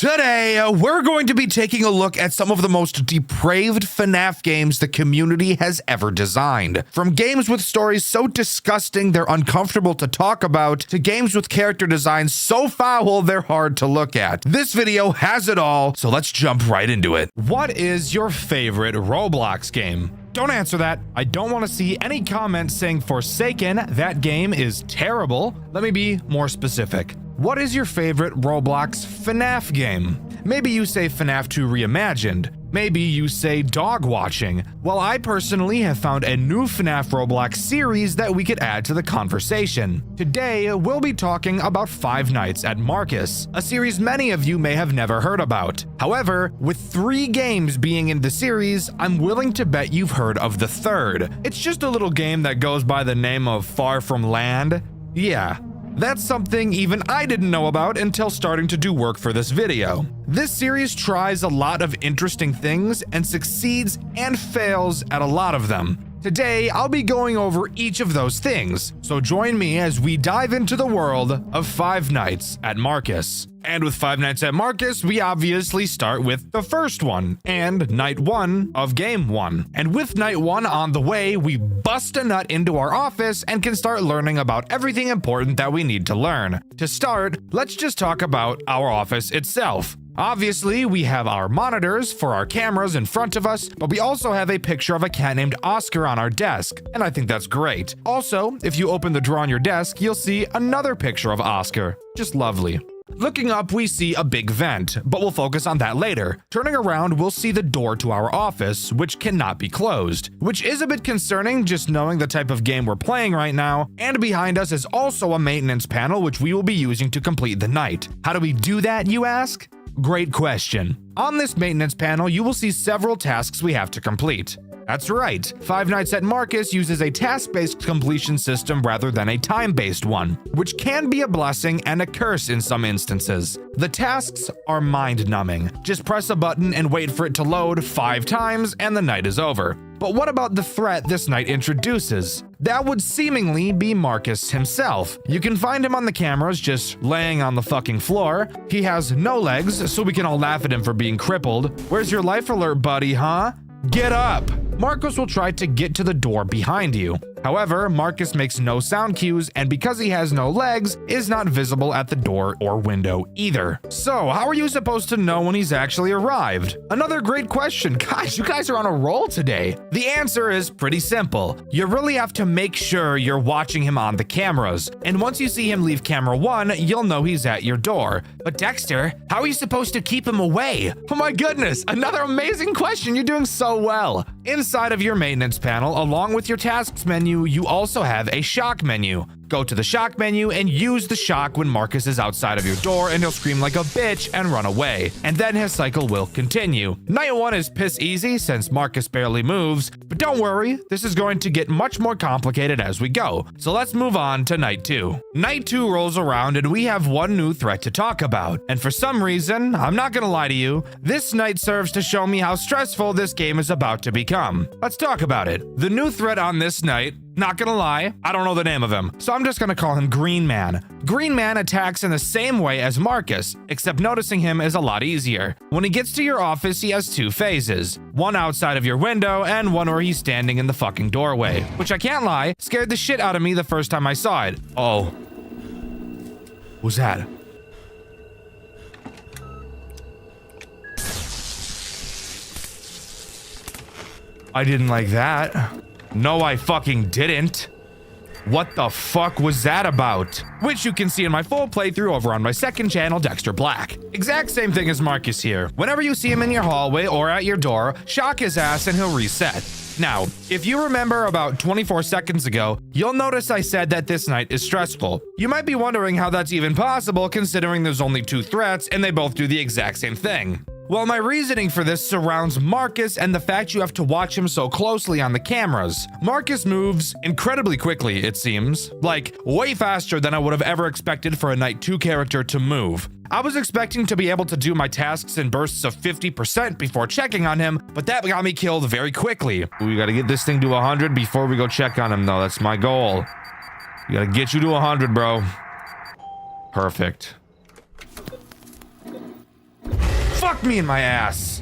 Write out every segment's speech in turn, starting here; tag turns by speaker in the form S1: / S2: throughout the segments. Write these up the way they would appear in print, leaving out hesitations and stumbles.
S1: Today, we're going to be taking a look at some of the most depraved FNAF games the community has ever designed. From games with stories so disgusting they're uncomfortable to talk about, to games with character designs so foul they're hard to look at. This video has it all, so let's jump right into it. What is your favorite Roblox game? Don't answer that. I don't want to see any comments saying Forsaken, that game is terrible. Let me be more specific. What is your favorite Roblox FNAF game? Maybe you say FNAF 2 Reimagined. Maybe you say dog watching. Well, I personally have found a new FNAF Roblox series that we could add to the conversation. Today, we'll be talking about Five Nights at Marcus, a series many of you may have never heard about. However, with 3 games being in the series, I'm willing to bet you've heard of the third. It's just a little game that goes by the name of Far From Land. Yeah. That's something even I didn't know about until starting to do work for this video. This series tries a lot of interesting things and succeeds and fails at a lot of them. Today, I'll be going over each of those things, so join me as we dive into the world of Five Nights at Marcus. And with Five Nights at Marcus, we obviously start with the first one, and night 1 of game 1. And with night 1 on the way, we bust a nut into our office and can start learning about everything important that we need to learn. To start, let's just talk about our office itself. Obviously, we have our monitors for our cameras in front of us, but we also have a picture of a cat named Oscar on our desk, and I think that's great. Also, if you open the drawer on your desk, you'll see another picture of Oscar. Just lovely. Looking up, we see a big vent, but we'll focus on that later. Turning around, we'll see the door to our office, which cannot be closed, which is a bit concerning just knowing the type of game we're playing right now. And behind us is also a maintenance panel, which we will be using to complete the night. How do we do that, you ask? Great question. On this maintenance panel, you will see several tasks we have to complete. That's right, Five Nights at Marcus uses a task-based completion system rather than a time-based one, which can be a blessing and a curse in some instances. The tasks are mind-numbing. Just press a button and wait for it to load 5 times and the night is over. But what about the threat this night introduces? That would seemingly be Marcus himself. You can find him on the cameras just laying on the fucking floor. He has no legs, so we can all laugh at him for being crippled. Where's your life alert, buddy, huh? Get up! Marcus will try to get to the door behind you. However, Marcus makes no sound cues, and because he has no legs, is not visible at the door or window either. So, how are you supposed to know when he's actually arrived? Another great question. Guys, you guys are on a roll today. The answer is pretty simple. You really have to make sure you're watching him on the cameras, and once you see him leave camera 1, you'll know he's at your door. But Dexter, how are you supposed to keep him away? Oh my goodness, another amazing question. You're doing so well. Inside of your maintenance panel, along with your tasks menu, you also have a shock menu. Go to the shock menu and use the shock when Marcus is outside of your door, and he'll scream like a bitch and run away. And then his cycle will continue. Night 1 is piss easy since Marcus barely moves, but don't worry, this is going to get much more complicated as we go. So let's move on to night 2. Night 2 rolls around and we have one new threat to talk about. And for some reason, I'm not gonna lie to you, this night serves to show me how stressful this game is about to become. Let's talk about it. The new threat on this night, not gonna lie, I don't know the name of him, so I'm just gonna call him Green Man. Green Man attacks in the same way as Marcus, except noticing him is a lot easier. When he gets to your office, he has 2 phases. One outside of your window, and one where he's standing in the fucking doorway. Which I can't lie, scared the shit out of me the first time I saw it. Oh. What's that? I didn't like that. No, I fucking didn't. What the fuck was that about? Which you can see in my full playthrough over on my second channel, Dxtr Black. Exact same thing as Marcus here. Whenever you see him in your hallway or at your door, shock his ass and he'll reset. Now, if you remember about 24 seconds ago, you'll notice I said that this night is stressful. You might be wondering how that's even possible considering there's only 2 threats and they both do the exact same thing. Well, my reasoning for this surrounds Marcus and the fact you have to watch him so closely on the cameras. Marcus moves incredibly quickly, it seems. Like, way faster than I would have ever expected for a Night 2 character to move. I was expecting to be able to do my tasks in bursts of 50% before checking on him, but that got me killed very quickly. We gotta get this thing to 100 before we go check on him, though. That's my goal. We gotta get you to 100, bro. Perfect. Fuck me in my ass.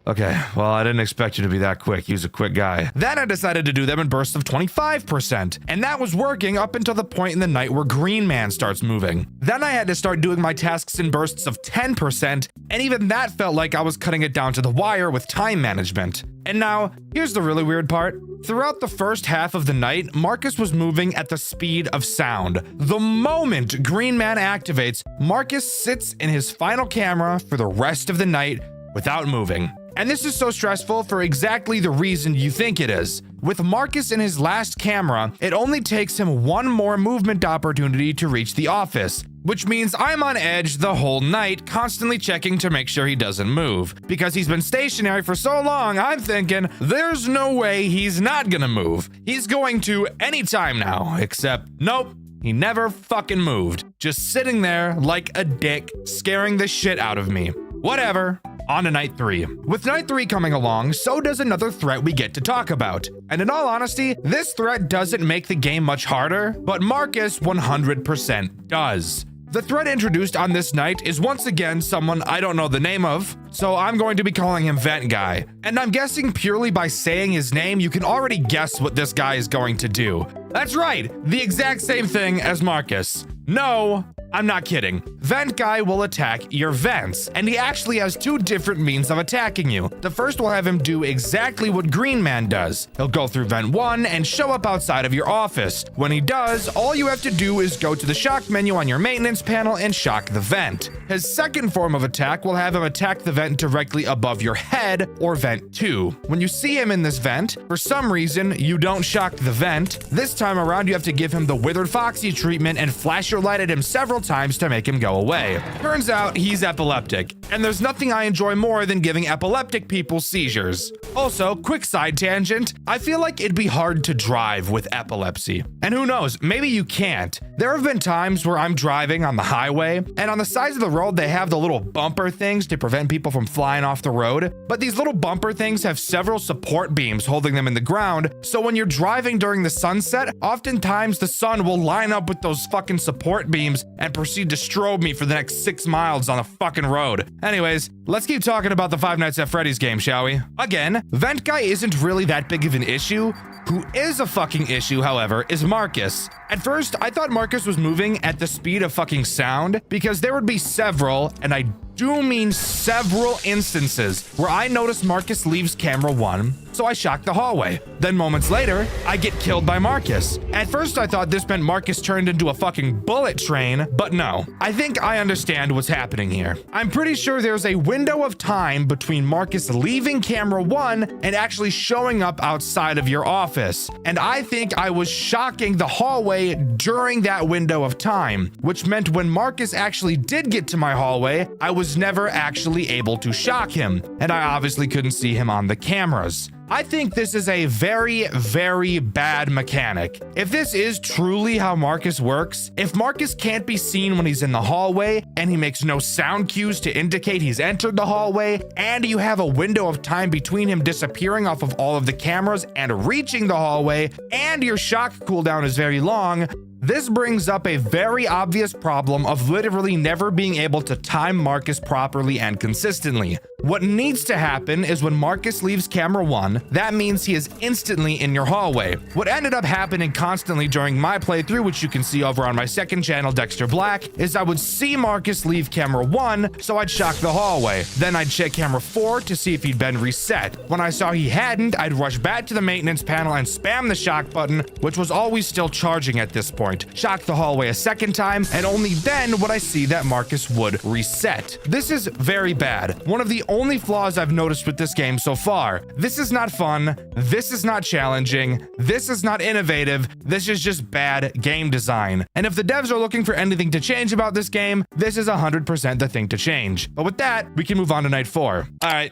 S1: Okay, well, I didn't expect you to be that quick. He was a quick guy. Then I decided to do them in bursts of 25%, and that was working up until the point in the night where Green Man starts moving. Then I had to start doing my tasks in bursts of 10%, and even that felt like I was cutting it down to the wire with time management. And now, here's the really weird part. Throughout the first half of the night, Marcus was moving at the speed of sound. The moment Green Man activates, Marcus sits in his final camera for the rest of the night without moving. And this is so stressful for exactly the reason you think it is. With Marcus in his last camera, it only takes him one more movement opportunity to reach the office, which means I'm on edge the whole night, constantly checking to make sure he doesn't move. Because he's been stationary for so long, I'm thinking, there's no way he's not gonna move. He's going to anytime now, except nope. He never fucking moved, just sitting there like a dick, scaring the shit out of me. Whatever. On to night 3. With night 3 coming along, so does another threat we get to talk about. And in all honesty, this threat doesn't make the game much harder, but Marcus 100% does. The threat introduced on this night is once again someone I don't know the name of, so I'm going to be calling him Vent Guy. And I'm guessing purely by saying his name, you can already guess what this guy is going to do. That's right, the exact same thing as Marcus. No, I'm not kidding. Vent Guy will attack your vents, and he actually has 2 different means of attacking you. The first will have him do exactly what Green Man does. He'll go through vent 1 and show up outside of your office. When he does, all you have to do is go to the shock menu on your maintenance panel and shock the vent. His second form of attack will have him attack the vent directly above your head, or vent 2. When you see him in this vent, for some reason, you don't shock the vent. This time around, you have to give him the Withered Foxy treatment and flash your light at him several times to make him go away. Turns out he's epileptic, and there's nothing I enjoy more than giving epileptic people seizures. Also, quick side tangent, I feel like it'd be hard to drive with epilepsy. And who knows, maybe you can't. There have been times where I'm driving on the highway, and on the sides of the road they have the little bumper things to prevent people from flying off the road, but these little bumper things have several support beams holding them in the ground, so when you're driving during the sunset, oftentimes the sun will line up with those fucking support beams and proceed to strobe me for the next 6 miles on the fucking road. Anyways, let's keep talking about the Five Nights at Freddy's game, shall we? Again, Vent Guy isn't really that big of an issue. Who is a fucking issue, however, is Marcus. At first, I thought Marcus was moving at the speed of fucking sound because there would be several, and I do mean several instances where I noticed Marcus leaves camera 1, so I shocked the hallway. Then moments later, I get killed by Marcus. At first, I thought this meant Marcus turned into a fucking bullet train, but no. I think I understand what's happening here. I'm pretty sure there's a window of time between Marcus leaving camera 1 and actually showing up outside of your office. And I think I was shocking the hallway during that window of time, which meant when Marcus actually did get to my hallway, I was never actually able to shock him, and I obviously couldn't see him on the cameras. I think this is a very, very bad mechanic. If this is truly how Marcus works, if Marcus can't be seen when he's in the hallway, and he makes no sound cues to indicate he's entered the hallway, and you have a window of time between him disappearing off of all of the cameras and reaching the hallway, and your shock cooldown is very long, this brings up a very obvious problem of literally never being able to time Marcus properly and consistently. What needs to happen is when Marcus leaves camera 1, that means he is instantly in your hallway. What ended up happening constantly during my playthrough, which you can see over on my second channel, Dxtr Black, is I would see Marcus leave camera 1, so I'd shock the hallway. Then I'd check camera 4 to see if he'd been reset. When I saw he hadn't, I'd rush back to the maintenance panel and spam the shock button, which was always still charging at this point. Shock the hallway a second time, and only then would I see that Marcus would reset. This is very bad. One of the only flaws I've noticed with this game so far. This is not fun. This is not challenging. This is not innovative. This is just bad game design. And if the devs are looking for anything to change about this game, this is 100% the thing to change. But with that, we can move on to night 4. All right,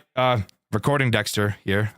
S1: recording Dxtr here.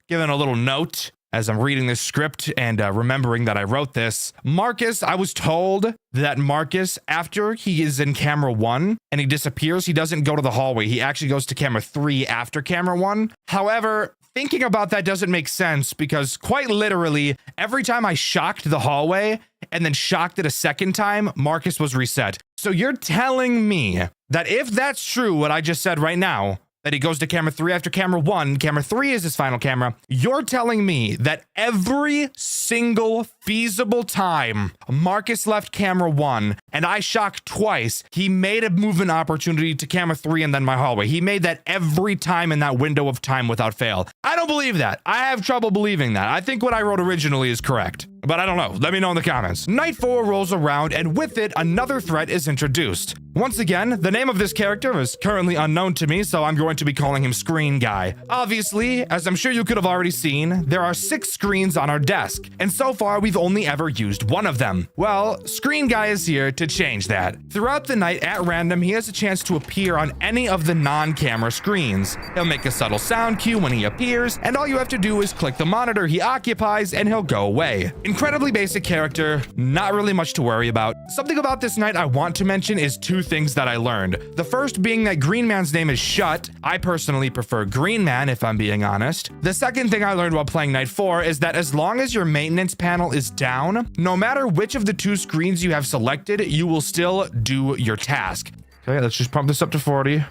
S1: Giving a little note as I'm reading this script and remembering that I wrote this. Marcus, I was told that Marcus, after he is in camera 1 and he disappears, he doesn't go to the hallway. He actually goes to camera 3 after camera 1. However, thinking about that doesn't make sense because quite literally, every time I shocked the hallway and then shocked it a second time, Marcus was reset. So you're telling me that if that's true, what I just said right now, that he goes to camera 3 after camera 1, camera 3 is his final camera, you're telling me that every single feasible time Marcus left camera 1 and I shocked twice, he made a movement opportunity to camera 3 and then my hallway. He made that every time in that window of time without fail. I don't believe that. I have trouble believing that. I think what I wrote originally is correct, but I don't know. Let me know in the comments. Night 4 rolls around, and with it, another threat is introduced. Once again, the name of this character is currently unknown to me, so I'm going to be calling him Screen Guy. Obviously, as I'm sure you could have already seen, there are 6 screens on our desk, and so far we've only ever used one of them. Well, Screen Guy is here to change that. Throughout the night, at random, he has a chance to appear on any of the non-camera screens. He'll make a subtle sound cue when he appears, and all you have to do is click the monitor he occupies and he'll go away. Incredibly basic character, not really much to worry about. Something about this night I want to mention is 2 things that I learned. The first being that Green Man's name is Shut. I personally prefer Green Man if I'm being honest. The second thing I learned while playing Night 4 is that as long as your maintenance panel is down, no matter which of the 2 screens you have selected, you will still do your task. Okay, let's just pump this up to 40.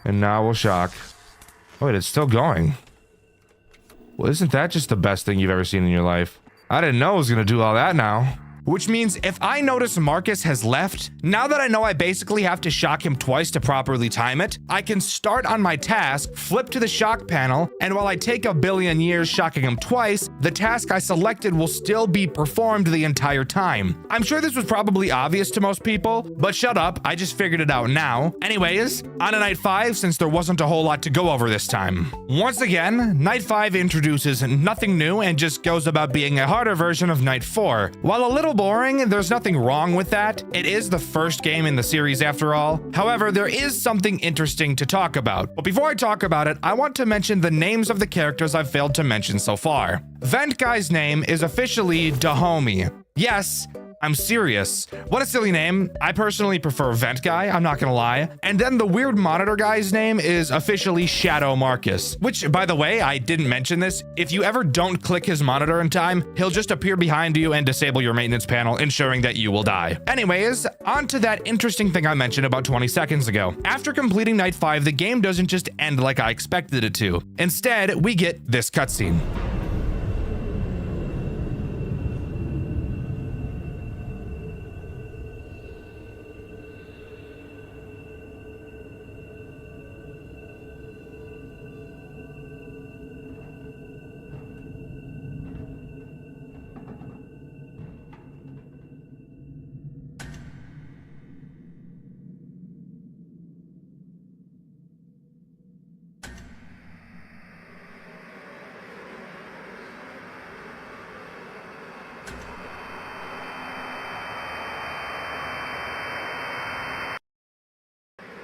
S1: And now we'll shock. Oh, wait, it's still going. Well, isn't that just the best thing you've ever seen in your life? I didn't know it was gonna do all that now. Which means if I notice Marcus has left, now that I know I basically have to shock him twice to properly time it, I can start on my task, flip to the shock panel, and while I take a billion years shocking him twice, the task I selected will still be performed the entire time. I'm sure this was probably obvious to most people, but shut up, I just figured it out now. Anyways, on to Night 5, since there wasn't a whole lot to go over this time. Once again, Night 5 introduces nothing new and just goes about being a harder version of Night 4. While a little boring, there's nothing wrong with that. It is the first game in the series after all. However, there is something interesting to talk about. But before I talk about it, I want to mention the names of the characters I've failed to mention so far. Vent Guy's name is officially Dahomey. Yes, I'm serious. What a silly name. I personally prefer Vent Guy, I'm not gonna lie. And then the weird monitor guy's name is officially Shadow Marcus, which, by the way, I didn't mention this. If you ever don't click his monitor in time, he'll just appear behind you and disable your maintenance panel, ensuring that you will die. Anyways, on to that interesting thing I mentioned about 20 seconds ago. After completing Night 5, the game doesn't just end like I expected it to. Instead, we get this cutscene.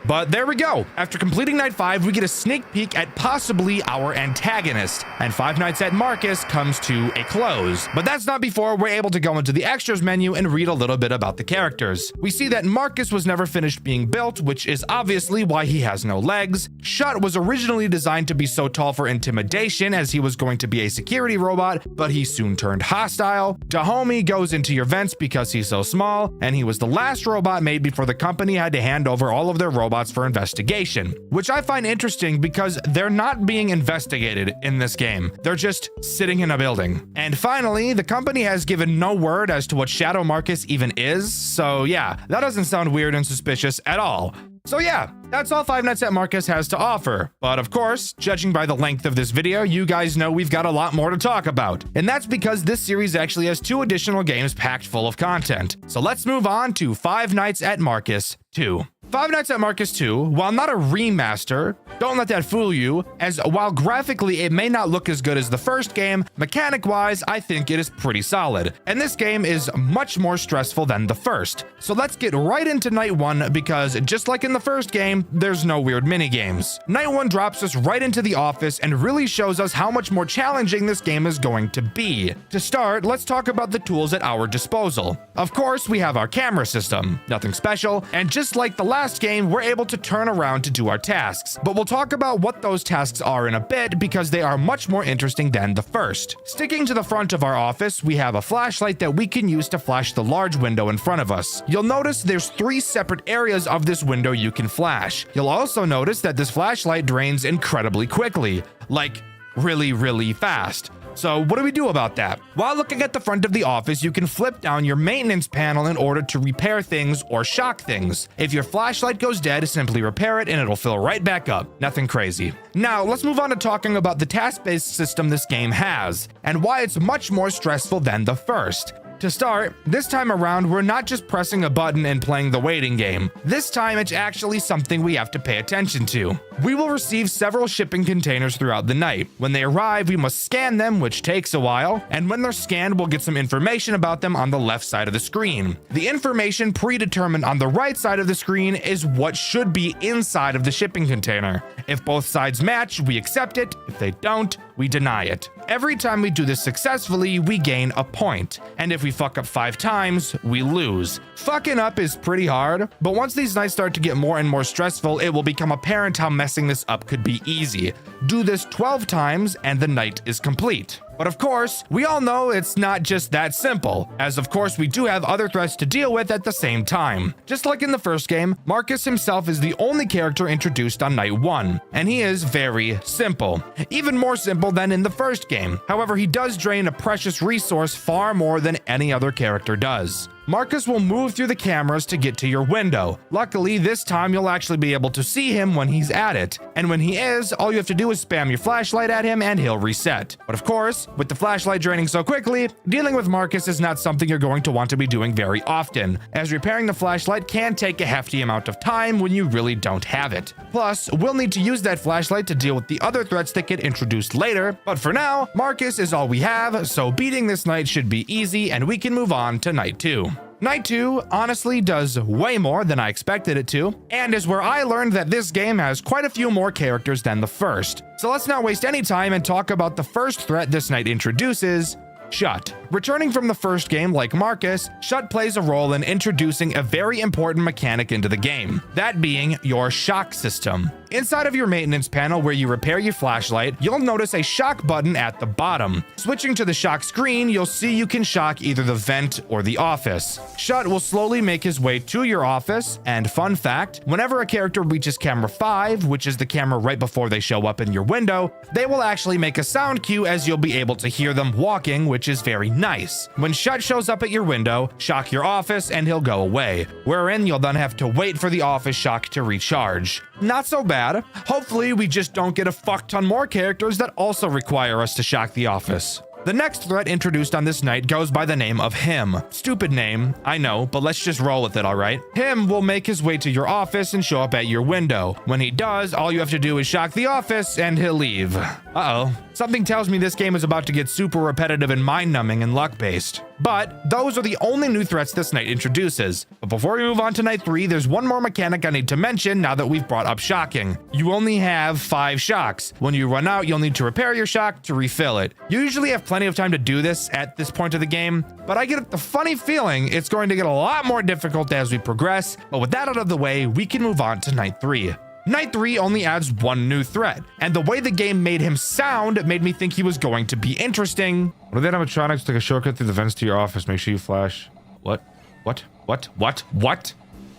S1: But there we go. After completing Night 5, we get a sneak peek at possibly our antagonist, and Five Nights at Marcus comes to a close. But that's not before we're able to go into the extras menu and read a little bit about the characters. We see that Marcus was never finished being built, which is obviously why he has no legs. Shut was originally designed to be so tall for intimidation, as he was going to be a security robot, but he soon turned hostile. Dahomey goes into your vents because he's so small, and he was the last robot made before the company had to hand over all of their robots for investigation, which I find interesting because they're not being investigated in this game. They're just sitting in a building. And finally, the company has given no word as to what Shadow Marcus even is, so yeah, that doesn't sound weird and suspicious at all. So yeah, that's all Five Nights at Marcus has to offer. But of course, judging by the length of this video, you guys know we've got a lot more to talk about. And that's because this series actually has 2 additional games packed full of content. So let's move on to Five Nights at Marcus 2. Five Nights at Marcus 2, while not a remaster, don't let that fool you, as while graphically it may not look as good as the first game, mechanic-wise, I think it is pretty solid. And this game is much more stressful than the first. So let's get right into Night 1, because just like in the first game, there's no weird minigames. Night 1 drops us right into the office and really shows us how much more challenging this game is going to be. To start, let's talk about the tools at our disposal. Of course, we have our camera system, nothing special, and just like the last game, we're able to turn around to do our tasks, but we'll talk about what those tasks are in a bit because they are much more interesting than the first. Sticking to the front of our office, we have a flashlight that we can use to flash the large window in front of us. You'll notice there's 3 separate areas of this window you can flash. You'll also notice that this flashlight drains incredibly quickly, like really fast. So what do we do about that? While looking at the front of the office, you can flip down your maintenance panel in order to repair things or shock things. If your flashlight goes dead, simply repair it and it'll fill right back up. Nothing crazy. Now, let's move on to talking about the task-based system this game has, and why it's much more stressful than the first. To start, this time around, we're not just pressing a button and playing the waiting game. This time, it's actually something we have to pay attention to. We will receive several shipping containers throughout the night. When they arrive, we must scan them, which takes a while, and when they're scanned, we'll get some information about them on the left side of the screen. The information predetermined on the right side of the screen is what should be inside of the shipping container. If both sides match, we accept it. If they don't, we deny it. Every time we do this successfully, we gain a point, and if we fuck up 5 times, we lose. Fucking up is pretty hard, but once these nights start to get more and more stressful, it will become apparent how messing this up could be easy. Do this 12 times and the night is complete. But of course, we all know it's not just that simple, as of course we do have other threats to deal with at the same time. Just like in the first game, Marcus himself is the only character introduced on night 1, and he is very simple. Even more simple than in the first game. However, he does drain a precious resource far more than any other character does. Marcus will move through the cameras to get to your window. Luckily, this time you'll actually be able to see him when he's at it. And when he is, all you have to do is spam your flashlight at him and he'll reset. But of course, with the flashlight draining so quickly, dealing with Marcus is not something you're going to want to be doing very often, as repairing the flashlight can take a hefty amount of time when you really don't have it. Plus, we'll need to use that flashlight to deal with the other threats that get introduced later, but for now, Marcus is all we have, so beating this night should be easy and we can move on to night 2. Night 2 honestly does way more than I expected it to, and is where I learned that this game has quite a few more characters than the first. So let's not waste any time and talk about the first threat this night introduces, Shut. Returning from the first game like Marcus, Shut plays a role in introducing a very important mechanic into the game, that being your shock system. Inside of your maintenance panel where you repair your flashlight, you'll notice a shock button at the bottom. Switching to the shock screen, you'll see you can shock either the vent or the office. Shut will slowly make his way to your office, and fun fact, whenever a character reaches camera 5, which is the camera right before they show up in your window, they will actually make a sound cue as you'll be able to hear them walking, which is very nice. When Shut shows up at your window, shock your office and he'll go away, wherein you'll then have to wait for the office shock to recharge. Not so bad. Hopefully we just don't get a fuck ton more characters that also require us to shock the office. The next threat introduced on this night goes by the name of Him. Stupid name, I know, but let's just roll with it, alright? Him will make his way to your office and show up at your window. When he does, all you have to do is shock the office and he'll leave. Uh-oh. Something tells me this game is about to get super repetitive and mind-numbing and luck-based. But those are the only new threats this night introduces. But before we move on to night 3, there's one more mechanic I need to mention now that we've brought up shocking. You only have 5 shocks. When you run out, you'll need to repair your shock to refill it. You usually have plenty of time to do this at this point of the game, but I get the funny feeling it's going to get a lot more difficult as we progress. But with that out of the way, we can move on to night 3. Night 3 only adds one new threat, and the way the game made him sound made me think he was going to be interesting.
S2: What are the animatronics? Take a shortcut through the vents to your office. Make sure you flash. What?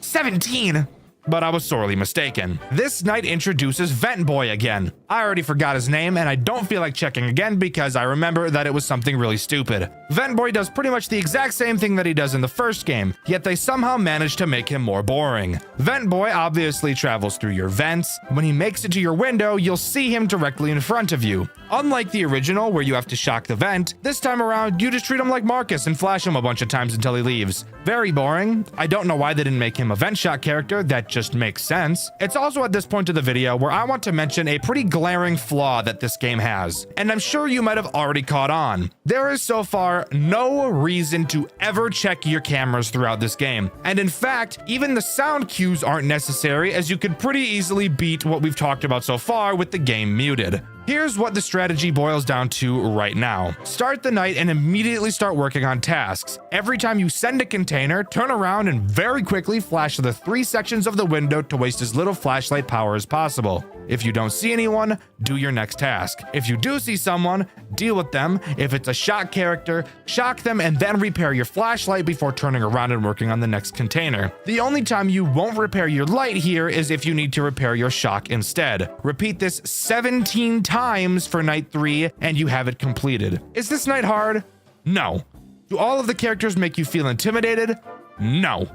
S1: 17! But I was sorely mistaken. This night introduces Vent Boy again. I already forgot his name, and I don't feel like checking again because I remember that it was something really stupid. Vent Boy does pretty much the exact same thing that he does in the first game, yet they somehow managed to make him more boring. Vent Boy obviously travels through your vents. When he makes it to your window, you'll see him directly in front of you. Unlike the original, where you have to shock the vent, this time around, you just treat him like Marcus and flash him a bunch of times until he leaves. Very boring. I don't know why they didn't make him a vent shot character, that just makes sense. It's also at this point of the video where I want to mention a pretty glaring flaw that this game has, and I'm sure you might have already caught on. There is so far no reason to ever check your cameras throughout this game, and in fact, even the sound cues aren't necessary, as you could pretty easily beat what we've talked about so far with the game muted. Here's what the strategy boils down to right now. Start the night and immediately start working on tasks. Every time you send a container, turn around and very quickly flash the 3 sections of the window to waste as little flashlight power as possible. If you don't see anyone, do your next task. If you do see someone, deal with them. If it's a shock character, shock them and then repair your flashlight before turning around and working on the next container. The only time you won't repair your light here is if you need to repair your shock instead. Repeat this 17 times for night 3 and you have it completed. Is this night hard? No. Do all of the characters make you feel intimidated? No.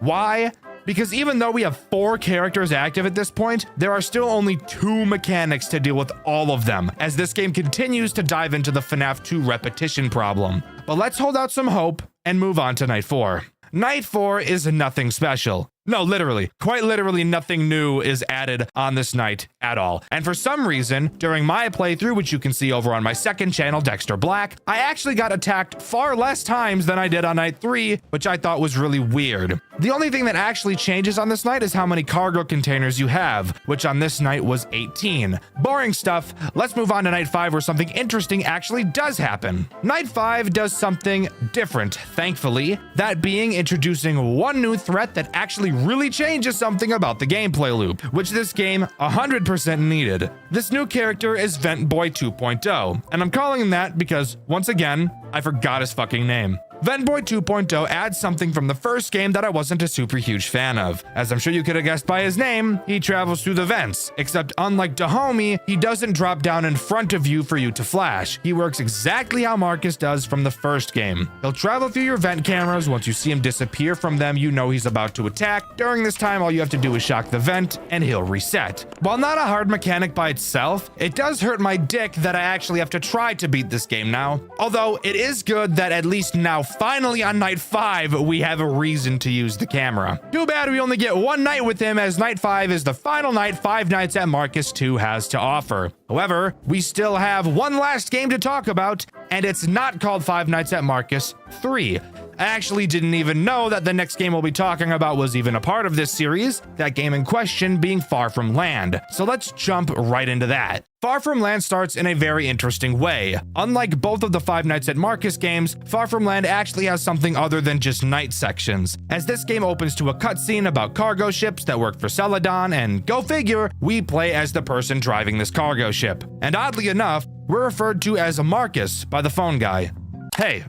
S1: Why? Because even though we have 4 characters active at this point, there are still only 2 mechanics to deal with all of them, as this game continues to dive into the FNAF 2 repetition problem. But let's hold out some hope and move on to night 4. Night 4 is nothing special. No, literally, quite literally nothing new is added on this night at all. And for some reason, during my playthrough, which you can see over on my second channel, Dxtr Black, I actually got attacked far less times than I did on night 3, which I thought was really weird. The only thing that actually changes on this night is how many cargo containers you have, which on this night was 18. Boring stuff. Let's move on to night 5 where something interesting actually does happen. Night 5 does something different, thankfully, that being introducing one new threat that actually really changes something about the gameplay loop, which this game 100% needed. This new character is Vent Boy 2.0, and I'm calling him that because, once again, I forgot his fucking name. Vent Boy 2.0 adds something from the first game that I wasn't a super huge fan of. As I'm sure you could have guessed by his name, he travels through the vents, except unlike Dahomey, he doesn't drop down in front of you for you to flash. He works exactly how Marcus does from the first game. He'll travel through your vent cameras. Once you see him disappear from them, you know he's about to attack. During this time, all you have to do is shock the vent, and he'll reset. While not a hard mechanic by itself, it does hurt my dick that I actually have to try to beat this game now. Although it is good that at least now, finally on night 5, we have a reason to use the camera. Too bad we only get one night with him, as night 5 is the final night Five Nights at Marcus 2 has to offer. However, we still have one last game to talk about, and it's not called Five Nights at Marcus 3. I actually didn't even know that the next game we'll be talking about was even a part of this series, that game in question being Far From Land. So let's jump right into that. Far From Land starts in a very interesting way. Unlike both of the Five Nights at Marcus games, Far From Land actually has something other than just night sections, as this game opens to a cutscene about cargo ships that work for Celadon, and go figure, we play as the person driving this cargo ship. And oddly enough, we're referred to as Marcus by the phone guy. Hey,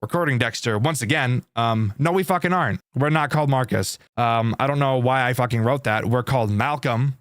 S1: recording Dxtr once again. No, we fucking aren't. We're not called Marcus. I don't know why I fucking wrote that. We're called Malcolm.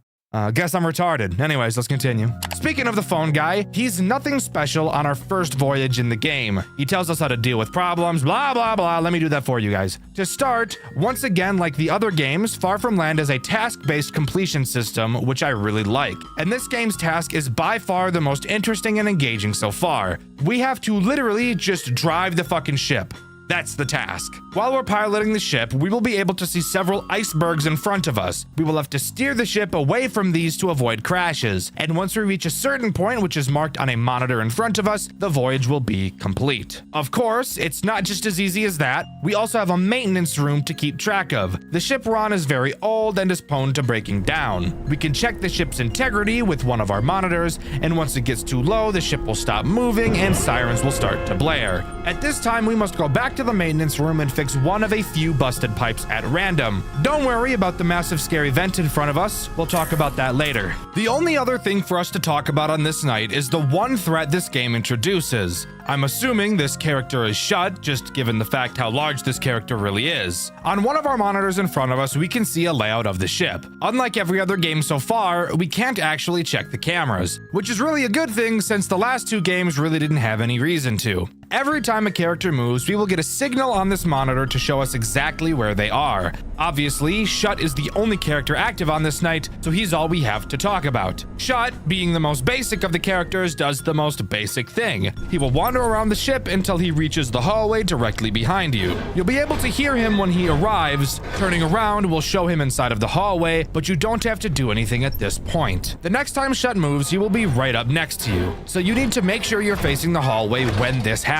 S1: Guess I'm retarded. Anyways, let's continue. Speaking of the phone guy, he's nothing special on our first voyage in the game. He tells us how to deal with problems, blah, blah, blah. Let me do that for you guys. To start, once again, like the other games, Far From Land is a task-based completion system, which I really like. And this game's task is by far the most interesting and engaging so far. We have to literally just drive the fucking ship. That's the task. While we're piloting the ship, we will be able to see several icebergs in front of us. We will have to steer the ship away from these to avoid crashes. And once we reach a certain point, which is marked on a monitor in front of us, the voyage will be complete. Of course, it's not just as easy as that. We also have a maintenance room to keep track of. The ship we're on is very old and is prone to breaking down. We can check the ship's integrity with one of our monitors, and once it gets too low, the ship will stop moving and sirens will start to blare. At this time, we must go back to the maintenance room and fix one of a few busted pipes at random. Don't worry about the massive scary vent in front of us. We'll talk about that later. The only other thing for us to talk about on this night is the one threat this game introduces. I'm assuming this character is shut, just given the fact how large this character really is. On one of our monitors in front of us, we can see a layout of the ship. Unlike every other game so far, we can't actually check the cameras, which is really a good thing since the last 2 games really didn't have any reason to. Every time a character moves, we will get a signal on this monitor to show us exactly where they are. Obviously, Shut is the only character active on this night, so he's all we have to talk about. Shut, being the most basic of the characters, does the most basic thing. He will wander around the ship until he reaches the hallway directly behind you. You'll be able to hear him when he arrives. Turning around will show him inside of the hallway, but you don't have to do anything at this point. The next time Shut moves, he will be right up next to you, so you need to make sure you're facing the hallway when this happens.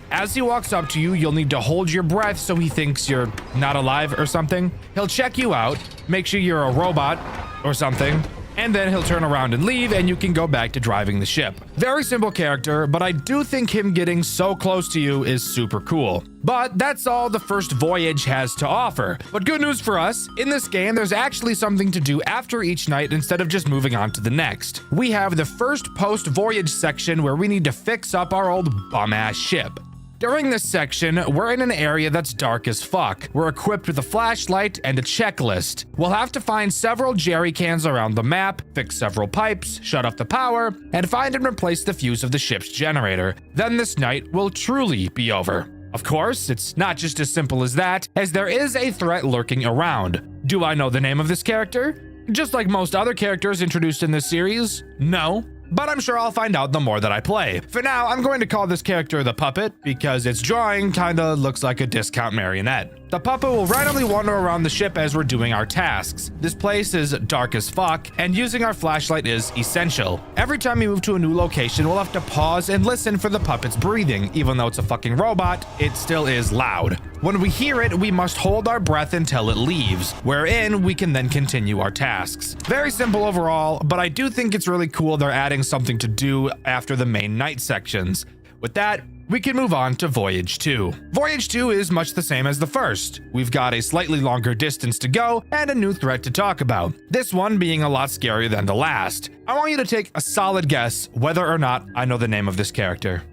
S1: As he walks up to you, you'll need to hold your breath so he thinks you're not alive or something. He'll check you out, make sure you're a robot or something, and then he'll turn around and leave, and you can go back to driving the ship. Very simple character, but I do think him getting so close to you is super cool. But that's all the first voyage has to offer. But good news for us, in this game, there's actually something to do after each night instead of just moving on to the next. We have the first post-voyage section where we need to fix up our old bum-ass ship. During this section, we're in an area that's dark as fuck. We're equipped with a flashlight and a checklist. We'll have to find several jerry cans around the map, fix several pipes, shut off the power, and find and replace the fuse of the ship's generator. Then this night will truly be over. Of course, it's not just as simple as that, as there is a threat lurking around. Do I know the name of this character? Just like most other characters introduced in this series, no. But I'm sure I'll find out the more that I play. For now, I'm going to call this character the Puppet because its drawing kinda looks like a discount marionette. The puppet will randomly wander around the ship as we're doing our tasks. This place is dark as fuck, and using our flashlight is essential. Every time we move to a new location, we'll have to pause and listen for the puppet's breathing. Even though it's a fucking robot, it still is loud. When we hear it, we must hold our breath until it leaves, wherein we can then continue our tasks. Very simple overall, but I do think it's really cool they're adding something to do after the main night sections. With that, we can move on to Voyage 2. Voyage 2 is much the same as the first. We've got a slightly longer distance to go and a new threat to talk about. This one being a lot scarier than the last. I want you to take a solid guess whether or not I know the name of this character.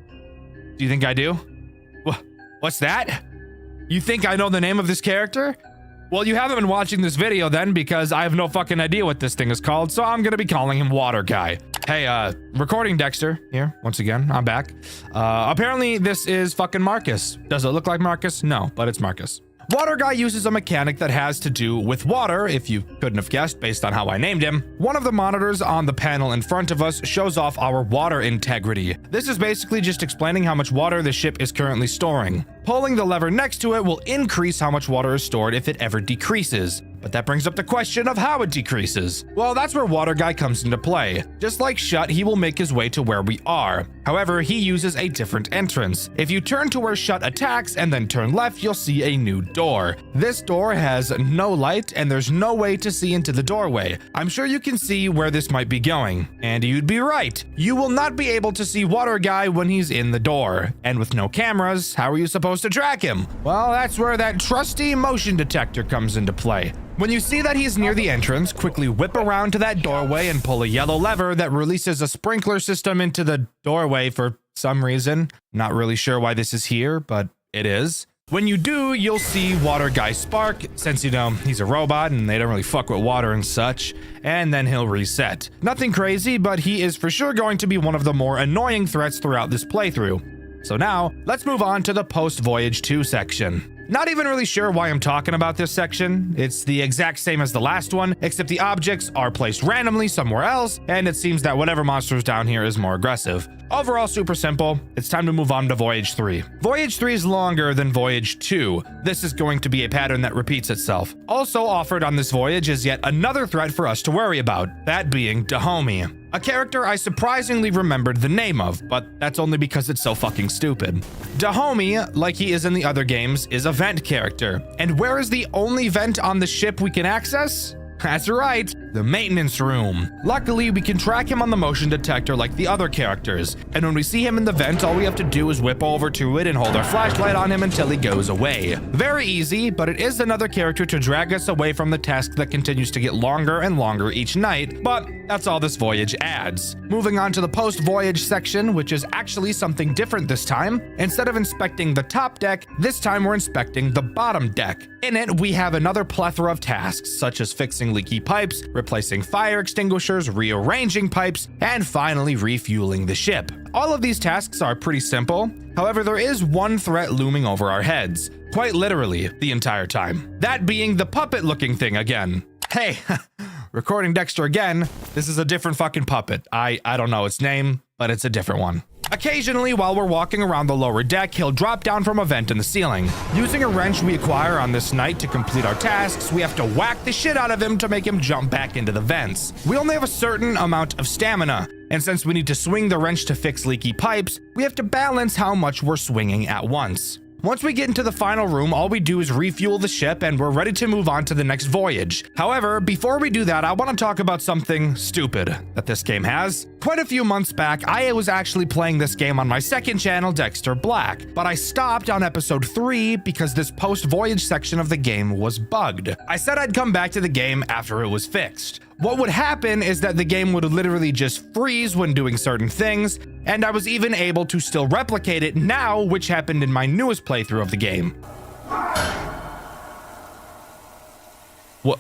S1: Do you think I do? What's that? You think I know the name of this character? Well, you haven't been watching this video then because I have no fucking idea what this thing is called, so I'm gonna be calling him Water Guy. Hey, recording Dxtr here, once again, I'm back. Apparently this is fucking Marcus. Does it look like Marcus? No, but it's Marcus. Water Guy uses a mechanic that has to do with water, if you couldn't have guessed based on how I named him. One of the monitors on the panel in front of us shows off our water integrity. This is basically just explaining how much water the ship is currently storing. Pulling the lever next to it will increase how much water is stored if it ever decreases. But that brings up the question of how it decreases. Well, that's where Water Guy comes into play. Just like Shut, he will make his way to where we are. However, he uses a different entrance. If you turn to where Shut attacks and then turn left, you'll see a new door. This door has no light and there's no way to see into the doorway. I'm sure you can see where this might be going. And you'd be right. You will not be able to see Water Guy when he's in the door. And with no cameras, how are you supposed to track him? Well, that's where that trusty motion detector comes into play. When you see that he's near the entrance, quickly whip around to that doorway and pull a yellow lever that releases a sprinkler system into the doorway for some reason. Not really sure why this is here, but it is. When you do, you'll see Water Guy spark, since you know he's a robot and they don't really fuck with water and such, and then he'll reset. Nothing crazy, but he is for sure going to be one of the more annoying threats throughout this playthrough. So now, let's move on to the post-Voyage 2 section. Not even really sure why I'm talking about this section. It's the exact same as the last one, except the objects are placed randomly somewhere else, and it seems that whatever monster's down here is more aggressive. Overall, super simple. It's time to move on to Voyage 3. Voyage 3 is longer than Voyage 2. This is going to be a pattern that repeats itself. Also offered on this voyage is yet another threat for us to worry about, that being Dahomey. A character I surprisingly remembered the name of, but that's only because it's so fucking stupid. Dahomey, like he is in the other games, is a vent character. And where is the only vent on the ship we can access? That's right, the maintenance room. Luckily, we can track him on the motion detector like the other characters, and when we see him in the vent, all we have to do is whip over to it and hold our flashlight on him until he goes away. Very easy, but it is another character to drag us away from the task that continues to get longer and longer each night, but that's all this voyage adds. Moving on to the post-voyage section, which is actually something different this time. Instead of inspecting the top deck, this time we're inspecting the bottom deck. In it, we have another plethora of tasks, such as fixing leaky pipes, replacing fire extinguishers, rearranging pipes, and finally refueling the ship. All of these tasks are pretty simple. However, there is one threat looming over our heads, quite literally the entire time. That being the puppet-looking thing again. Hey, recording Dxtr again. This is a different fucking puppet. I don't know its name, but it's a different one. Occasionally, while we're walking around the lower deck, he'll drop down from a vent in the ceiling. Using a wrench we acquire on this night to complete our tasks, we have to whack the shit out of him to make him jump back into the vents. We only have a certain amount of stamina, and since we need to swing the wrench to fix leaky pipes, we have to balance how much we're swinging at once. Once we get into the final room, all we do is refuel the ship and we're ready to move on to the next voyage. However, before we do that, I want to talk about something stupid that this game has. Quite a few months back, I was actually playing this game on my second channel, Dxtr Black, but I stopped on episode 3 because this post-voyage section of the game was bugged. I said I'd come back to the game after it was fixed. What would happen is that the game would literally just freeze when doing certain things, and I was even able to still replicate it now, which happened in my newest playthrough of the game. What?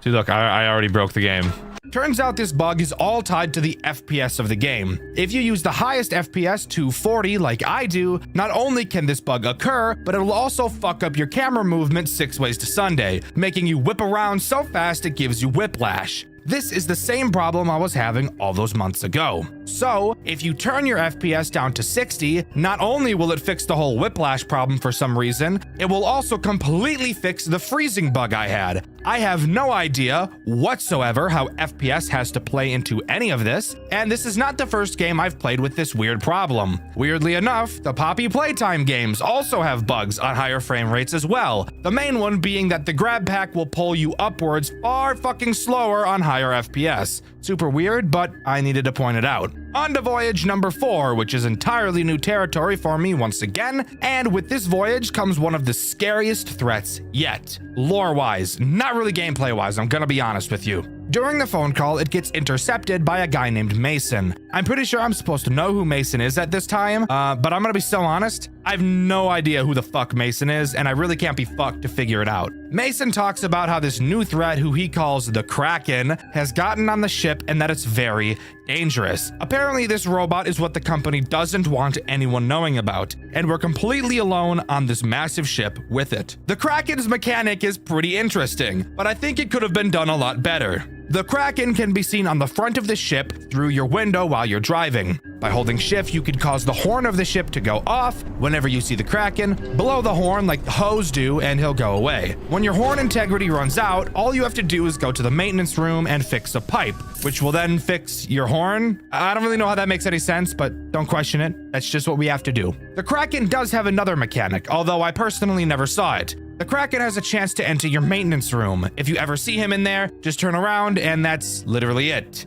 S1: See, look, I already broke the game. Turns out this bug is all tied to the FPS of the game. If you use the highest FPS to 40 like I do, not only can this bug occur, but it will also fuck up your camera movement 6 ways to Sunday, making you whip around so fast it gives you whiplash. This is the same problem I was having all those months ago. So, if you turn your FPS down to 60, not only will it fix the whole whiplash problem for some reason, it will also completely fix the freezing bug I had. I have no idea whatsoever how FPS has to play into any of this, and this is not the first game I've played with this weird problem. Weirdly enough, the Poppy Playtime games also have bugs on higher frame rates as well, the main one being that the grab pack will pull you upwards far fucking slower on higher FPS. Super weird, but I needed to point it out. On to voyage number 4, which is entirely new territory for me once again, and with this voyage comes one of the scariest threats yet. Lore-wise, not really gameplay-wise, I'm gonna be honest with you. During the phone call, it gets intercepted by a guy named Mason. I'm pretty sure I'm supposed to know who Mason is at this time, but I'm gonna be so honest, I have no idea who the fuck Mason is, and I really can't be fucked to figure it out. Mason talks about how this new threat, who he calls the Kraken, has gotten on the ship and that it's very dangerous. Apparently, this robot is what the company doesn't want anyone knowing about, and we're completely alone on this massive ship with it. The Kraken's mechanic is pretty interesting, but I think it could have been done a lot better. The Kraken can be seen on the front of the ship through your window while you're driving. By holding shift, you could cause the horn of the ship to go off whenever you see the Kraken, blow the horn like the hose do, and he'll go away. When your horn integrity runs out, all you have to do is go to the maintenance room and fix a pipe, which will then fix your horn. I don't really know how that makes any sense, but don't question it. That's just what we have to do. The Kraken does have another mechanic, although I personally never saw it. The Kraken has a chance to enter your maintenance room. If you ever see him in there, just turn around and that's literally it.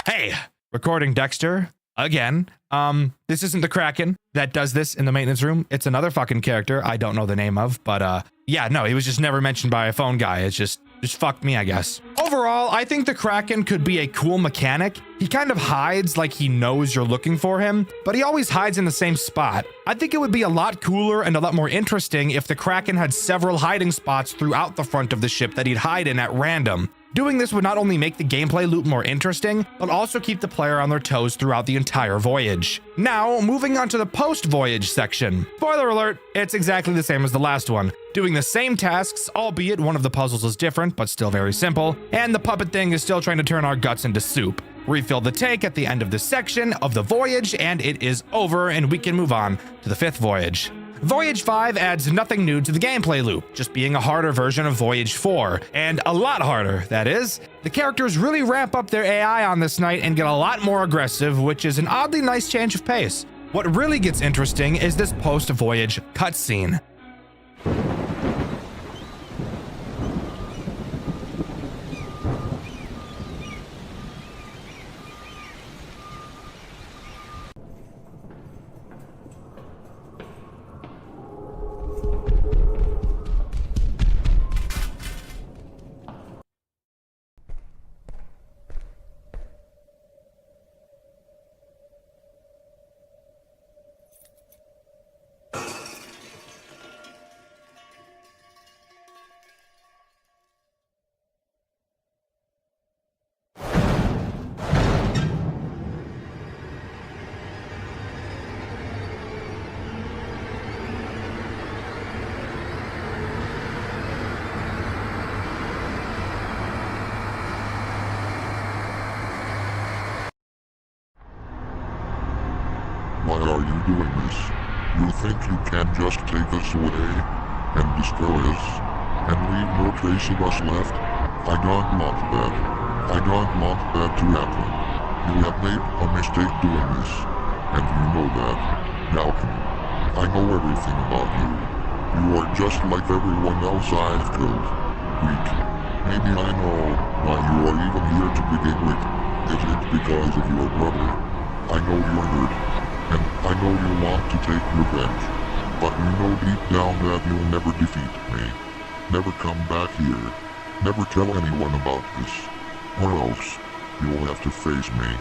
S1: Hey, recording Dxtr again. This isn't the Kraken that does this in the maintenance room. It's another fucking character I don't know the name of, but yeah, no, he was just never mentioned by a phone guy. It's just fucked me, I guess. Overall, I think the Kraken could be a cool mechanic. He kind of hides like he knows you're looking for him, but he always hides in the same spot. I think it would be a lot cooler and a lot more interesting if the Kraken had several hiding spots throughout the front of the ship that he'd hide in at random. Doing this would not only make the gameplay loop more interesting, but also keep the player on their toes throughout the entire voyage. Now, moving on to the post-voyage section. Spoiler alert, it's exactly the same as the last one. Doing the same tasks, albeit one of the puzzles is different, but still very simple, and the puppet thing is still trying to turn our guts into soup. Refill the tank at the end of this section of the voyage, and it is over, and we can move on to the 5th voyage. Voyage 5 adds nothing new to the gameplay loop, just being a harder version of Voyage 4, and a lot harder, that is. The characters really ramp up their AI on this night and get a lot more aggressive, which is an oddly nice change of pace. What really gets interesting is this post-voyage cutscene.
S3: Why are you doing this? You think you can just take us away and destroy us and leave no trace of us left? I don't want that. I don't want that to happen. You have made a mistake doing this, and you know that. Malcolm, I know everything about you. You are just like everyone else I've killed. Weak. Maybe I know why you are even here to begin with. Is it because of your brother? I know you're hurt, and I know you want to take revenge. But you know deep down that you'll never defeat me. Never come back here. Never tell anyone about this. Or else, you'll have to face me.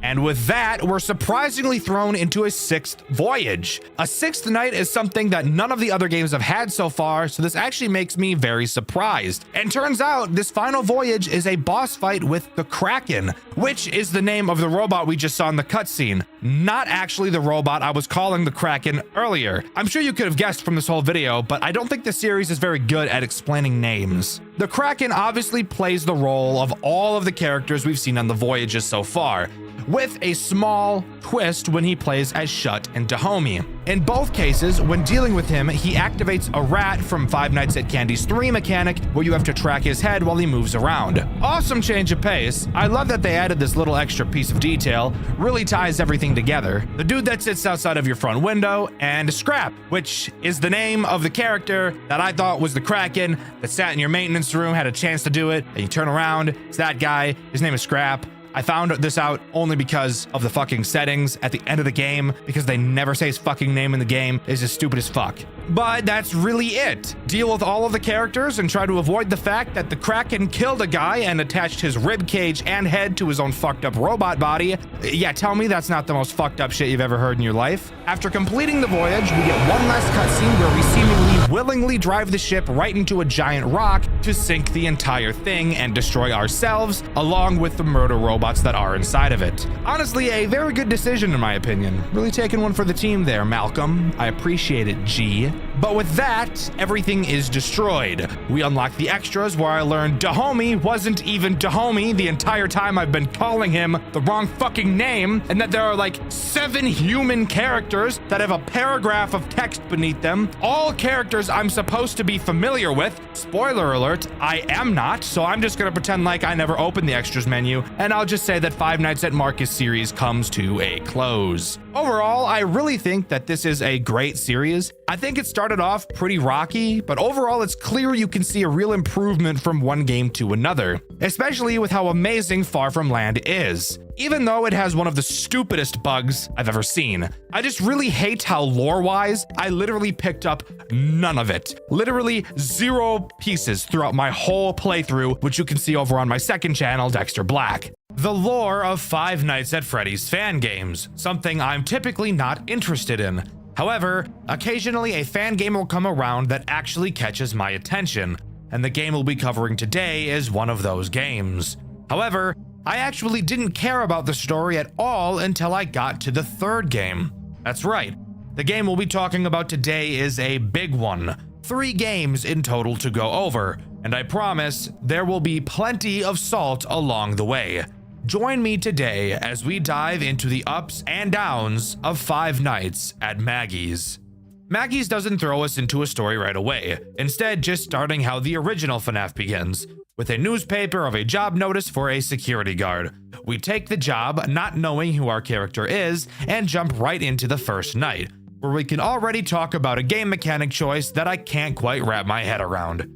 S1: And with that, we're surprisingly thrown into a sixth voyage. A sixth night is something that none of the other games have had so far, so this actually makes me very surprised. And turns out this final voyage is a boss fight with the Kraken, which is the name of the robot we just saw in the cutscene, not actually the robot I was calling the Kraken earlier. I'm sure you could have guessed from this whole video, but I don't think the series is very good at explaining names. The Kraken obviously plays the role of all of the characters we've seen on the voyages so far, with a small twist when he plays as Shut and Dahomey. In both cases, when dealing with him, he activates a rat from Five Nights at Candy's 3 mechanic, where you have to track his head while he moves around. Awesome change of pace. I love that they added this little extra piece of detail, really ties everything together. The dude that sits outside of your front window, and Scrap, which is the name of the character that I thought was the Kraken that sat in your maintenance room, had a chance to do it, and you turn around, it's that guy, his name is Scrap. I found this out only because of the fucking settings at the end of the game, because they never say his fucking name in the game. It's just stupid as fuck. But that's really it. Deal with all of the characters and try to avoid the fact that the Kraken killed a guy and attached his rib cage and head to his own fucked up robot body. Yeah, tell me that's not the most fucked up shit you've ever heard in your life. After completing the voyage, we get one last cutscene where we seemingly willingly drive the ship right into a giant rock to sink the entire thing and destroy ourselves, along with the murder robots that are inside of it. Honestly, a very good decision in my opinion. Really taking one for the team there, Malcolm. I appreciate it, G. But with that, everything is destroyed. We unlock the extras where I learned Dahomey wasn't even Dahomey the entire time I've been calling him the wrong fucking name, and that there are like 7 human characters that have a paragraph of text beneath them, all characters I'm supposed to be familiar with. Spoiler alert, I am not, so I'm just gonna pretend like I never opened the extras menu, and I'll just say that Five Nights at Marcus series comes to a close. Overall, I really think that this is a great series. I think it started off pretty rocky, but overall it's clear you can see a real improvement from one game to another, especially with how amazing Far From Land is. Even though it has one of the stupidest bugs I've ever seen. I just really hate how lore-wise, I literally picked up none of it. Literally 0 pieces throughout my whole playthrough, which you can see over on my second channel, Dxtr Black. The lore of Five Nights at Freddy's fan games, something I'm typically not interested in. However, occasionally a fan game will come around that actually catches my attention, and the game we'll be covering today is one of those games. However, I actually didn't care about the story at all until I got to the third game. That's right, the game we'll be talking about today is a big one. 3 games in total to go over, and I promise there will be plenty of salt along the way. Join me today as we dive into the ups and downs of Five Nights at Maggie's. Maggie's doesn't throw us into a story right away, instead just starting how the original FNAF begins, with a newspaper of a job notice for a security guard. We take the job, not knowing who our character is, and jump right into the first night, where we can already talk about a game mechanic choice that I can't quite wrap my head around.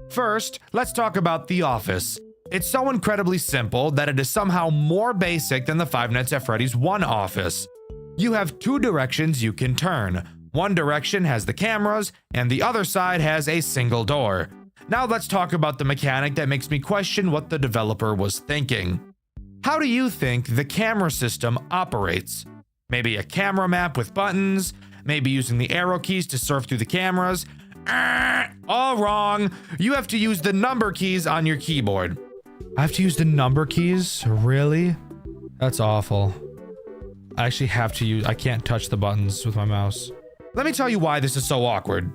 S1: First, let's talk about the office. It's so incredibly simple that it is somehow more basic than the Five Nights at Freddy's 1 office. You have 2 directions you can turn. One direction has the cameras, and the other side has a single door. Now let's talk about the mechanic that makes me question what the developer was thinking. How do you think the camera system operates? Maybe a camera map with buttons, maybe using the arrow keys to surf through the cameras. All wrong. You have to use the number keys on your keyboard. I have to use the number keys? Really? That's awful. I actually have to use, I can't touch the buttons with my mouse. Let me tell you why this is so awkward.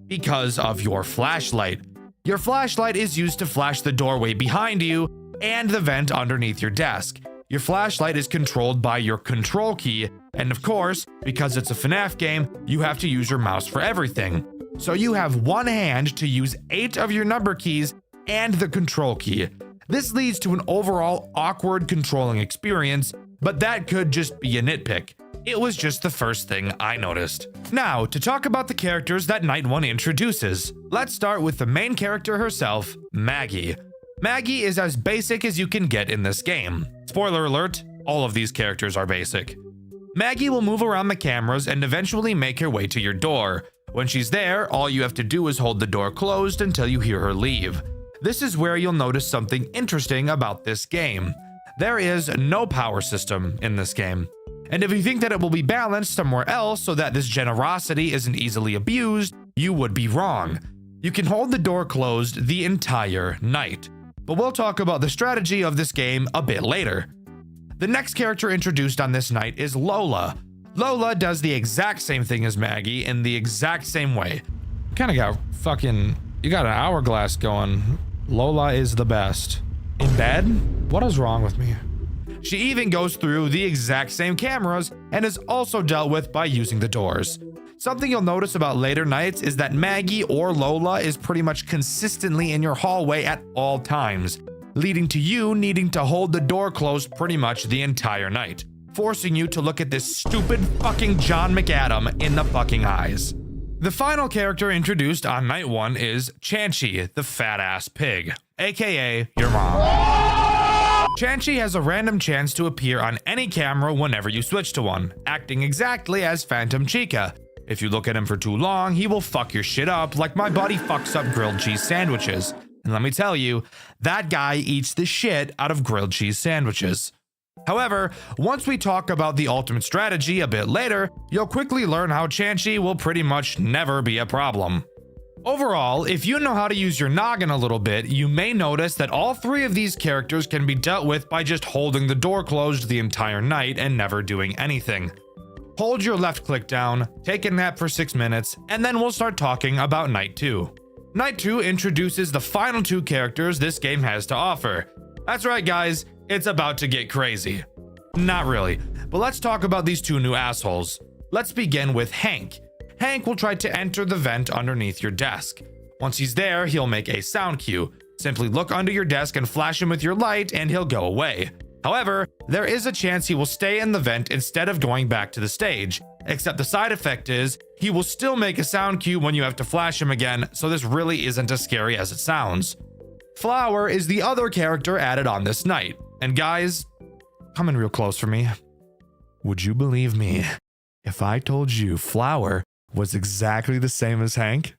S1: Because of your flashlight. Your flashlight is used to flash the doorway behind you and the vent underneath your desk. Your flashlight is controlled by your control key, and of course, because it's a FNAF game, you have to use your mouse for everything. So you have one hand to use 8 of your number keys and the control key. This leads to an overall awkward controlling experience, but that could just be a nitpick. It was just the first thing I noticed. Now, to talk about the characters that Night 1 introduces. Let's start with the main character herself, Maggie. Maggie is as basic as you can get in this game. Spoiler alert, all of these characters are basic. Maggie will move around the cameras and eventually make her way to your door. When she's there, all you have to do is hold the door closed until you hear her leave. This is where you'll notice something interesting about this game. There is no power system in this game. And if you think that it will be balanced somewhere else so that this generosity isn't easily abused, you would be wrong. You can hold the door closed the entire night. But we'll talk about the strategy of this game a bit later. The next character introduced on this night is Lola. Lola does the exact same thing as Maggie in the exact same way.
S2: Kinda got fucking, you got an hourglass going. Lola is the best. In bed? What is wrong with me?
S1: She even goes through the exact same cameras and is also dealt with by using the doors. Something you'll notice about later nights is that Maggie or Lola is pretty much consistently in your hallway at all times, leading to you needing to hold the door closed pretty much the entire night, forcing you to look at this stupid fucking John McAdam in the fucking eyes. The final character introduced on Night 1 is Chanchy, the fat-ass pig, aka your mom. Chanchy has a random chance to appear on any camera whenever you switch to one, acting exactly as Phantom Chica. If you look at him for too long, he will fuck your shit up like my buddy fucks up grilled cheese sandwiches. And let me tell you, that guy eats the shit out of grilled cheese sandwiches. However, once we talk about the ultimate strategy a bit later, you'll quickly learn how Chanchy will pretty much never be a problem. Overall, if you know how to use your noggin a little bit, you may notice that all 3 of these characters can be dealt with by just holding the door closed the entire night and never doing anything. Hold your left click down, take a nap for 6 minutes, and then we'll start talking about Night 2. Night 2 introduces the final 2 characters this game has to offer. That's right, guys, it's about to get crazy. Not really, but let's talk about these 2 new assholes. Let's begin with Hank. Hank will try to enter the vent underneath your desk. Once he's there, he'll make a sound cue. Simply look under your desk and flash him with your light and he'll go away. However, there is a chance he will stay in the vent instead of going back to the stage, except the side effect is he will still make a sound cue when you have to flash him again, so this really isn't as scary as it sounds. Flower is the other character added on this night. And guys, come in real close for me. Would you believe me if I told you Flower was exactly the same as Hank?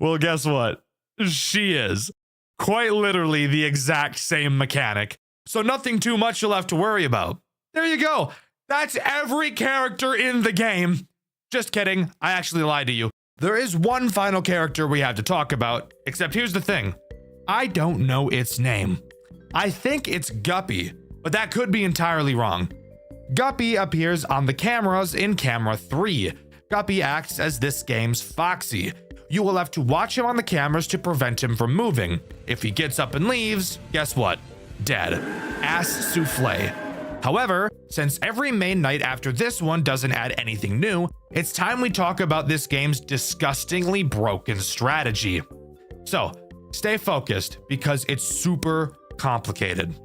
S1: Well, guess what? She is. Quite literally the exact same mechanic. So nothing too much you'll have to worry about. There you go. That's every character in the game. Just kidding. I actually lied to you. There is one final character we have to talk about, except here's the thing. I don't know its name. I think it's Guppy, but that could be entirely wrong. Guppy appears on the cameras in camera 3. Guppy acts as this game's Foxy. You will have to watch him on the cameras to prevent him from moving. If he gets up and leaves, guess what? Dead. Ass souffle. However, since every main night after this one doesn't add anything new, it's time we talk about this game's disgustingly broken strategy. So, stay focused because it's super complicated.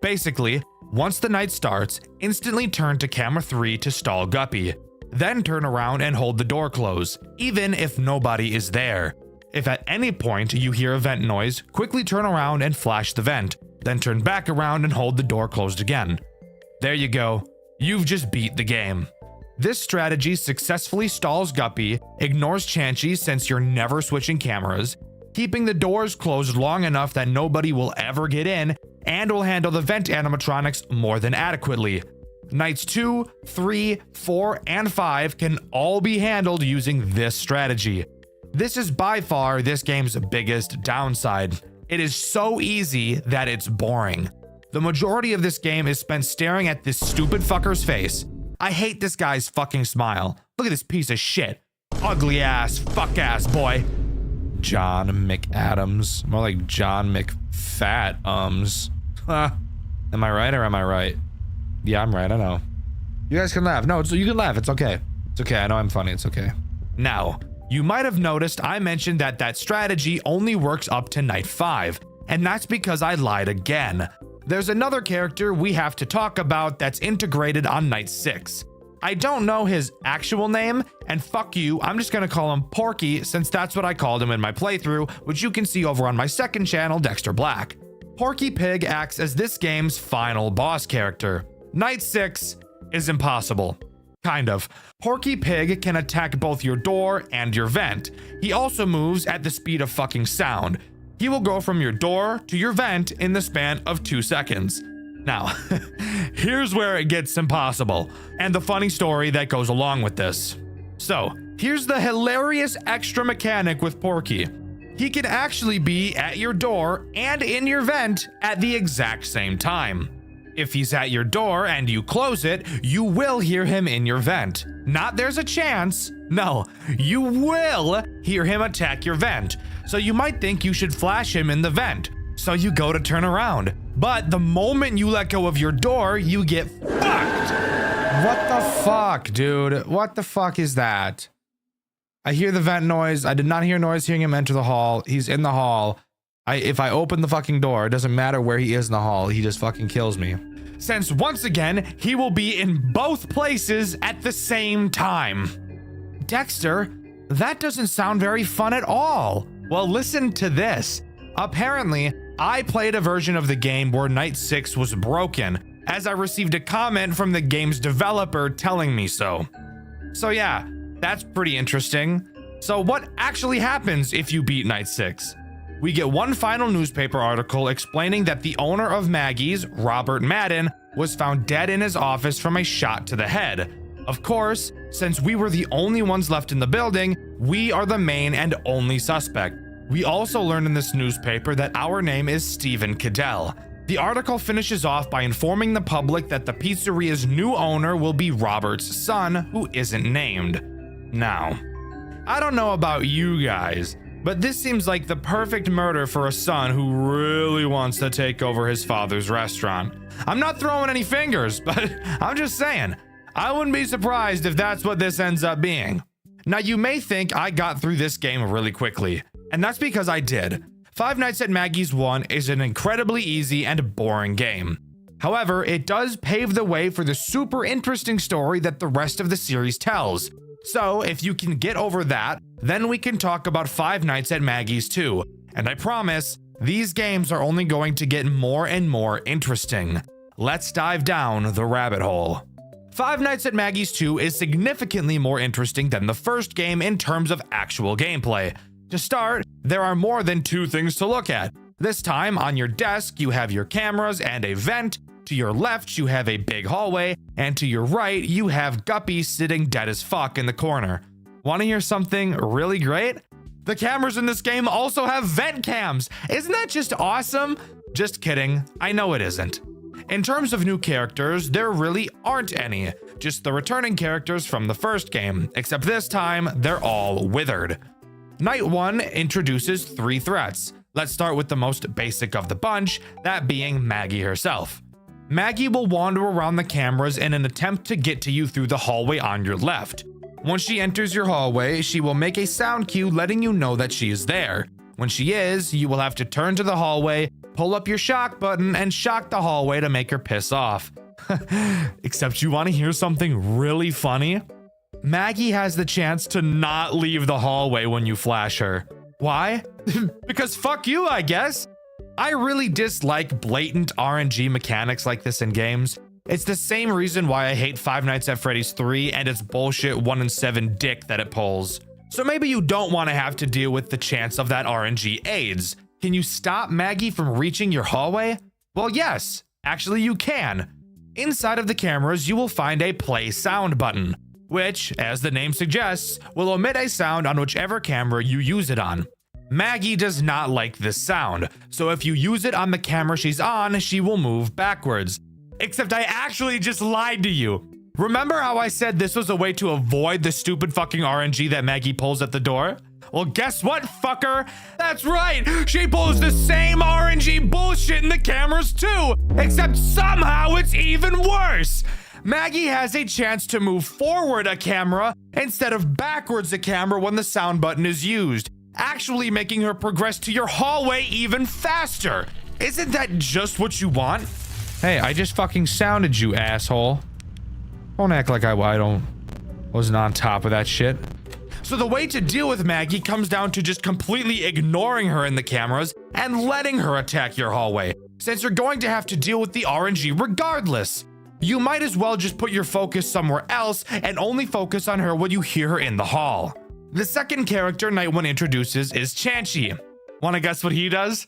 S1: Basically, once the night starts, instantly turn to camera 3 to stall Guppy. Then turn around and hold the door closed, even if nobody is there. If at any point you hear a vent noise, quickly turn around and flash the vent, then turn back around and hold the door closed again. There you go. You've just beat the game. This strategy successfully stalls Guppy, ignores Chanchy since you're never switching cameras, keeping the doors closed long enough that nobody will ever get in, and will handle the vent animatronics more than adequately. Nights 2, 3, 4, and 5 can all be handled using this strategy. This is by far this game's biggest downside. It is so easy that it's boring. The majority of this game is spent staring at this stupid fucker's face. I hate this guy's fucking smile. Look at this piece of shit. Ugly ass, fuck ass boy. John McAdams. More like John McFat-ums. Am I right or am I right? Yeah, I'm right, I know. You guys can laugh. No, you can laugh, it's okay. It's okay, I know I'm funny, it's okay. Now, You might have noticed I mentioned that that strategy only works up to night 5, and that's because I lied again. There's another character we have to talk about that's integrated on night 6. I don't know his actual name, and fuck you, I'm just gonna call him Porky since that's what I called him in my playthrough, which you can see over on my second channel, Dxtr Black. Porky Pig acts as this game's final boss character. Night 6 is impossible. Kind of. Porky Pig can attack both your door and your vent. He also moves at the speed of fucking sound. He will go from your door to your vent in the span of 2 seconds. Now, here's where it gets impossible, and the funny story that goes along with this. So, here's the hilarious extra mechanic with Porky. He can actually be at your door and in your vent at the exact same time. If he's at your door and you close it, you will hear him in your vent. Not there's a chance. No, you will hear him attack your vent. So you might think you should flash him in the vent. So you go to turn around. But the moment you let go of your door, you get fucked. What the fuck, dude? What the fuck is that? I hear the vent noise. I did not hear noise hearing him enter the hall. He's in the hall. If I open the fucking door, it doesn't matter where he is in the hall. He just fucking kills me. Since once again, he will be in both places at the same time. Dxtr, that doesn't sound very fun at all. Well, listen to this. Apparently, I played a version of the game where night 6 was broken, as I received a comment from the game's developer telling me so. So yeah, that's pretty interesting. So what actually happens if you beat night 6? We get one final newspaper article explaining that the owner of Maggie's, Robert Madden, was found dead in his office from a shot to the head. Of course, since we were the only ones left in the building, we are the main and only suspect. We also learn in this newspaper that our name is Stephen Cadell. The article finishes off by informing the public that the pizzeria's new owner will be Robert's son, who isn't named. Now, I don't know about you guys, but this seems like the perfect murder for a son who really wants to take over his father's restaurant. I'm not throwing any fingers, but I'm just saying, I wouldn't be surprised if that's what this ends up being. Now, you may think I got through this game really quickly, and that's because I did. Five Nights at Maggie's 1 is an incredibly easy and boring game. However, it does pave the way for the super interesting story that the rest of the series tells. So, if you can get over that, then we can talk about Five Nights at Maggie's 2. And I promise, these games are only going to get more and more interesting. Let's dive down the rabbit hole. Five Nights at Maggie's 2 is significantly more interesting than the first game in terms of actual gameplay. To start, there are more than 2 things to look at. This time, on your desk, you have your cameras and a vent. To your left, you have a big hallway, and to your right, you have Guppy sitting dead as fuck in the corner. Want to hear something really great? The cameras in this game also have vent cams. Isn't that just awesome? Just kidding, I know it isn't. In terms of new characters, there really aren't any, just the returning characters from the first game, except this time, they're all withered. Night 1 introduces 3 threats. Let's start with the most basic of the bunch, that being Maggie herself. Maggie will wander around the cameras in an attempt to get to you through the hallway on your left. Once she enters your hallway, she will make a sound cue letting you know that she is there. When she is, you will have to turn to the hallway, pull up your shock button, and shock the hallway to make her piss off. Except you want to hear something really funny? Maggie has the chance to not leave the hallway when you flash her. Why? Because fuck you, I guess. I really dislike blatant RNG mechanics like this in games. It's the same reason why I hate Five Nights at Freddy's 3 and its bullshit 1 in 7 dick that it pulls. So maybe you don't want to have to deal with the chance of that RNG AIDS. Can you stop Maggie from reaching your hallway? Well, yes, actually you can. Inside of the cameras, you will find a play sound button, which, as the name suggests, will emit a sound on whichever camera you use it on. Maggie does not like this sound, so if you use it on the camera she's on, she will move backwards. Except I actually just lied to you. Remember how I said this was a way to avoid the stupid fucking RNG that Maggie pulls at the door? Well, guess what, fucker? That's right, she pulls the same RNG bullshit in the cameras too, except somehow it's even worse. Maggie has a chance to move forward a camera instead of backwards a camera when the sound button is used, actually making her progress to your hallway even faster. Isn't that just what you want?
S2: Hey, I just fucking sounded you, asshole. Don't act like I wasn't on top of that shit.
S1: So the way to deal with Maggie comes down to just completely ignoring her in the cameras and letting her attack your hallway, since you're going to have to deal with the RNG regardless. You might as well just put your focus somewhere else and only focus on her when you hear her in the hall. The second character Night 1 introduces is Chanchy. Wanna guess what he does?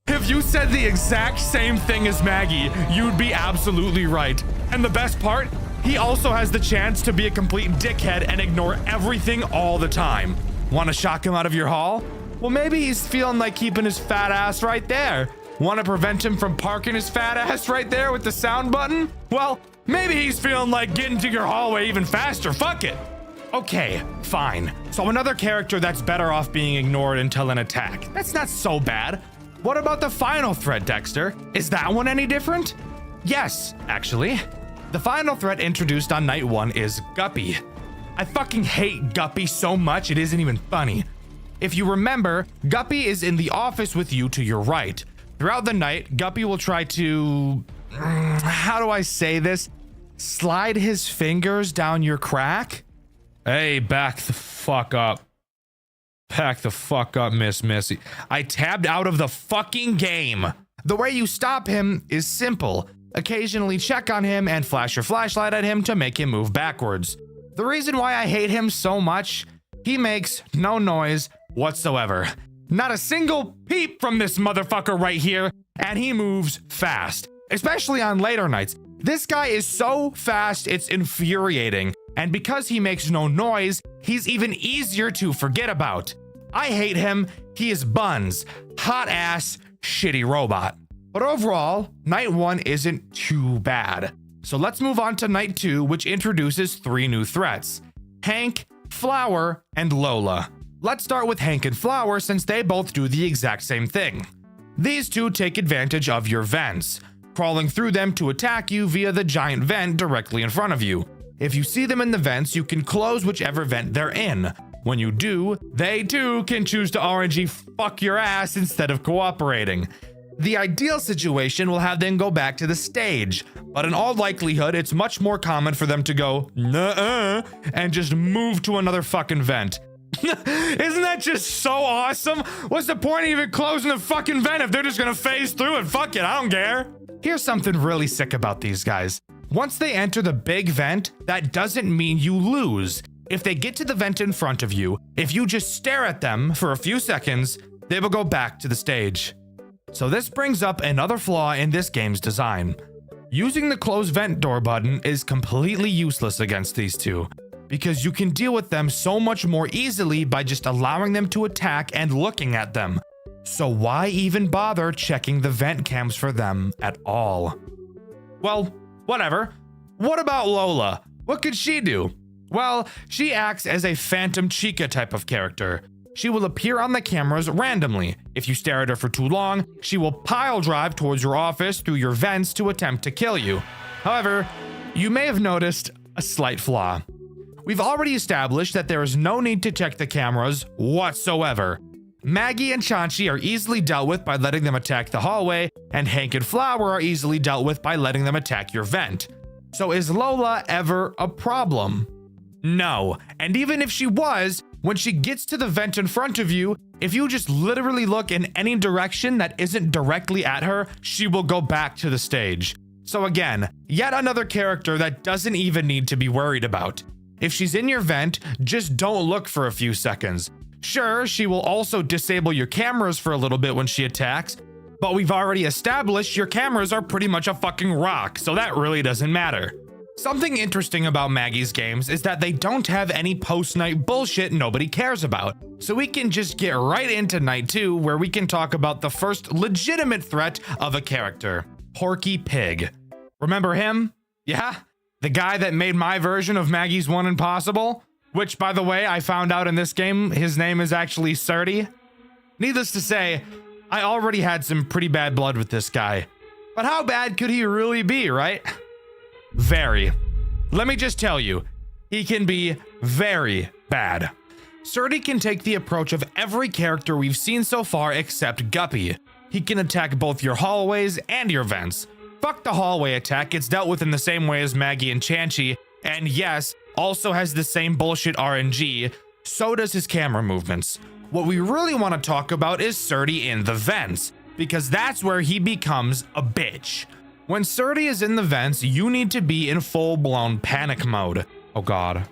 S1: If you said the exact same thing as Maggie, you'd be absolutely right. And the best part? He also has the chance to be a complete dickhead and ignore everything all the time. Want to shock him out of your hall? Well, maybe he's feeling like keeping his fat ass right there. Want to prevent him from parking his fat ass right there with the sound button? Well, maybe he's feeling like getting to your hallway even faster. Fuck it. Okay, fine. So another character that's better off being ignored until an attack. That's not so bad. What about the final threat, Dxtr? Is that one any different? Yes, actually. The final threat introduced on Night 1 is Guppy. I fucking hate Guppy so much it isn't even funny. If you remember, Guppy is in the office with you to your right. Throughout the night, Guppy will try to... how do I say this? Slide his fingers down your crack?
S2: Hey, back the fuck up. Back the fuck up, Miss Missy.
S1: I tabbed out of the fucking game. The way you stop him is simple. Occasionally check on him and flash your flashlight at him to make him move backwards. The reason why I hate him so much, he makes no noise whatsoever. Not a single peep from this motherfucker right here, and he moves fast, especially on later nights. This guy is so fast, it's infuriating. And because he makes no noise, he's even easier to forget about. I hate him. He is buns. Hot ass, shitty robot. But overall, Night 1 isn't too bad. So let's move on to Night 2, which introduces 3 new threats: Hank, Flower, and Lola. Let's start with Hank and Flower since they both do the exact same thing. These two take advantage of your vents, crawling through them to attack you via the giant vent directly in front of you. If you see them in the vents, you can close whichever vent they're in. When you do, they too can choose to RNG fuck your ass instead of cooperating. The ideal situation will have them go back to the stage, but in all likelihood, it's much more common for them to go nuh-uh and just move to another fucking vent. Isn't that just so awesome? What's the point of even closing the fucking vent if they're just gonna phase through it? Fuck it, I don't care. Here's something really sick about these guys. Once they enter the big vent, that doesn't mean you lose. If they get to the vent in front of you, if you just stare at them for a few seconds, they will go back to the stage. So this brings up another flaw in this game's design. Using the close vent door button is completely useless against these two, because you can deal with them so much more easily by just allowing them to attack and looking at them. So why even bother checking the vent cams for them at all? Well, whatever. What about Lola? What could she do? Well, she acts as a Phantom Chica type of character. She will appear on the cameras randomly. If you stare at her for too long, she will pile drive towards your office through your vents to attempt to kill you. However, you may have noticed a slight flaw. We've already established that there is no need to check the cameras whatsoever. Maggie and Chanchy are easily dealt with by letting them attack the hallway, and Hank and Flower are easily dealt with by letting them attack your vent. So is Lola ever a problem? No, and even if she was, when she gets to the vent in front of you, if you just literally look in any direction that isn't directly at her, she will go back to the stage. So again, yet another character that doesn't even need to be worried about. If she's in your vent, just don't look for a few seconds. Sure, she will also disable your cameras for a little bit when she attacks, but we've already established your cameras are pretty much a fucking rock, so that really doesn't matter. Something interesting about Maggie's games is that they don't have any post-night bullshit nobody cares about. So we can just get right into Night 2, where we can talk about the first legitimate threat of a character, Porky Pig. Remember him? Yeah? The guy that made my version of Maggie's One Impossible?
S2: which, by the way, I found out in this game, his name is actually Surdy. Needless to say, I already had some pretty bad blood with this guy. But how bad could he really be, right? Very. Let me just tell you, he can be very bad. Surdy can take the approach of every character we've seen so far except Guppy. He can attack both your hallways and your vents. Fuck the hallway attack, it's dealt with in the same way as Maggie and Chanchy, and yes, also has the same bullshit RNG, so does his camera movements. What we really want to talk about is Surdy in the vents, because that's where he becomes a bitch. When Surdy is in the vents, you need to be in full-blown panic mode. Oh god.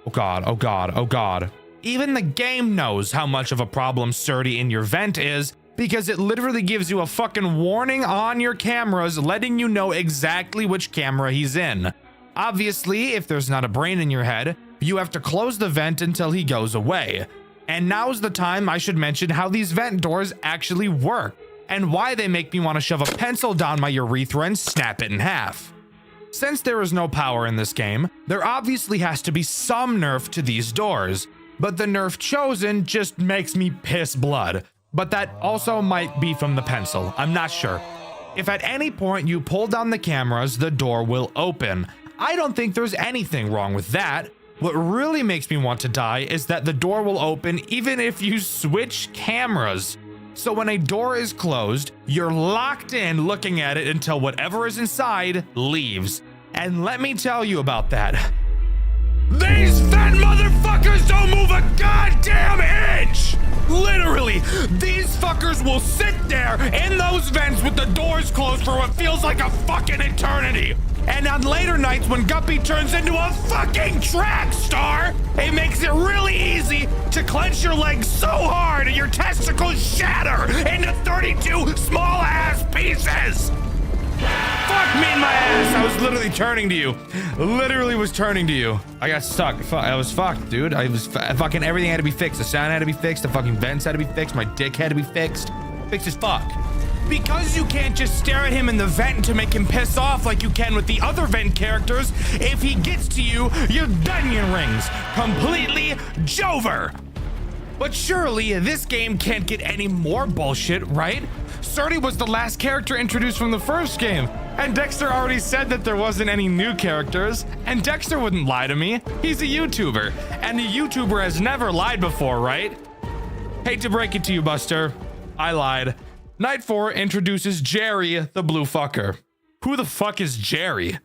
S2: Oh god, oh god, oh god. Even the game knows how much of a problem Surdy in your vent is, because it literally gives you a fucking warning on your cameras letting you know exactly which camera he's in. Obviously, if there's not a brain in your head, you have to close the vent until he goes away. And now's the time I should mention how these vent doors actually work, and why they make me want to shove a pencil down my urethra and snap it in half. Since there is no power in this game, there obviously has to be some nerf to these doors, but the nerf chosen just makes me piss blood. But that also might be from the pencil, I'm not sure. If at any point you pull down the cameras, the door will open. I don't think there's anything wrong with that. What really makes me want to die is that the door will open even if you switch cameras. So when a door is closed, you're locked in looking at it until whatever is inside leaves. And let me tell you about that. These fat motherfuckers don't move a goddamn inch! Literally, these fuckers will sit there in those vents with the doors closed for what feels like a fucking eternity. And on later nights when Guppy turns into a fucking track star, it makes it really easy to clench your legs so hard your testicles shatter into 32 small ass pieces. Fuck me in my ass. I was literally turning to you. Literally was turning to you. I got stuck. I was fucked, dude. I was fucking everything had to be fixed. The sound had to be fixed. The fucking vents had to be fixed. My dick had to be fixed. Fixed as fuck. Because you can't just stare at him in the vent to make him piss off like you can with the other vent characters, if he gets to you, your onion rings. Completely Jover. But surely this game can't get any more bullshit, right? Surdy was the last character introduced from the first game, and Dxtr already said that there wasn't any new characters, and Dxtr wouldn't lie to me. He's a YouTuber, and a YouTuber has never lied before, right? Hate to break it to you, Buster. I lied. Night 4 introduces Jerry, the blue fucker. Who the fuck is Jerry?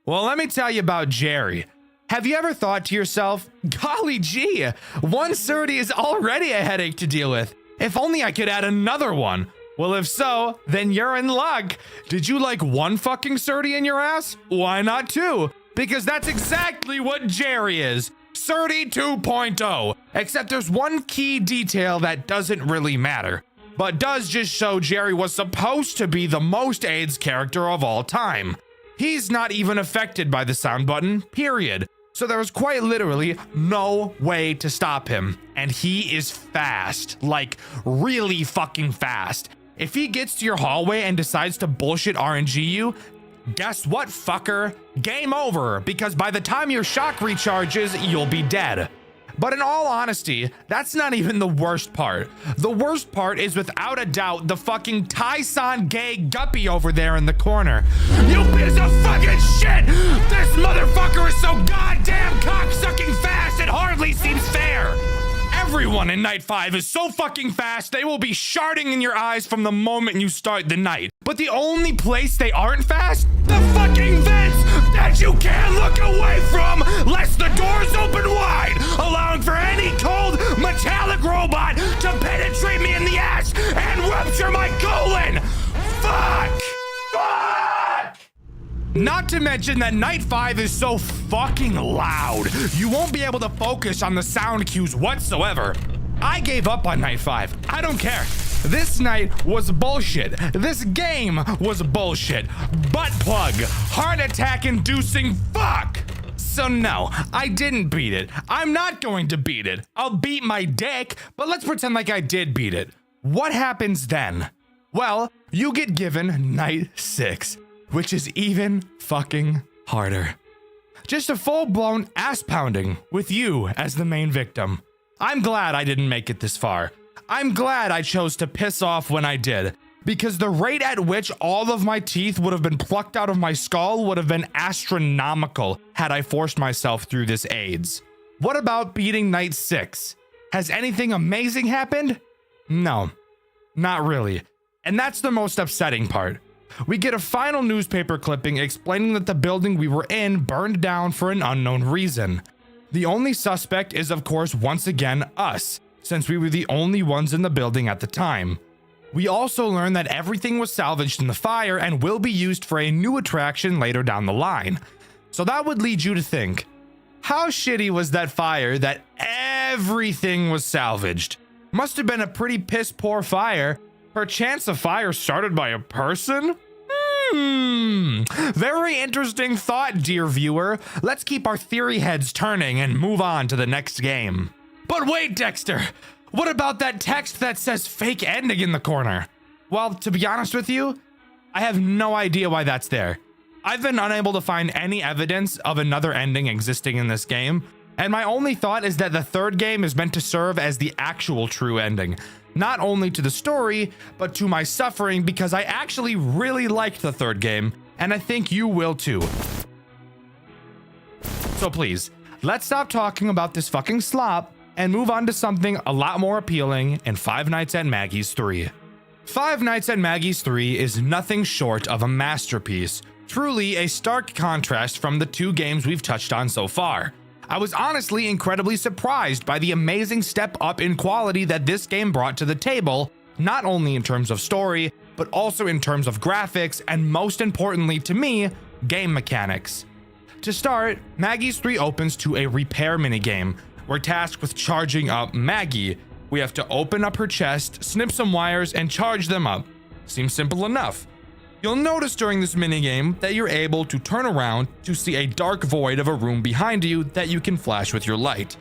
S2: Well, let me tell you about Jerry. Have you ever thought to yourself, golly gee, one Surdy is already a headache to deal with. If only I could add another one. Well, if so, then you're in luck. Did you like one fucking Surdy in your ass? Why not two? Because that's exactly what Jerry is. Surdy 2.0. Except there's one key detail that doesn't really matter, but does just show Jerry was supposed to be the most AIDS character of all time. He's not even affected by the sound button, period. So there was quite literally no way to stop him. And he is fast, like really fucking fast. If he gets to your hallway and decides to bullshit RNG you, guess what, fucker? Game over, because by the time your shock recharges, you'll be dead. But in all honesty, that's not even the worst part. The worst part is without a doubt the fucking Tyson gay Guppy over there in the corner. You piece of fucking shit! This motherfucker is so goddamn cocksucking fast it hardly seems fair! Everyone in Night 5 is so fucking fast they will be sharding in your eyes from the moment you start the night. But the only place they aren't fast? The fucking vents that you can't look away from lest the doors open wide, allowing for any cold metallic robot to penetrate me in the ass and rupture my colon! Fuck! Fuck! Not to mention that Night 5 is so fucking loud, you won't be able to focus on the sound cues whatsoever. I gave up on Night 5. I don't care. This night was bullshit. This game was bullshit. Butt plug. Heart attack inducing fuck. So no, I didn't beat it. I'm not going to beat it. I'll beat my dick, but let's pretend like I did beat it. What happens then? Well, you get given Night 6, which is even fucking harder. Just a full-blown ass pounding with you as the main victim. I'm glad I didn't make it this far. I'm glad I chose to piss off when I did, because the rate at which all of my teeth would have been plucked out of my skull would have been astronomical had I forced myself through this AIDS. What about beating night 6? Has anything amazing happened? No, not really. And that's the most upsetting part. We get a final newspaper clipping explaining that the building we were in burned down for an unknown reason. The only suspect is, of course, once again us, since we were the only ones in the building at the time. We also learn that everything was salvaged in the fire and will be used for a new attraction later down the line. So that would lead you to think, how shitty was that fire that everything was salvaged? Must have been a pretty piss poor fire. Perchance a fire started by a person? Very interesting thought, dear viewer. Let's keep our theory heads turning and move on to the next game. But wait, Dxtr, what about that text that says fake ending in the corner? Well, to be honest with you, I have no idea why that's there. I've been unable to find any evidence of another ending existing in this game, and my only thought is that the third game is meant to serve as the actual true ending, not only to the story, but to my suffering, because I actually really liked the third game, and I think you will too. So please, let's stop talking about this fucking slop and move on to something a lot more appealing in Five Nights at Maggie's 3. Five Nights at Maggie's 3 is nothing short of a masterpiece, truly a stark contrast from the two games we've touched on so far. I was honestly incredibly surprised by the amazing step up in quality that this game brought to the table, not only in terms of story, but also in terms of graphics, and most importantly to me, game mechanics. To start, Maggie's 3 opens to a repair minigame. We're tasked with charging up Maggie. We have to open up her chest, snip some wires, and charge them up. Seems simple enough. You'll notice during this minigame that you're able to turn around to see a dark void of a room behind you that you can flash with your light.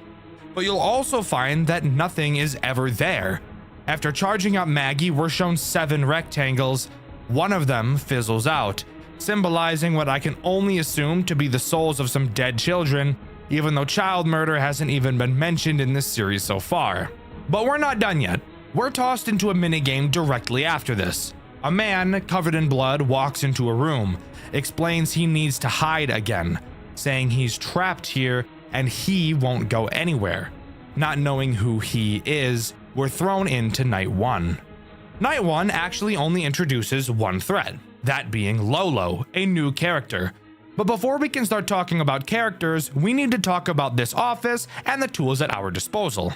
S2: But you'll also find that nothing is ever there. After charging up Maggie, we're shown 7 rectangles. One of them fizzles out, symbolizing what I can only assume to be the souls of some dead children, even though child murder hasn't even been mentioned in this series so far. But we're not done yet. We're tossed into a minigame directly after this. A man covered in blood walks into a room, explains he needs to hide again, saying he's trapped here and he won't go anywhere. Not knowing who he is, we're thrown into Night 1. Night 1 actually only introduces one threat, that being Lolo, a new character. But before we can start talking about characters, we need to talk about this office and the tools at our disposal.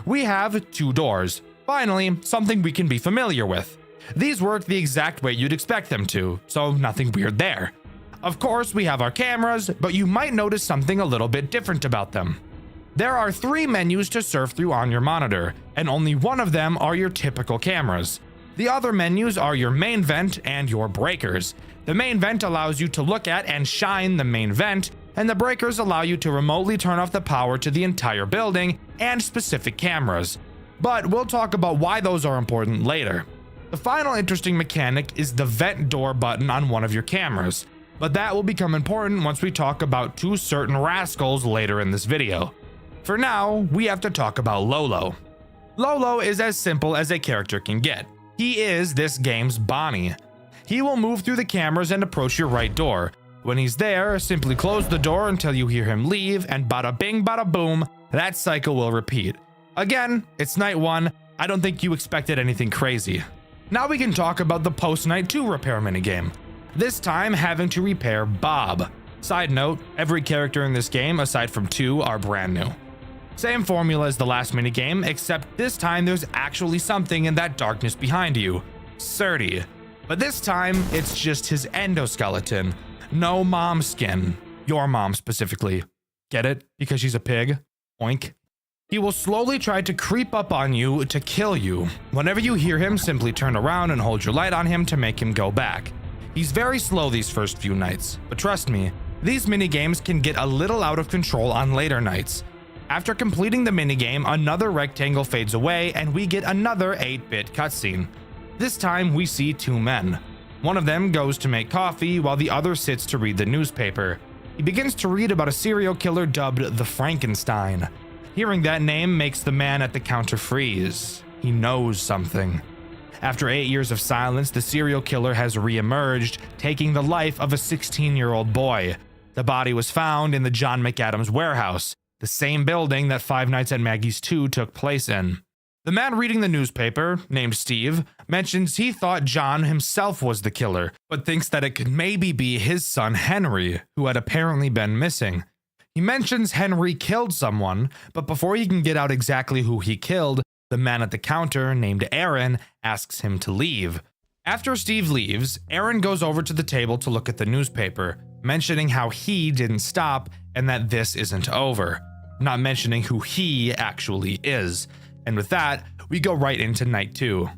S2: We have 2 doors. Finally, something we can be familiar with. These work the exact way you'd expect them to, so nothing weird there. Of course, we have our cameras, but you might notice something a little bit different about them. There are 3 menus to surf through on your monitor, and only one of them are your typical cameras. The other menus are your main vent and your breakers. The main vent allows you to look at and shine the main vent, and the breakers allow you to remotely turn off the power to the entire building and specific cameras. But we'll talk about why those are important later. The final interesting mechanic is the vent door button on one of your cameras, but that will become important once we talk about 2 certain rascals later in this video. For now, we have to talk about Lolo. Lolo is as simple as a character can get. He is this game's Bonnie. He will move through the cameras and approach your right door. When he's there, simply close the door until you hear him leave, and bada bing bada boom, that cycle will repeat. Again, it's Night 1. I don't think you expected anything crazy. Now we can talk about the post-Night 2 repair minigame. This time having to repair Bob. Side note, every character in this game aside from 2 are brand new. Same formula as the last minigame, except this time there's actually something in that darkness behind you. Surdy. But this time, it's just his endoskeleton. No mom skin. Your mom specifically. Get it? Because she's a pig? Oink. He will slowly try to creep up on you to kill you. Whenever you hear him, simply turn around and hold your light on him to make him go back. He's very slow these first few nights, but trust me, these minigames can get a little out of control on later nights. After completing the minigame, another rectangle fades away and we get another 8-bit cutscene. This time we see 2 men. One of them goes to make coffee while the other sits to read the newspaper. He begins to read about a serial killer dubbed the Frankenstein. Hearing that name makes the man at the counter freeze. He knows something. After 8 years of silence, the serial killer has re-emerged, taking the life of a 16-year-old boy. The body was found in the John McAdams warehouse, the same building that Five Nights at Maggie's 2 took place in. The man reading the newspaper, named Steve, mentions he thought John himself was the killer, but thinks that it could maybe be his son Henry, who had apparently been missing. He mentions Henry killed someone, but before he can get out exactly who he killed, the man at the counter, named Aaron, asks him to leave. After Steve leaves, Aaron goes over to the table to look at the newspaper, mentioning how he didn't stop and that this isn't over, not mentioning who he actually is. And with that, we go right into Night 2.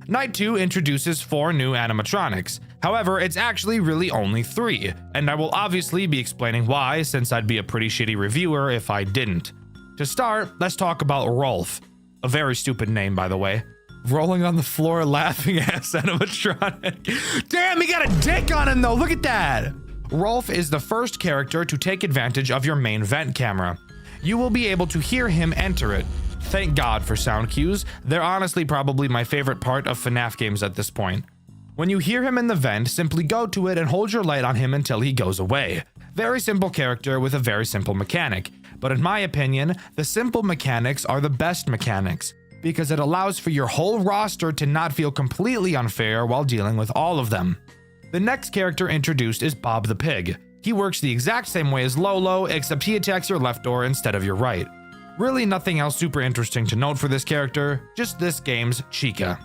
S2: Night 2 introduces 4 new animatronics. However, it's actually really only 3, and I will obviously be explaining why, since I'd be a pretty shitty reviewer if I didn't. To start, let's talk about Rolf. A very stupid name, by the way. Rolling on the floor laughing ass animatronic. Damn, he got a dick on him though, look at that! Rolf is the first character to take advantage of your main vent camera. You will be able to hear him enter it. Thank God for sound cues. They're honestly probably my favorite part of FNAF games at this point. When you hear him in the vent, simply go to it and hold your light on him until he goes away. Very simple character with a very simple mechanic. But in my opinion, the simple mechanics are the best mechanics, because it allows for your whole roster to not feel completely unfair while dealing with all of them. The next character introduced is Bob the Pig. He works the exact same way as Lolo, except he attacks your left door instead of your right. Really nothing else super interesting to note for this character, just this game's Chica.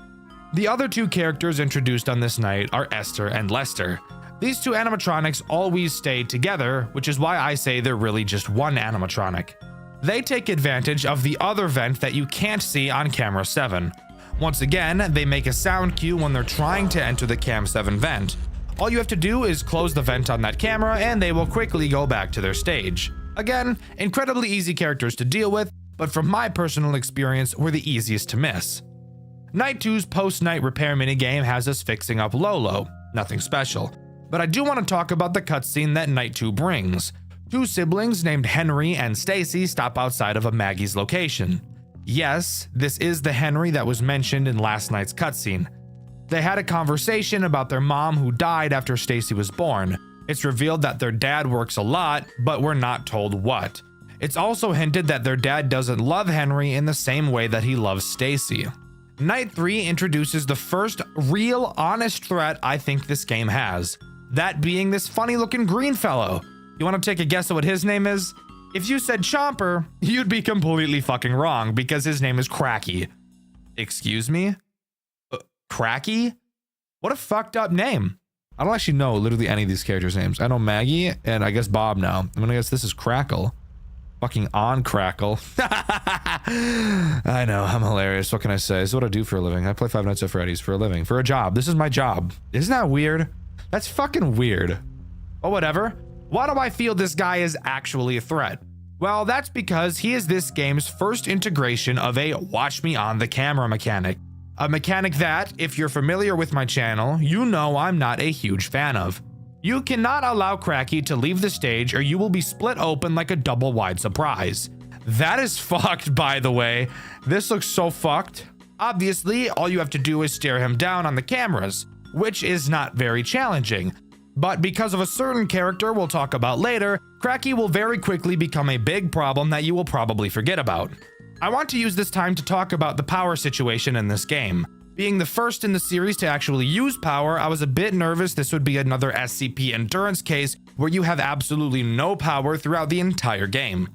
S2: The other 2 characters introduced on this night are Esther and Lester. These 2 animatronics always stay together, which is why I say they're really just one animatronic. They take advantage of the other vent that you can't see on camera 7. Once again, they make a sound cue when they're trying to enter the cam 7 vent. All you have to do is close the vent on that camera and they will quickly go back to their stage. Again, incredibly easy characters to deal with, but from my personal experience, were the easiest to miss. Night 2's post-night repair minigame has us fixing up Lolo. Nothing special. But I do want to talk about the cutscene that Night 2 brings. 2 siblings named Henry and Stacy stop outside of a Maggie's location. Yes, this is the Henry that was mentioned in last night's cutscene. They had a conversation about their mom who died after Stacy was born. It's revealed that their dad works a lot, but we're not told what. It's also hinted that their dad doesn't love Henry in the same way that he loves Stacy. Night 3 introduces the first real, honest threat I think this game has. That being this funny-looking green fellow. You want to take a guess at what his name is? If you said Chomper, you'd be completely fucking wrong because his name is Cracky. Excuse me? Cracky? What a fucked up name. I don't actually know literally any of these characters' names. I know Maggie and I guess Bob now. I'm gonna guess this is Crackle. Fucking on Crackle. I know, I'm hilarious. What can I say? This is what I do for a living. I play Five Nights at Freddy's for a living. For a job. This is my job. Isn't that weird? That's fucking weird. But whatever. Why do I feel this guy is actually a threat? Well, that's because he is this game's first integration of a watch me on the camera mechanic. A mechanic that, if you're familiar with my channel, you know I'm not a huge fan of. You cannot allow Cracky to leave the stage or you will be split open like a double wide surprise. That is fucked, by the way. This looks so fucked. Obviously, all you have to do is stare him down on the cameras, which is not very challenging. But because of a certain character we'll talk about later, Cracky will very quickly become a big problem that you will probably forget about. I want to use this time to talk about the power situation in this game. Being the first in the series to actually use power, I was a bit nervous this would be another SCP endurance case where you have absolutely no power throughout the entire game.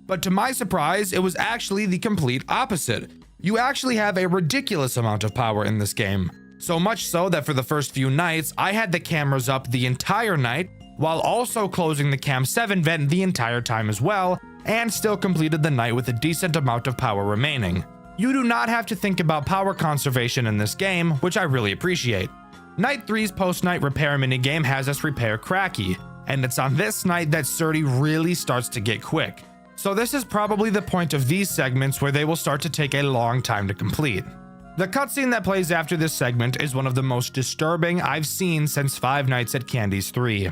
S2: But to my surprise, it was actually the complete opposite. You actually have a ridiculous amount of power in this game. So much so that for the first few nights, I had the cameras up the entire night, while also closing the Cam 7 vent the entire time as well, and still completed the night with a decent amount of power remaining. You do not have to think about power conservation in this game, which I really appreciate. Night 3's post-night repair minigame has us repair Cracky, and it's on this night that Surdy really starts to get quick. So this is probably the point of these segments where they will start to take a long time to complete. The cutscene that plays after this segment is one of the most disturbing I've seen since Five Nights at Candy's 3.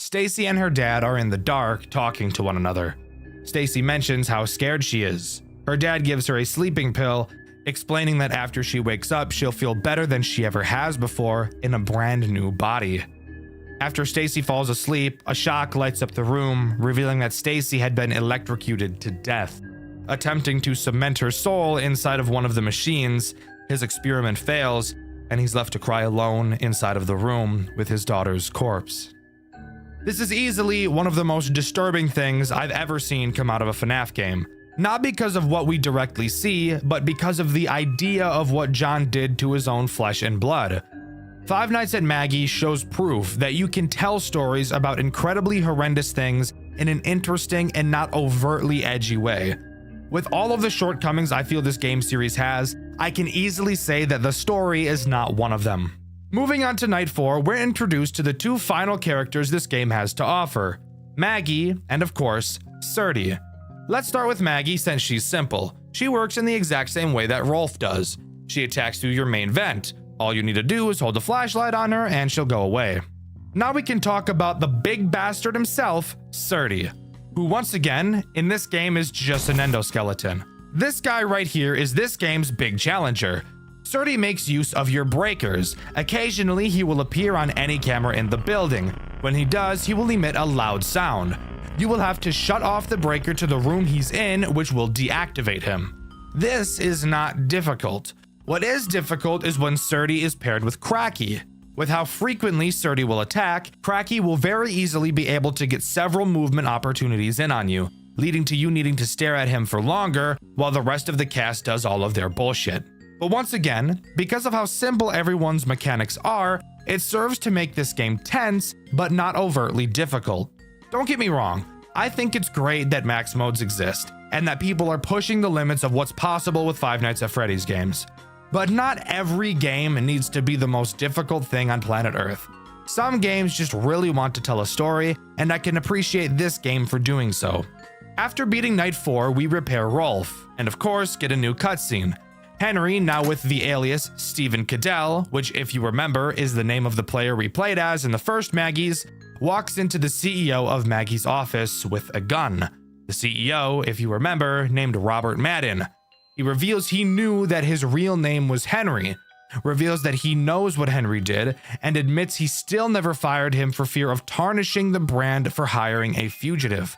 S2: Stacy and her dad are in the dark talking to one another. Stacy mentions how scared she is. Her dad gives her a sleeping pill, explaining that after she wakes up, she'll feel better than she ever has before in a brand new body. After Stacy falls asleep, a shock lights up the room, revealing that Stacy had been electrocuted to death. Attempting to cement her soul inside of one of the machines, his experiment fails, and he's left to cry alone inside of the room with his daughter's corpse. This is easily one of the most disturbing things I've ever seen come out of a FNAF game. Not because of what we directly see, but because of the idea of what John did to his own flesh and blood. Five Nights at Maggie shows proof that you can tell stories about incredibly horrendous things in an interesting and not overtly edgy way. With all of the shortcomings I feel this game series has, I can easily say that the story is not one of them. Moving on to Night 4, we're introduced to the two final characters this game has to offer, Maggie and of course, Surdy. Let's start with Maggie since she's simple. She works in the exact same way that Rolf does. She attacks through your main vent. All you need to do is hold the flashlight on her and she'll go away. Now we can talk about the big bastard himself, Surdy, who once again, in this game is just an endoskeleton. This guy right here is this game's big challenger. Surdy makes use of your breakers. Occasionally, he will appear on any camera in the building. When he does, he will emit a loud sound. You will have to shut off the breaker to the room he's in, which will deactivate him. This is not difficult. What is difficult is when Surdy is paired with Cracky. With how frequently Surdy will attack, Cracky will very easily be able to get several movement opportunities in on you, leading to you needing to stare at him for longer while the rest of the cast does all of their bullshit. But once again, because of how simple everyone's mechanics are, it serves to make this game tense, but not overtly difficult. Don't get me wrong, I think it's great that max modes exist, and that people are pushing the limits of what's possible with Five Nights at Freddy's games. But not every game needs to be the most difficult thing on planet Earth. Some games just really want to tell a story, and I can appreciate this game for doing so. After beating Night 4, we repair Rolf, and of course get a new cutscene. Henry, now with the alias Stephen Cadell, which if you remember is the name of the player we played as in the first Maggie's, walks into the CEO of Maggie's office with a gun. The CEO, if you remember, named Robert Madden. He reveals he knew that his real name was Henry, reveals that he knows what Henry did, and admits he still never fired him for fear of tarnishing the brand for hiring a fugitive.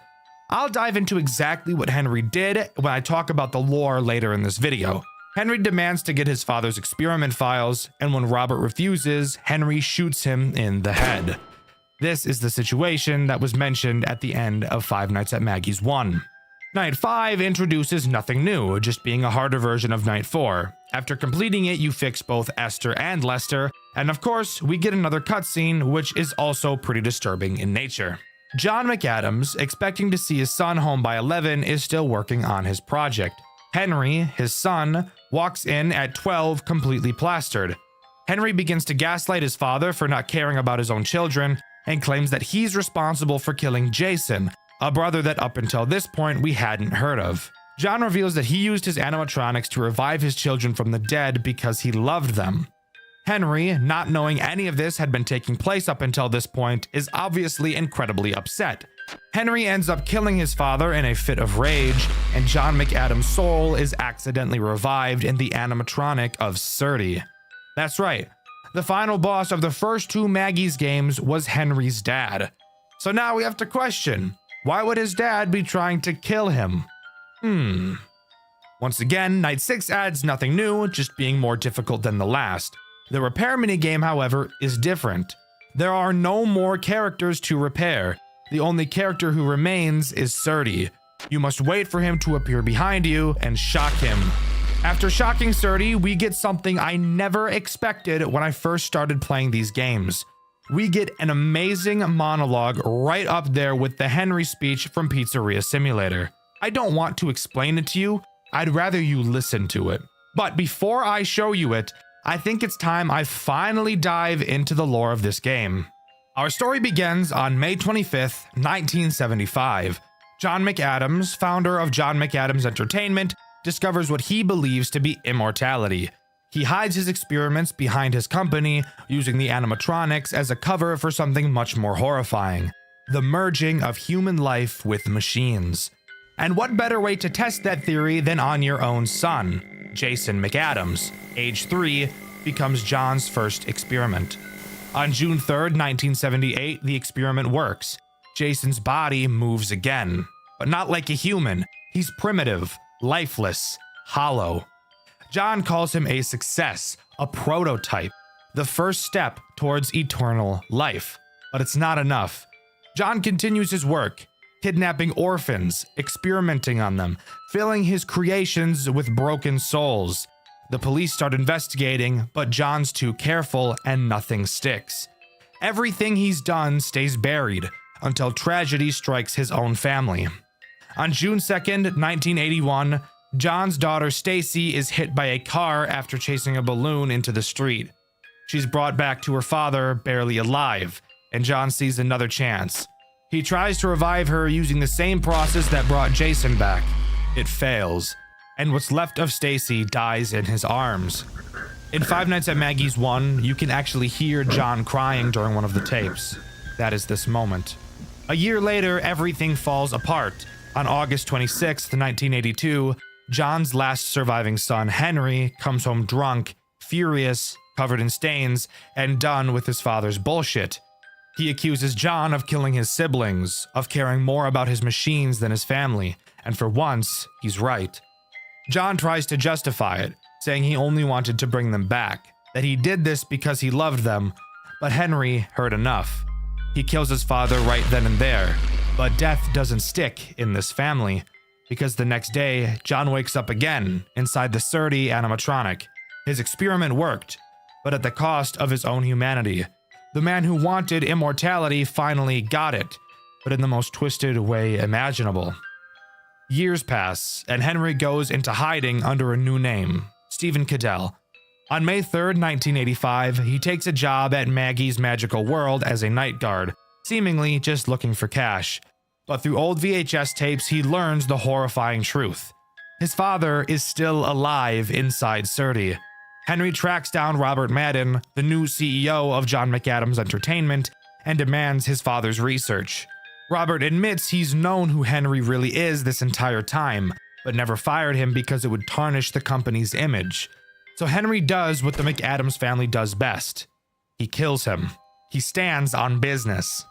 S2: I'll dive into exactly what Henry did when I talk about the lore later in this video. Henry demands to get his father's experiment files, and when Robert refuses, Henry shoots him in the head. This is the situation that was mentioned at the end of Five Nights at Maggie's 1. Night 5 introduces nothing new, just being a harder version of Night 4. After completing it, you fix both Esther and Lester, and of course, we get another cutscene, which is also pretty disturbing in nature. John McAdams, expecting to see his son home by 11, is still working on his project. Henry, his son, walks in at 12 completely plastered. Henry begins to gaslight his father for not caring about his own children and claims that he's responsible for killing Jason, a brother that up until this point we hadn't heard of. John reveals that he used his animatronics to revive his children from the dead because he loved them. Henry, not knowing any of this had been taking place up until this point, is obviously incredibly upset. Henry ends up killing his father in a fit of rage, and John McAdams' soul is accidentally revived in the animatronic of Surdy. That's right, the final boss of the first two Maggie's games was Henry's dad. So now we have to question, why would his dad be trying to kill him? Once again, Night 6 adds nothing new, just being more difficult than the last. The repair minigame, however, is different. There are no more characters to repair. The only character who remains is Surdy. You must wait for him to appear behind you and shock him. After shocking Surdy, we get something I never expected when I first started playing these games. We get an amazing monologue right up there with the Henry speech from Pizzeria Simulator. I don't want to explain it to you, I'd rather you listen to it. But before I show you it, I think it's time I finally dive into the lore of this game. Our story begins on May 25th, 1975. John McAdams, founder of John McAdams Entertainment, discovers what he believes to be immortality. He hides his experiments behind his company, using the animatronics as a cover for something much more horrifying. the merging of human life with machines. And what better way to test that theory than on your own son? Jason McAdams, age 3, becomes John's first experiment. On June 3rd, 1978, the experiment works. Jason's body moves again, but not like a human. He's primitive, lifeless, hollow. John calls him a success, a prototype, the first step towards eternal life. But it's not enough. John continues his work, kidnapping orphans, experimenting on them, filling his creations with broken souls. The police start investigating, but John's too careful and nothing sticks. Everything he's done stays buried until tragedy strikes his own family. On June 2nd, 1981, John's daughter Stacy is hit by a car after chasing a balloon into the street. She's brought back to her father, barely alive, and John sees another chance. He tries to revive her using the same process that brought Jason back. It fails, and what's left of Stacy dies in his arms. In Five Nights at Maggie's 1, you can actually hear John crying during one of the tapes. That is this moment. A year later, everything falls apart. On August 26, 1982, John's last surviving son, Henry, comes home drunk, furious, covered in stains, and done with his father's bullshit. He accuses John of killing his siblings, of caring more about his machines than his family, and for once, he's right. John tries to justify it, saying he only wanted to bring them back, that he did this because he loved them, but Henry heard enough. He kills his father right then and there, but death doesn't stick in this family, because the next day, John wakes up again inside the Surdy animatronic. His experiment worked, but at the cost of his own humanity. The man who wanted immortality finally got it, but in the most twisted way imaginable. Years pass, and Henry goes into hiding under a new name, Stephen Cadell. On May 3rd, 1985, he takes a job at Maggie's Magical World as a night guard, seemingly just looking for cash. But through old VHS tapes, he learns the horrifying truth. His father is still alive inside Surdy. Henry tracks down Robert Madden, the new CEO of John McAdams Entertainment, and demands his father's research. Robert admits he's known who Henry really is this entire time, but never fired him because it would tarnish the company's image. So Henry does what the McAdams family does best. He kills him. He stands on business.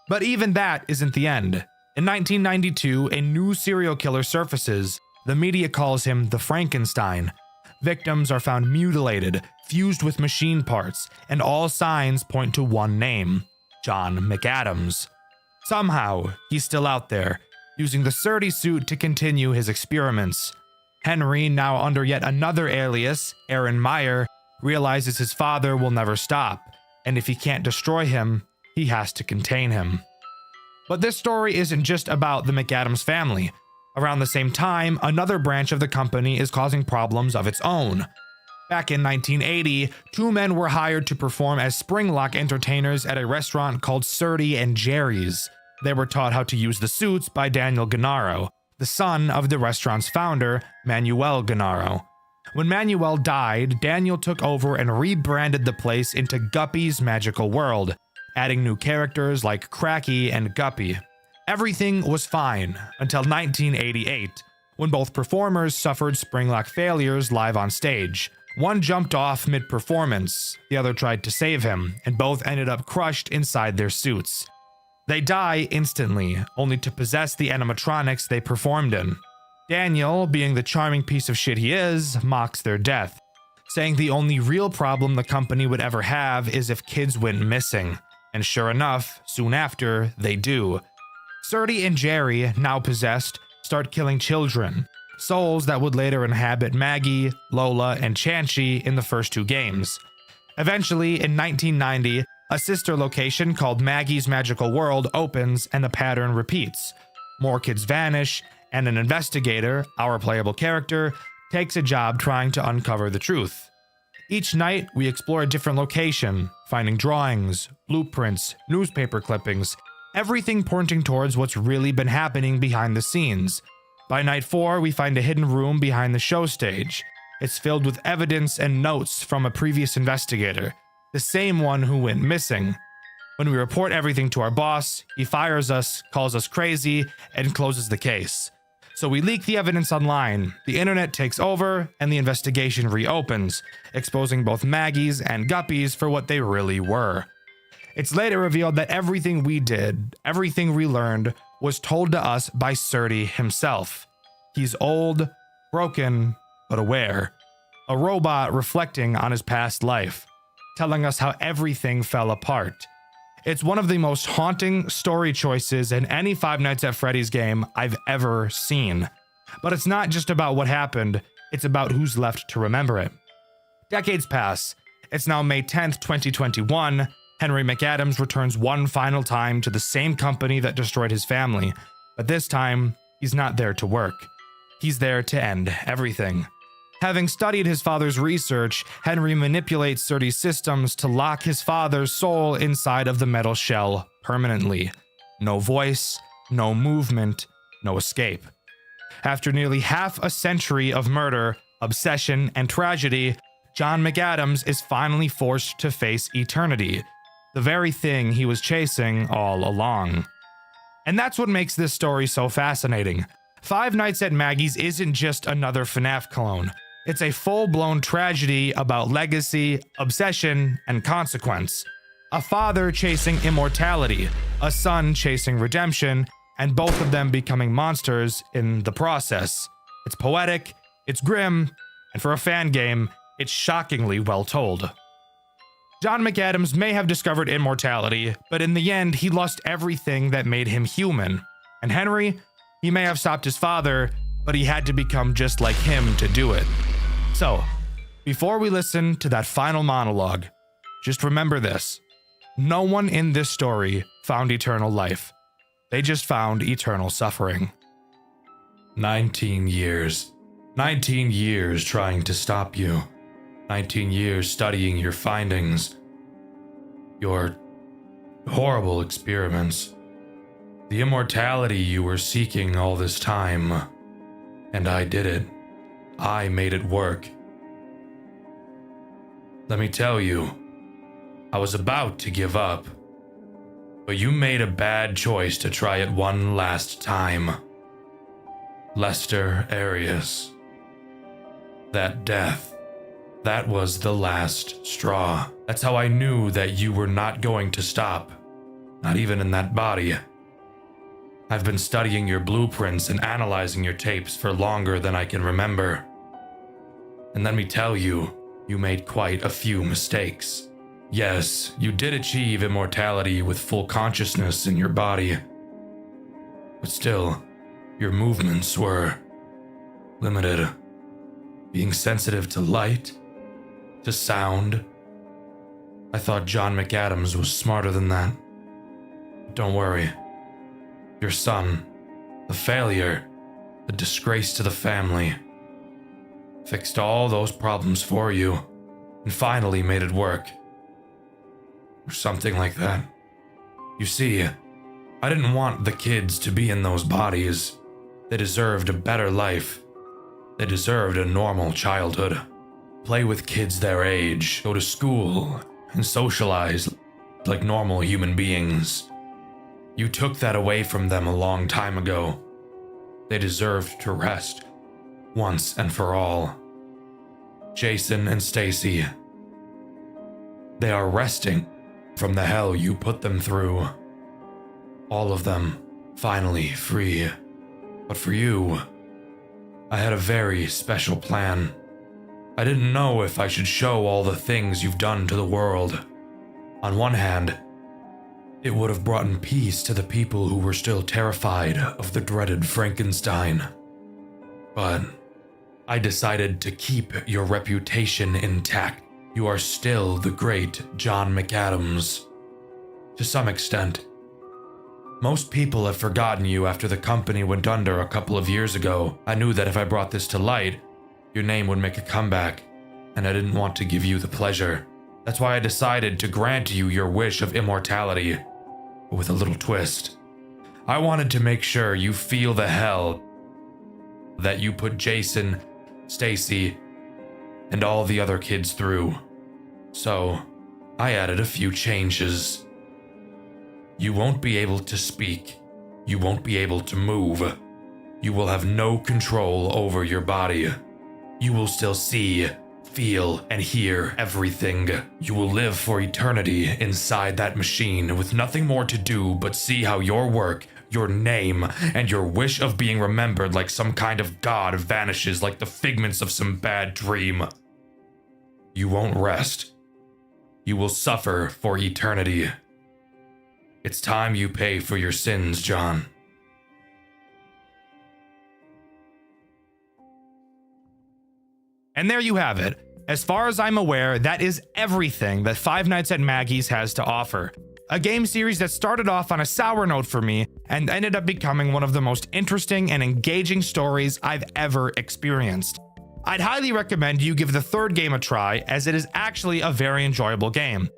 S2: But even that isn't the end. In 1992, a new serial killer surfaces. The media calls him the Frankenstein. Victims are found mutilated, fused with machine parts, and all signs point to one name, John McAdams. Somehow, he's still out there, using the Surdy suit to continue his experiments. Henry, now under yet another alias, Aaron Meyer, realizes his father will never stop, and if he can't destroy him, he has to contain him. But this story isn't just about the McAdams family. Around the same time, another branch of the company is causing problems of its own. Back in 1980, two men were hired to perform as Springlock entertainers at a restaurant called Surdy and Jerry's. They were taught how to use the suits by Daniel Gennaro, the son of the restaurant's founder, Manuel Gennaro. When Manuel died, Daniel took over and rebranded the place into Guppy's Magical World, adding new characters like Cracky and Guppy. Everything was fine until 1988, when both performers suffered Springlock failures live on stage. One jumped off mid-performance, the other tried to save him, and both ended up crushed inside their suits. They die instantly, only to possess the animatronics they performed in. Daniel, being the charming piece of shit he is, mocks their death, saying the only real problem the company would ever have is if kids went missing. And sure enough, soon after, they do. Surdy and Jerry, now possessed, start killing children, souls that would later inhabit Maggie, Lola, and Chanchy in the first two games. Eventually, in 1990, a sister location called Maggie's Magical World opens and the pattern repeats. More kids vanish, and an investigator, our playable character, takes a job trying to uncover the truth. Each night, we explore a different location, finding drawings, blueprints, newspaper clippings, everything pointing towards what's really been happening behind the scenes. By night 4, we find a hidden room behind the show stage. It's filled with evidence and notes from a previous investigator, the same one who went missing. When we report everything to our boss, he fires us, calls us crazy, and closes the case. So we leak the evidence online, the internet takes over, and the investigation reopens, exposing both Maggies and Guppies for what they really were. It's later revealed that everything we did, everything we learned, was told to us by Surdy himself. He's old, broken, but aware. A robot reflecting on his past life, telling us how everything fell apart. It's one of the most haunting story choices in any Five Nights at Freddy's game I've ever seen. But it's not just about what happened, it's about who's left to remember it. Decades pass. It's now May 10th, 2021. Henry McAdams returns one final time to the same company that destroyed his family. But this time, he's not there to work. He's there to end everything. Having studied his father's research, Henry manipulates Surdy's systems to lock his father's soul inside of the metal shell permanently. No voice, no movement, no escape. After nearly half a century of murder, obsession, and tragedy, John McAdams is finally forced to face eternity, the very thing he was chasing all along. And that's what makes this story so fascinating. Five Nights at Maggie's isn't just another FNAF clone. It's a full-blown tragedy about legacy, obsession, and consequence. A father chasing immortality, a son chasing redemption, and both of them becoming monsters in the process. It's poetic, it's grim, and for a fan game, it's shockingly well told. John McAdams may have discovered immortality, but in the end, he lost everything that made him human. And Henry, he may have stopped his father, but he had to become just like him to do it. So, before we listen to that final monologue, just remember this. No one in this story found eternal life. They just found eternal suffering.
S4: 19 years. 19 years trying to stop you. 19 years studying your findings. Your horrible experiments. The immortality you were seeking all this time. And I did it. I made it work. Let me tell you, I was about to give up, but you made a bad choice to try it one last time. Lester Arias. That death, that was the last straw. That's how I knew that you were not going to stop, not even in that body. I've been studying your blueprints and analyzing your tapes for longer than I can remember. And let me tell you, you made quite a few mistakes. Yes, you did achieve immortality with full consciousness in your body. But still, your movements were limited. Being sensitive to light, to sound. I thought John McAdams was smarter than that. Don't worry. Your son, the failure, the disgrace to the family, fixed all those problems for you and finally made it work. Or something like that. You see, I didn't want the kids to be in those bodies. They deserved a better life. They deserved a normal childhood. Play with kids their age, go to school, and socialize like normal human beings. You took that away from them a long time ago. They deserved to rest, once and for all. Jason and Stacy, they are resting from the hell you put them through. All of them, finally free. But for you, I had a very special plan. I didn't know if I should show all the things you've done to the world. On one hand, it would have brought peace to the people who were still terrified of the dreaded Frankenstein. But I decided to keep your reputation intact. You are still the great John McAdams. To some extent. Most people have forgotten you after the company went under a couple of years ago. I knew that if I brought this to light, your name would make a comeback, and I didn't want to give you the pleasure. That's why I decided to grant you your wish of immortality, but with a little twist. I wanted to make sure you feel the hell that you put Jason, Stacy, and all the other kids through. So, I added a few changes. You won't be able to speak. You won't be able to move. You will have no control over your body. You will still see, feel, and hear everything. You will live for eternity inside that machine with nothing more to do but see how your work, your name, and your wish of being remembered like some kind of god vanishes like the figments of some bad dream. You won't rest. You will suffer for eternity. It's time you pay for your sins, John.
S2: And there you have it. As far as I'm aware, that is everything that Five Nights at Maggie's has to offer. A game series that started off on a sour note for me and ended up becoming one of the most interesting and engaging stories I've ever experienced. I'd highly recommend you give the third game a try, as it is actually a very enjoyable game.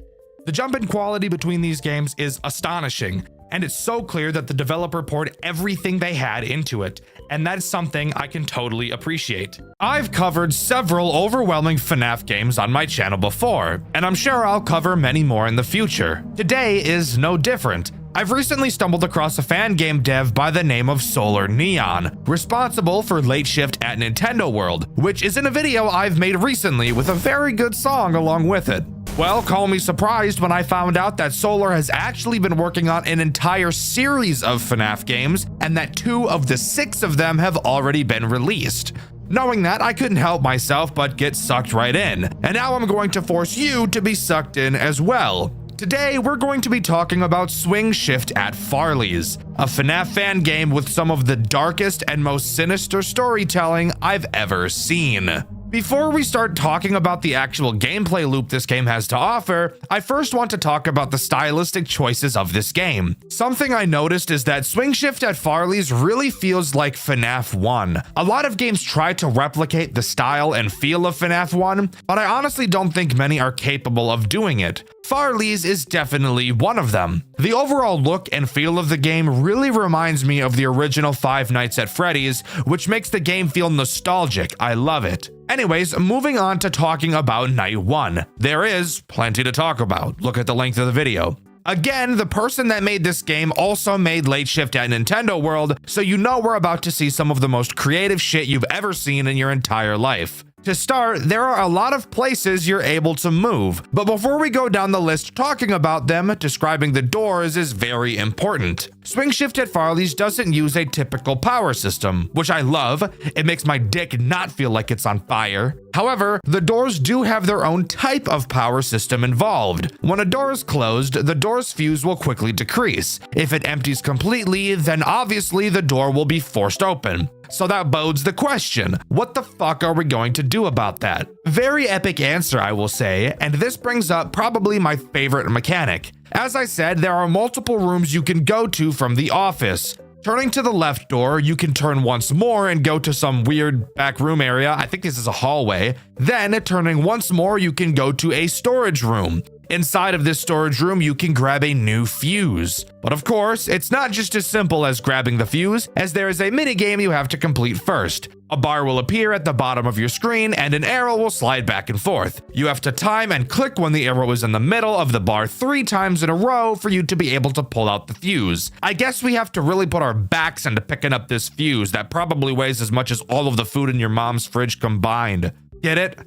S2: The jump in quality between these games is astonishing, and it's so clear that the developer poured everything they had into it, and that's something I can totally appreciate. I've covered several overwhelming FNAF games on my channel before, and I'm sure I'll cover many more in the future. Today is no different. I've recently stumbled across a fan game dev by the name of Solar Neon, responsible for Late Shift at Nintendo World, which is in a video I've made recently with a very good song along with it. Well, call me surprised when I found out that Solar has actually been working on an entire series of FNAF games, and that 2 of the 6 of them have already been released. Knowing that, I couldn't help myself but get sucked right in, and now I'm going to force you to be sucked in as well. Today, we're going to be talking about Swingshift at Farley's, a FNAF fan game with some of the darkest and most sinister storytelling I've ever seen. Before we start talking about the actual gameplay loop this game has to offer, I first want to talk about the stylistic choices of this game. Something I noticed is that Swingshift at Farley's really feels like FNAF 1. A lot of games try to replicate the style and feel of FNAF 1, but I honestly don't think many are capable of doing it. Farley's is definitely one of them. The overall look and feel of the game really reminds me of the original Five Nights at Freddy's, which makes the game feel nostalgic. I love it. Anyways, moving on to talking about Night 1. There is plenty to talk about. Look at the length of the video. Again, the person that made this game also made Late Shift at Nintendo World, so you know we're about to see some of the most creative shit you've ever seen in your entire life. To start, there are a lot of places you're able to move, but before we go down the list talking about them, describing the doors is very important. Swingshift at Farley's doesn't use a typical power system, which I love. It makes my dick not feel like it's on fire. However, the doors do have their own type of power system involved. When a door is closed, the door's fuse will quickly decrease. If it empties completely, then obviously the door will be forced open. So that bodes the question, what the fuck are we going to do about that? Very epic answer, I will say, and this brings up probably my favorite mechanic. As I said, there are multiple rooms you can go to from the office. Turning to the left door, you can turn once more and go to some weird back room area. I think this is a hallway. Then, turning once more, you can go to a storage room. Inside of this storage room, you can grab a new fuse. But of course, it's not just as simple as grabbing the fuse, as there is a minigame you have to complete first. A bar will appear at the bottom of your screen, and an arrow will slide back and forth. You have to time and click when the arrow is in the middle of the bar 3 times in a row for you to be able to pull out the fuse. I guess we have to really put our backs into picking up this fuse that probably weighs as much as all of the food in your mom's fridge combined. Get it?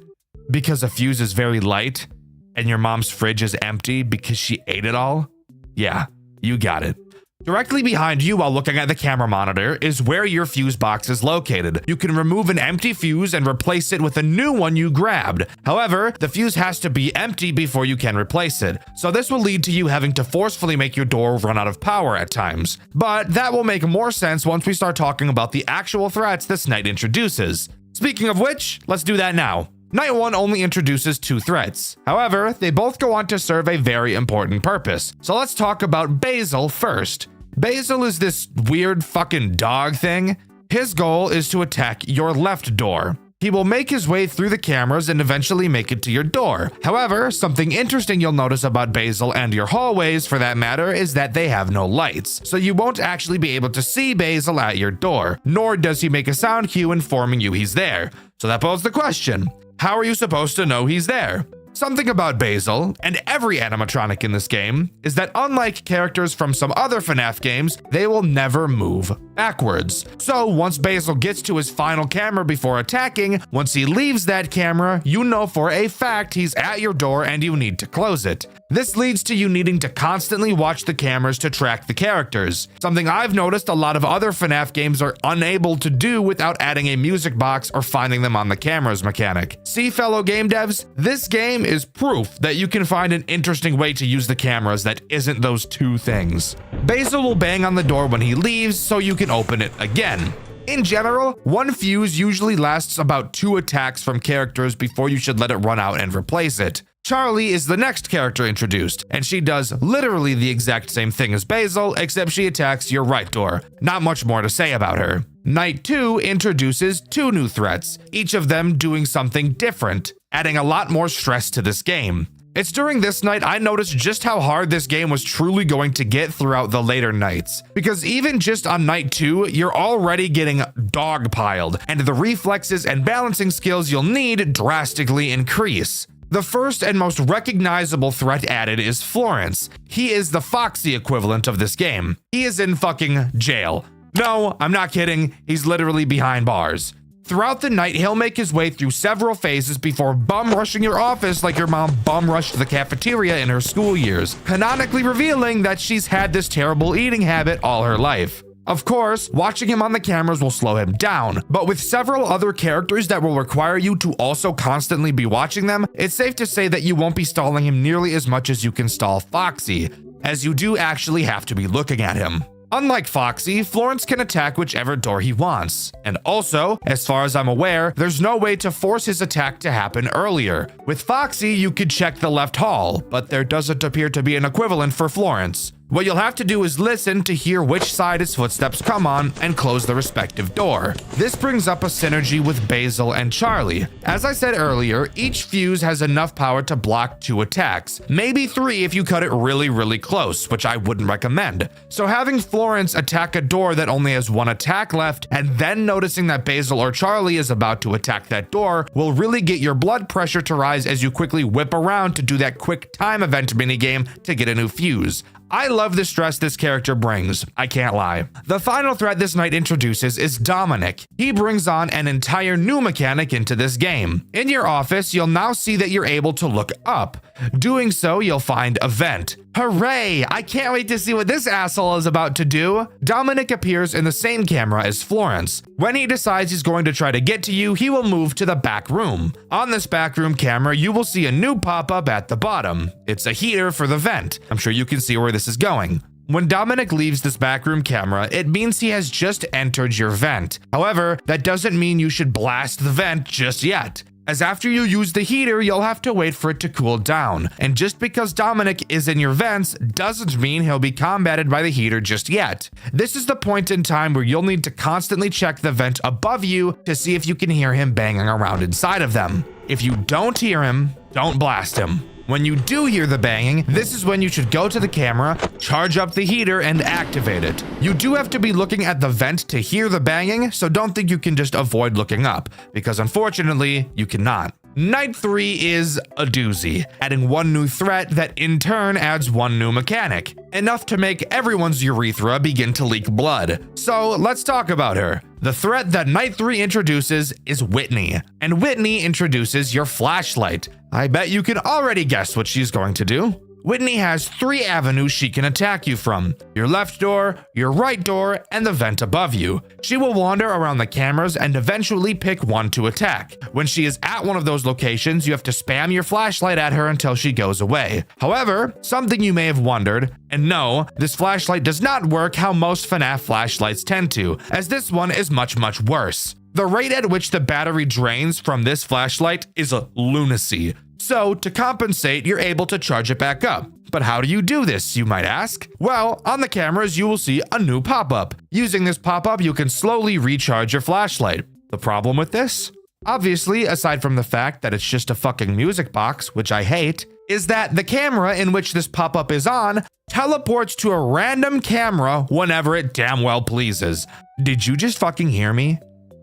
S2: Because a fuse is very light, and your mom's fridge is empty because she ate it all? Yeah, you got it. Directly behind you while looking at the camera monitor is where your fuse box is located. You can remove an empty fuse and replace it with a new one you grabbed. However, the fuse has to be empty before you can replace it. So this will lead to you having to forcefully make your door run out of power at times. But that will make more sense once we start talking about the actual threats this night introduces. Speaking of which, let's do that now. Night 1 only introduces 2 threats. However, they both go on to serve a very important purpose. So let's talk about Basil first. Basil is this weird fucking dog thing. His goal is to attack your left door. He will make his way through the cameras and eventually make it to your door. However, something interesting you'll notice about Basil and your hallways for that matter is that they have no lights. So you won't actually be able to see Basil at your door, nor does he make a sound cue informing you he's there. So that poses the question, how are you supposed to know he's there?
S1: Something about Basil, and every animatronic in this game, is that unlike characters from some other FNAF games, they will never move backwards. So once Basil gets to his final camera before attacking, once he leaves that camera, you know for a fact he's at your door and you need to close it. This leads to you needing to constantly watch the cameras to track the characters, something I've noticed a lot of other FNAF games are unable to do without adding a music box or finding them on the cameras mechanic. See, fellow game devs, this game is proof that you can find an interesting way to use the cameras that isn't those two things. Basil will bang on the door when he leaves so you can open it again. In general, one fuse usually lasts about 2 attacks from characters before you should let it run out and replace it. Charlie is the next character introduced, and she does literally the exact same thing as Basil, except she attacks your right door. Not much more to say about her. Night 2 introduces 2 new threats, each of them doing something different, adding a lot more stress to this game. It's during this night I noticed just how hard this game was truly going to get throughout the later nights. Because even just on night 2, you're already getting dogpiled, and the reflexes and balancing skills you'll need drastically increase. The first and most recognizable threat added is Florence. He is the Foxy equivalent of this game. He is in fucking jail. No, I'm not kidding. He's literally behind bars. Throughout the night, he'll make his way through several phases before bum rushing your office like your mom bum rushed the cafeteria in her school years, canonically revealing that she's had this terrible eating habit all her life. Of course, watching him on the cameras will slow him down, but with several other characters that will require you to also constantly be watching them, it's safe to say that you won't be stalling him nearly as much as you can stall Foxy, as you do actually have to be looking at him. Unlike Foxy, Florence can attack whichever door he wants. And also, as far as I'm aware, there's no way to force his attack to happen earlier. With Foxy, you could check the left hall, but there doesn't appear to be an equivalent for Florence. What you'll have to do is listen to hear which side his footsteps come on and close the respective door. This brings up a synergy with Basil and Charlie. As I said earlier, each fuse has enough power to block 2 attacks, maybe 3 if you cut it really close, which I wouldn't recommend. So having Florence attack a door that only has 1 attack left, and then noticing that Basil or Charlie is about to attack that door will really get your blood pressure to rise as you quickly whip around to do that quick time event minigame to get a new fuse. I love the stress this character brings, I can't lie. The final threat this night introduces is Dominic. He brings on an entire new mechanic into this game. In your office, you'll now see that you're able to look up. Doing so, you'll find a vent. Hooray! I can't wait to see what this asshole is about to do. Dominic appears in the same camera as Florence. When he decides he's going to try to get to you, he will move to the back room. On this back room camera, you will see a new pop-up at the bottom. It's a heater for the vent. I'm sure you can see where this is going. When Dominic leaves this backroom camera, it means he has just entered your vent. However, that doesn't mean you should blast the vent just yet, as after you use the heater, you'll have to wait for it to cool down. And just because Dominic is in your vents doesn't mean he'll be combated by the heater just yet. This is the point in time where you'll need to constantly check the vent above you to see if you can hear him banging around inside of them. If you don't hear him, don't blast him. When you do hear the banging, this is when you should go to the camera, charge up the heater, and activate it. You do have to be looking at the vent to hear the banging, so don't think you can just avoid looking up, because unfortunately, you cannot. Night 3 is a doozy, adding 1 new threat that in turn adds 1 new mechanic, enough to make everyone's urethra begin to leak blood. So let's talk about her. The threat that Night 3 introduces is Whitney, and Whitney introduces your flashlight. I bet you can already guess what she's going to do. Whitney has 3 avenues she can attack you from: your left door, your right door, and the vent above you. She will wander around the cameras and eventually pick one to attack. When she is at one of those locations, you have to spam your flashlight at her until she goes away. However, something you may have wondered, and no, this flashlight does not work how most FNAF flashlights tend to, as this one is much worse. The rate at which the battery drains from this flashlight is a lunacy. So, to compensate, you're able to charge it back up. But how do you do this, you might ask? Well, on the cameras, you will see a new pop-up. Using this pop-up, you can slowly recharge your flashlight. The problem with this? Obviously, aside from the fact that it's just a fucking music box, which I hate, is that the camera in which this pop-up is on teleports to a random camera whenever it damn well pleases. Did you just fucking hear me?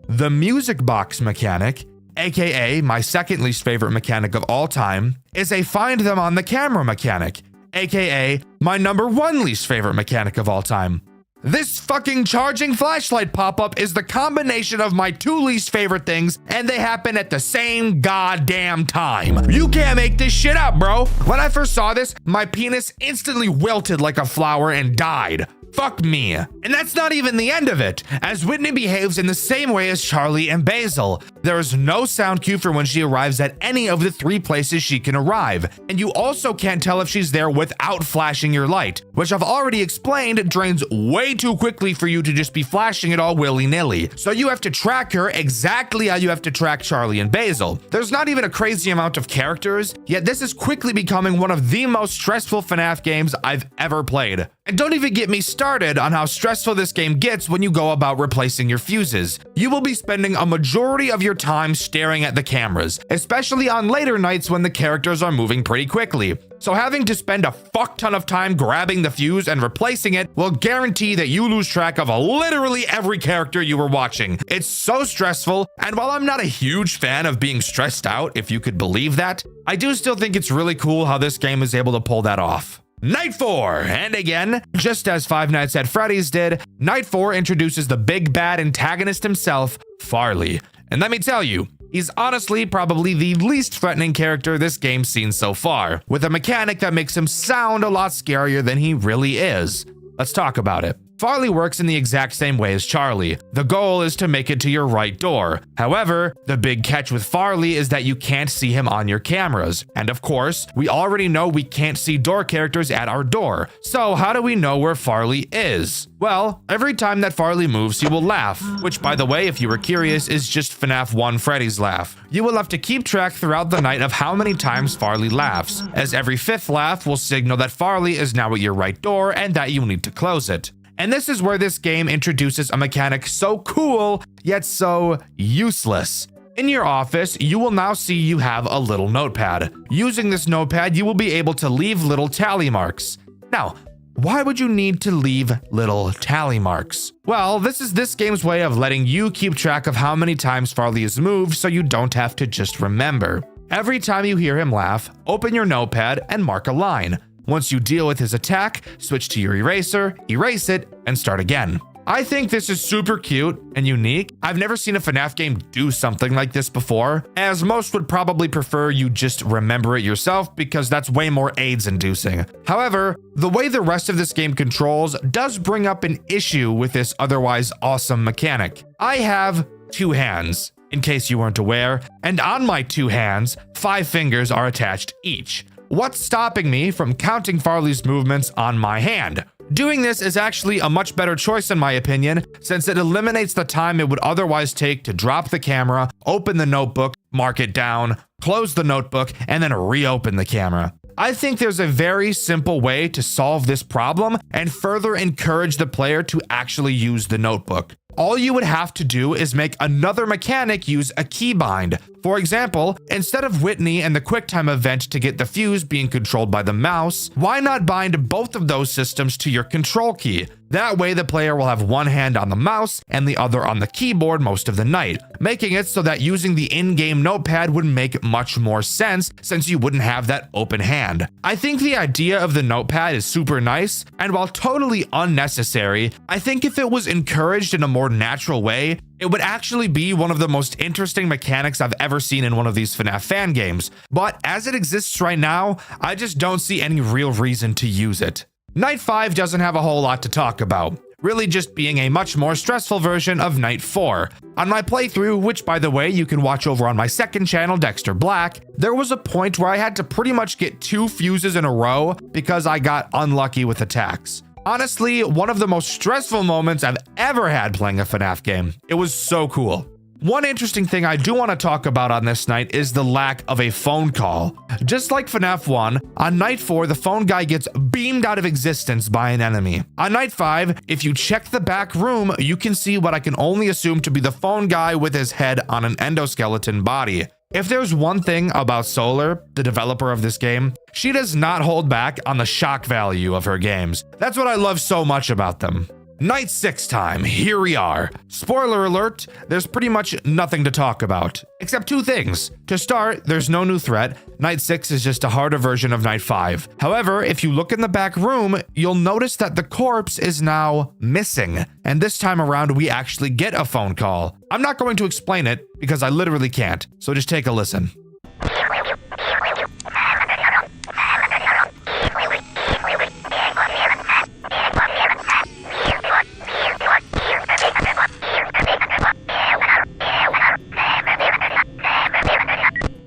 S1: The music box mechanic aka my second least favorite mechanic of all time, is a find them on the camera mechanic, aka my number one least favorite mechanic of all time. This fucking charging flashlight pop-up is the combination of my two least favorite things, and they happen at the same goddamn time. You can't make this shit up, bro. When I first saw this, my penis instantly wilted like a flower and died. Fuck me. And that's not even the end of it, as Whitney behaves in the same way as Charlie and Basil. There is no sound cue for when she arrives at any of the 3 places she can arrive, and you also can't tell if she's there without flashing your light, which I've already explained drains way too quickly for you to just be flashing it all willy-nilly. So you have to track her exactly how you have to track Charlie and Basil. There's not even a crazy amount of characters, yet this is quickly becoming one of the most stressful FNAF games I've ever played. And don't even get me started on how stressful this game gets when you go about replacing your fuses. You will be spending a majority of your time staring at the cameras, especially on later nights when the characters are moving pretty quickly. So having to spend a fuck ton of time grabbing the fuse and replacing it will guarantee that you lose track of literally every character you were watching. It's so stressful, and while I'm not a huge fan of being stressed out, if you could believe that, I do still think it's really cool how this game is able to pull that off. Night 4, and again, just as Five Nights at Freddy's did, Night 4 introduces the big bad antagonist himself, Farley. And let me tell you, he's honestly probably the least threatening character this game's seen so far, with a mechanic that makes him sound a lot scarier than he really is. Let's talk about it. Farley works in the exact same way as Charlie. The goal is to make it to your right door. However, the big catch with Farley is that you can't see him on your cameras. And of course, we already know we can't see door characters at our door. So how do we know where Farley is? Well, every time that Farley moves, he will laugh, which by the way, if you were curious, is just FNAF 1 Freddy's laugh. You will have to keep track throughout the night of how many times Farley laughs, as every 5th laugh will signal that Farley is now at your right door and that you need to close it. And this is where this game introduces a mechanic so cool, yet so useless. In your office, you will now see you have a little notepad. Using this notepad, you will be able to leave little tally marks. Now, why would you need to leave little tally marks? Well, this is this game's way of letting you keep track of how many times Farley has moved so you don't have to just remember. Every time you hear him laugh, open your notepad and mark a line. Once you deal with his attack, switch to your eraser, erase it, and start again. I think this is super cute and unique. I've never seen a FNAF game do something like this before, as most would probably prefer you just remember it yourself because that's way more AIDS-inducing. However, the way the rest of this game controls does bring up an issue with this otherwise awesome mechanic. I have 2 hands, in case you weren't aware, and on my 2 hands, 5 fingers are attached each. What's stopping me from counting Farley's movements on my hand? Doing this is actually a much better choice in my opinion, since it eliminates the time it would otherwise take to drop the camera, open the notebook, mark it down, close the notebook, and then reopen the camera. I think there's a very simple way to solve this problem and further encourage the player to actually use the notebook. All you would have to do is make another mechanic use a keybind. For example, instead of Whitney and the QuickTime event to get the fuse being controlled by the mouse, why not bind both of those systems to your control key? That way the player will have one hand on the mouse and the other on the keyboard most of the night, making it so that using the in-game notepad would make much more sense since you wouldn't have that open hand. I think the idea of the notepad is super nice, and while totally unnecessary, I think if it was encouraged in a more natural way, it would actually be one of the most interesting mechanics I've ever seen in one of these FNAF fan games. But as it exists right now, I just don't see any real reason to use it. Night 5 doesn't have a whole lot to talk about, really just being a much more stressful version of Night 4. On my playthrough, which by the way you can watch over on my second channel, Dxtr Black, there was a point where I had to pretty much get 2 fuses in a row because I got unlucky with attacks. Honestly, one of the most stressful moments I've ever had playing a FNAF game. It was so cool. One interesting thing I do want to talk about on this night is the lack of a phone call. Just like FNAF 1, on Night 4, the phone guy gets beamed out of existence by an enemy. On Night 5, if you check the back room, you can see what I can only assume to be the phone guy with his head on an endoskeleton body. If there's one thing about Solar, the developer of this game, she does not hold back on the shock value of her games. That's what I love so much about them. Night 6 time, here we are. Spoiler alert, there's pretty much nothing to talk about, except two things. To start, there's no new threat. Night 6 is just a harder version of Night 5. However, if you look in the back room, you'll notice that the corpse is now missing. And this time around, we actually get a phone call. I'm not going to explain it because I literally can't, so just take a listen.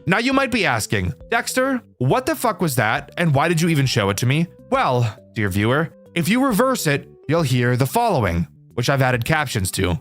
S1: Now you might be asking, Dxtr, what the fuck was that and why did you even show it to me? Well, dear viewer, if you reverse it, you'll hear the following, which I've added captions to.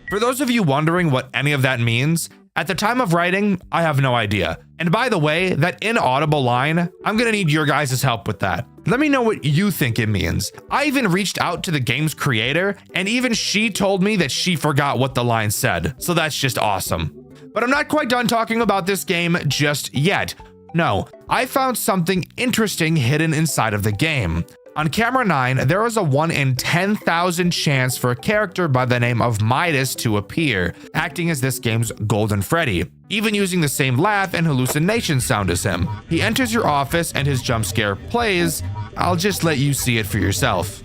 S1: For those of you wondering what any of that means, at the time of writing, I have no idea. And by the way, that inaudible line, I'm gonna need your guys' help with that. Let me know what you think it means. I even reached out to the game's creator, and even she told me that she forgot what the line said. So that's just awesome. But I'm not quite done talking about this game just yet. No, I found something interesting hidden inside of the game. On camera 9, there is a 1 in 10,000 chance for a character by the name of Midas to appear, acting as this game's Golden Freddy, even using the same laugh and hallucination sound as him. He enters your office and his jump scare plays. I'll just let you see it for yourself.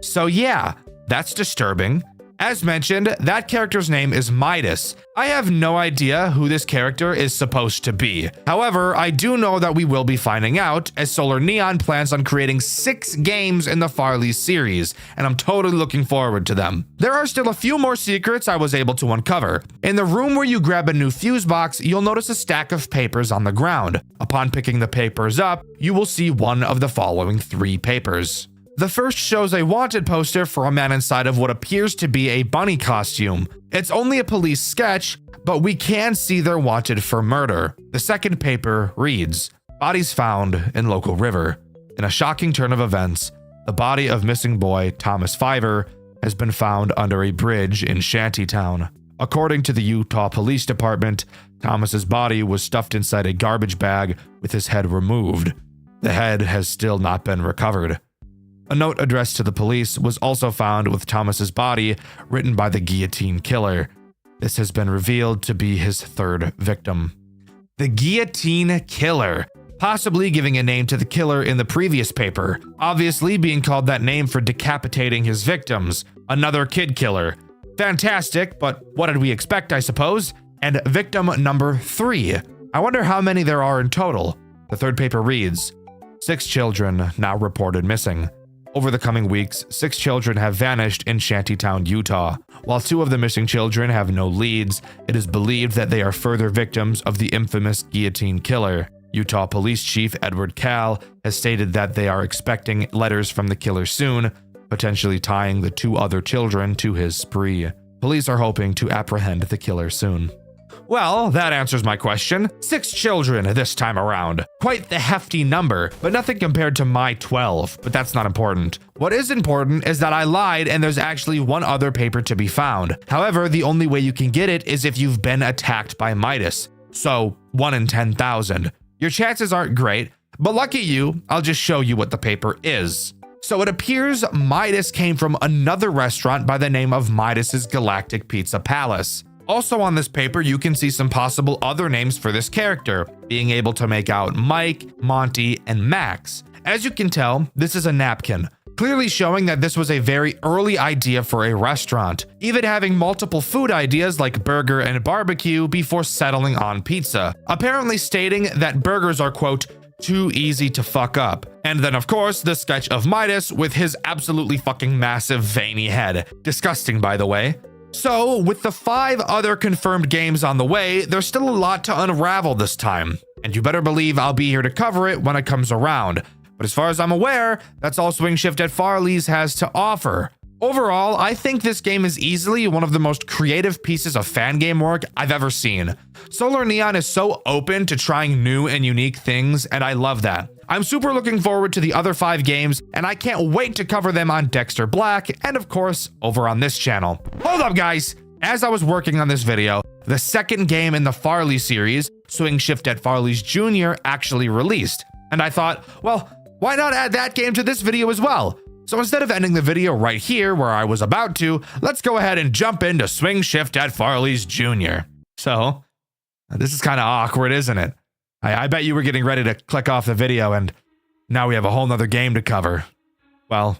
S1: So yeah, that's disturbing. As mentioned, that character's name is Midas. I have no idea who this character is supposed to be. However, I do know that we will be finding out, as Solar Neon plans on creating 6 games in the Farley series, and I'm totally looking forward to them. There are still a few more secrets I was able to uncover. In the room where you grab a new fuse box, you'll notice a stack of papers on the ground. Upon picking the papers up, you will see one of the following 3 papers. The first shows a wanted poster for a man inside of what appears to be a bunny costume. It's only a police sketch, but we can see they're wanted for murder. The second paper reads, "Bodies found in local river." In a shocking turn of events, the body of missing boy Thomas Fiver has been found under a bridge in Shantytown. According to the Utah Police Department, Thomas's body was stuffed inside a garbage bag with his head removed. The head has still not been recovered. A note addressed to the police was also found with Thomas's body, written by the guillotine killer. This has been revealed to be his 3rd victim. The guillotine killer, possibly giving a name to the killer in the previous paper, obviously being called that name for decapitating his victims. Another kid killer. Fantastic, but what did we expect, I suppose? And victim number 3. I wonder how many there are in total. The 3rd paper reads, 6 children now reported missing. Over the coming weeks, 6 children have vanished in Shantytown, Utah. While 2 of the missing children have no leads, it is believed that they are further victims of the infamous guillotine killer. Utah Police Chief Edward Cal has stated that they are expecting letters from the killer soon, potentially tying the 2 other children to his spree. Police are hoping to apprehend the killer soon. Well, that answers my question. 6 children this time around. Quite the hefty number, but nothing compared to my 12, but that's not important. What is important is that I lied and there's actually 1 other paper to be found. However, the only way you can get it is if you've been attacked by Midas. So, 1 in 10,000. Your chances aren't great, but lucky you, I'll just show you what the paper is. So it appears Midas came from another restaurant by the name of Midas's Galactic Pizza Palace. Also on this paper, you can see some possible other names for this character, being able to make out Mike, Monty, and Max. As you can tell, this is a napkin, clearly showing that this was a very early idea for a restaurant, even having multiple food ideas like burger and barbecue before settling on pizza, apparently stating that burgers are, quote, too easy to fuck up. And then of course, the sketch of Midas with his absolutely fucking massive veiny head. Disgusting, by the way. So, with the 5 other confirmed games on the way, there's still a lot to unravel this time. And you better believe I'll be here to cover it when it comes around. But as far as I'm aware, that's all Swingshift at Farley's has to offer. Overall, I think this game is easily one of the most creative pieces of fan game work I've ever seen. Solar Neon is so open to trying new and unique things, and I love that. I'm super looking forward to the other 5 games, and I can't wait to cover them on Dxtr Black, and of course, over on this channel. Hold up, guys! As I was working on this video, the second game in the Farley series, Swingshift at Farley's Jr., actually released. And I thought, well, why not add that game to this video as well? So instead of ending the video right here where I was about to, let's go ahead and jump into Swingshift at Farley's Jr. So, this is kind of awkward, isn't it? I bet you were getting ready to click off the video and now we have a whole nother game to cover. Well,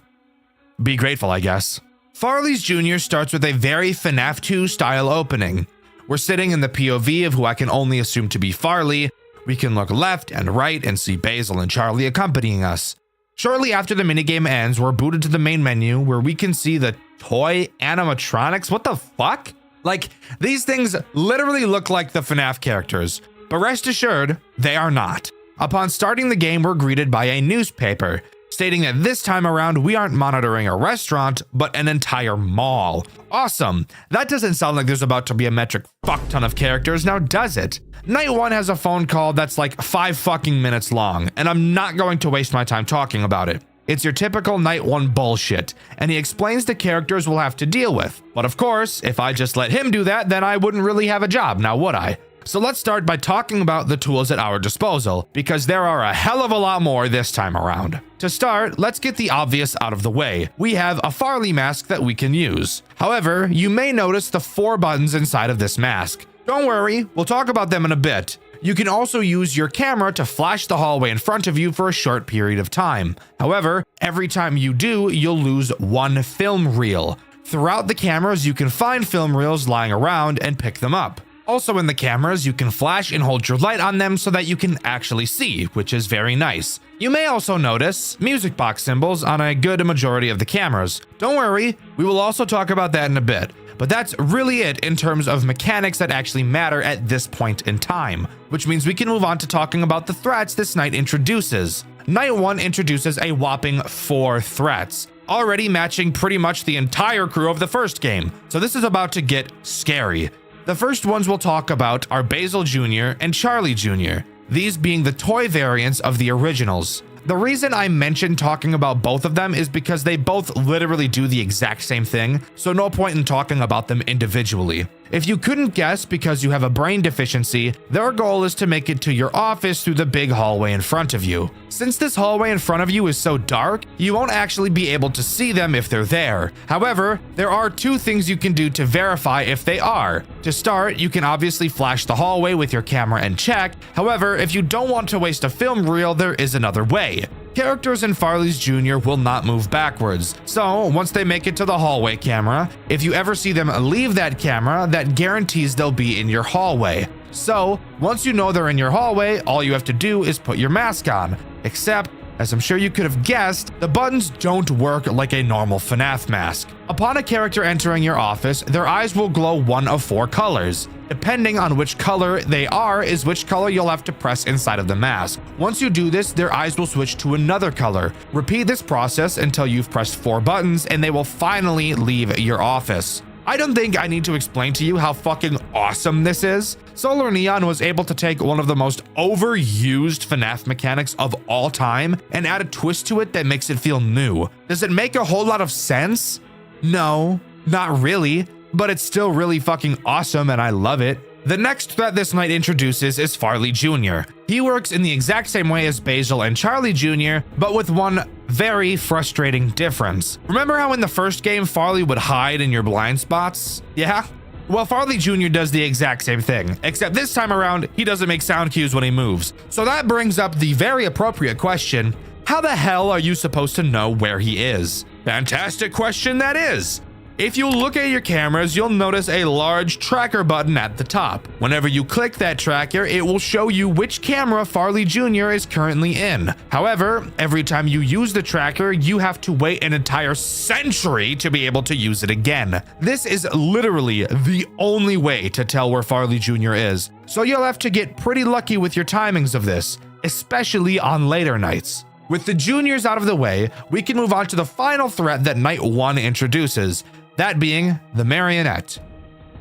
S1: be grateful, I guess. Farley's Jr. starts with a very FNAF 2 style opening. We're sitting in the POV of who I can only assume to be Farley. We can look left and right and see Basil and Charlie accompanying us. Shortly after the minigame ends, we're booted to the main menu where we can see the toy animatronics. What the fuck? Like, these things literally look like the FNAF characters, but rest assured, they are not. Upon starting the game, we're greeted by a newspaper stating that this time around we aren't monitoring a restaurant, but an entire mall. Awesome. That doesn't sound like there's about to be a metric fuck ton of characters, now does it? Night 1 has a phone call that's like 5 fucking minutes long, and I'm not going to waste my time talking about it. It's your typical Night 1 bullshit, and he explains the characters we'll have to deal with. But of course, if I just let him do that, then I wouldn't really have a job, now would I? So let's start by talking about the tools at our disposal, because there are a hell of a lot more this time around. To start, let's get the obvious out of the way. We have a Farley mask that we can use. However, you may notice the 4 buttons inside of this mask. Don't worry, we'll talk about them in a bit. You can also use your camera to flash the hallway in front of you for a short period of time. However, every time you do, you'll lose 1 film reel. Throughout the cameras, you can find film reels lying around and pick them up. Also in the cameras, you can flash and hold your light on them so that you can actually see, which is very nice. You may also notice music box symbols on a good majority of the cameras. Don't worry, we will also talk about that in a bit. But that's really it in terms of mechanics that actually matter at this point in time, which means we can move on to talking about the threats this night introduces. Night 1 introduces a whopping 4 threats, already matching pretty much the entire crew of the first game, so this is about to get scary. The first ones we'll talk about are Basil Jr. and Charlie Jr., these being the toy variants of the originals. The reason I mentioned talking about both of them is because they both literally do the exact same thing, so no point in talking about them individually. If you couldn't guess because you have a brain deficiency, their goal is to make it to your office through the big hallway in front of you. Since this hallway in front of you is so dark, you won't actually be able to see them if they're there. However, there are 2 things you can do to verify if they are. To start, you can obviously flash the hallway with your camera and check. However, if you don't want to waste a film reel, there is another way. Characters in Farley's Jr. will not move backwards, so once they make it to the hallway camera, if you ever see them leave that camera, that guarantees they'll be in your hallway. So, once you know they're in your hallway, all you have to do is put your mask on. Except, as I'm sure you could have guessed, the buttons don't work like a normal FNAF mask. Upon a character entering your office, their eyes will glow one of 4 colors. Depending on which color they are is which color you'll have to press inside of the mask. Once you do this, their eyes will switch to another color. Repeat this process until you've pressed 4 buttons and they will finally leave your office. I don't think I need to explain to you how fucking awesome this is. Solar Neon was able to take one of the most overused FNAF mechanics of all time and add a twist to it that makes it feel new. Does it make a whole lot of sense? No, not really, but it's still really fucking awesome and I love it. The next threat this night introduces is Farley Jr. He works in the exact same way as Basil and Charlie Jr., but with one very frustrating difference. Remember how in the first game Farley would hide in your blind spots? Yeah? Well, Farley Jr. does the exact same thing, except this time around, he doesn't make sound cues when he moves. So that brings up the very appropriate question, how the hell are you supposed to know where he is? Fantastic question that is. If you look at your cameras, you'll notice a large tracker button at the top. Whenever you click that tracker, it will show you which camera Farley Jr. is currently in. However, every time you use the tracker, you have to wait an entire century to be able to use it again. This is literally the only way to tell where Farley Jr. is, so you'll have to get pretty lucky with your timings of this, especially on later nights. With the juniors out of the way, we can move on to the final threat that Night 1 introduces, that being the marionette.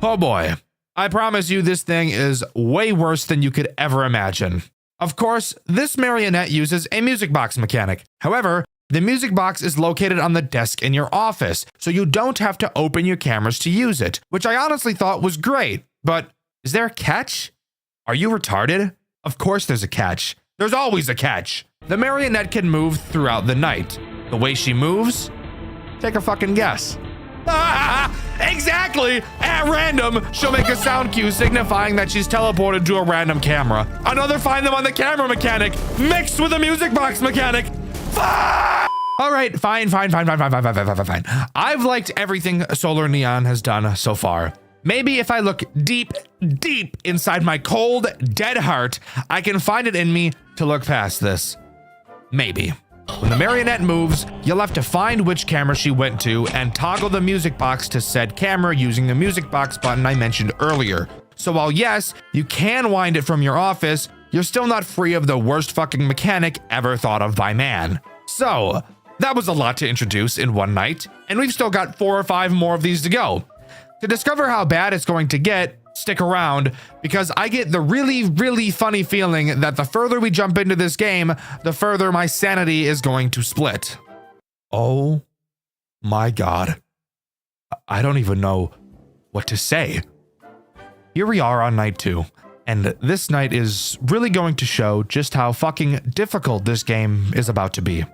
S1: Oh boy, I promise you this thing is way worse than you could ever imagine. Of course, this marionette uses a music box mechanic. However, the music box is located on the desk in your office, so you don't have to open your cameras to use it, which I honestly thought was great. But is there a catch? Are you retarded? Of course there's a catch. There's always a catch. The marionette can move throughout the night. The way she moves? Take a fucking guess. Exactly! At random, she'll make a sound cue signifying that she's teleported to a random camera. Another find them on the camera mechanic mixed with a music box mechanic. Fuck! All right, fine. I've liked everything Solar Neon has done so far. Maybe if I look deep inside my cold, dead heart, I can find it in me to look past this. Maybe. When the marionette moves, you'll have to find which camera she went to and toggle the music box to said camera using the music box button I mentioned earlier. So while yes, you can wind it from your office, you're still not free of the worst fucking mechanic ever thought of by man. So, that was a lot to introduce in one night, and we've still got 4 or 5 more of these to go. To discover how bad it's going to get, stick around, because I get the really funny feeling that the further we jump into this game, the further my sanity is going to split. Oh my god. I don't even know what to say. Here we are on night 2, and this night is really going to show just how fucking difficult this game is about to be.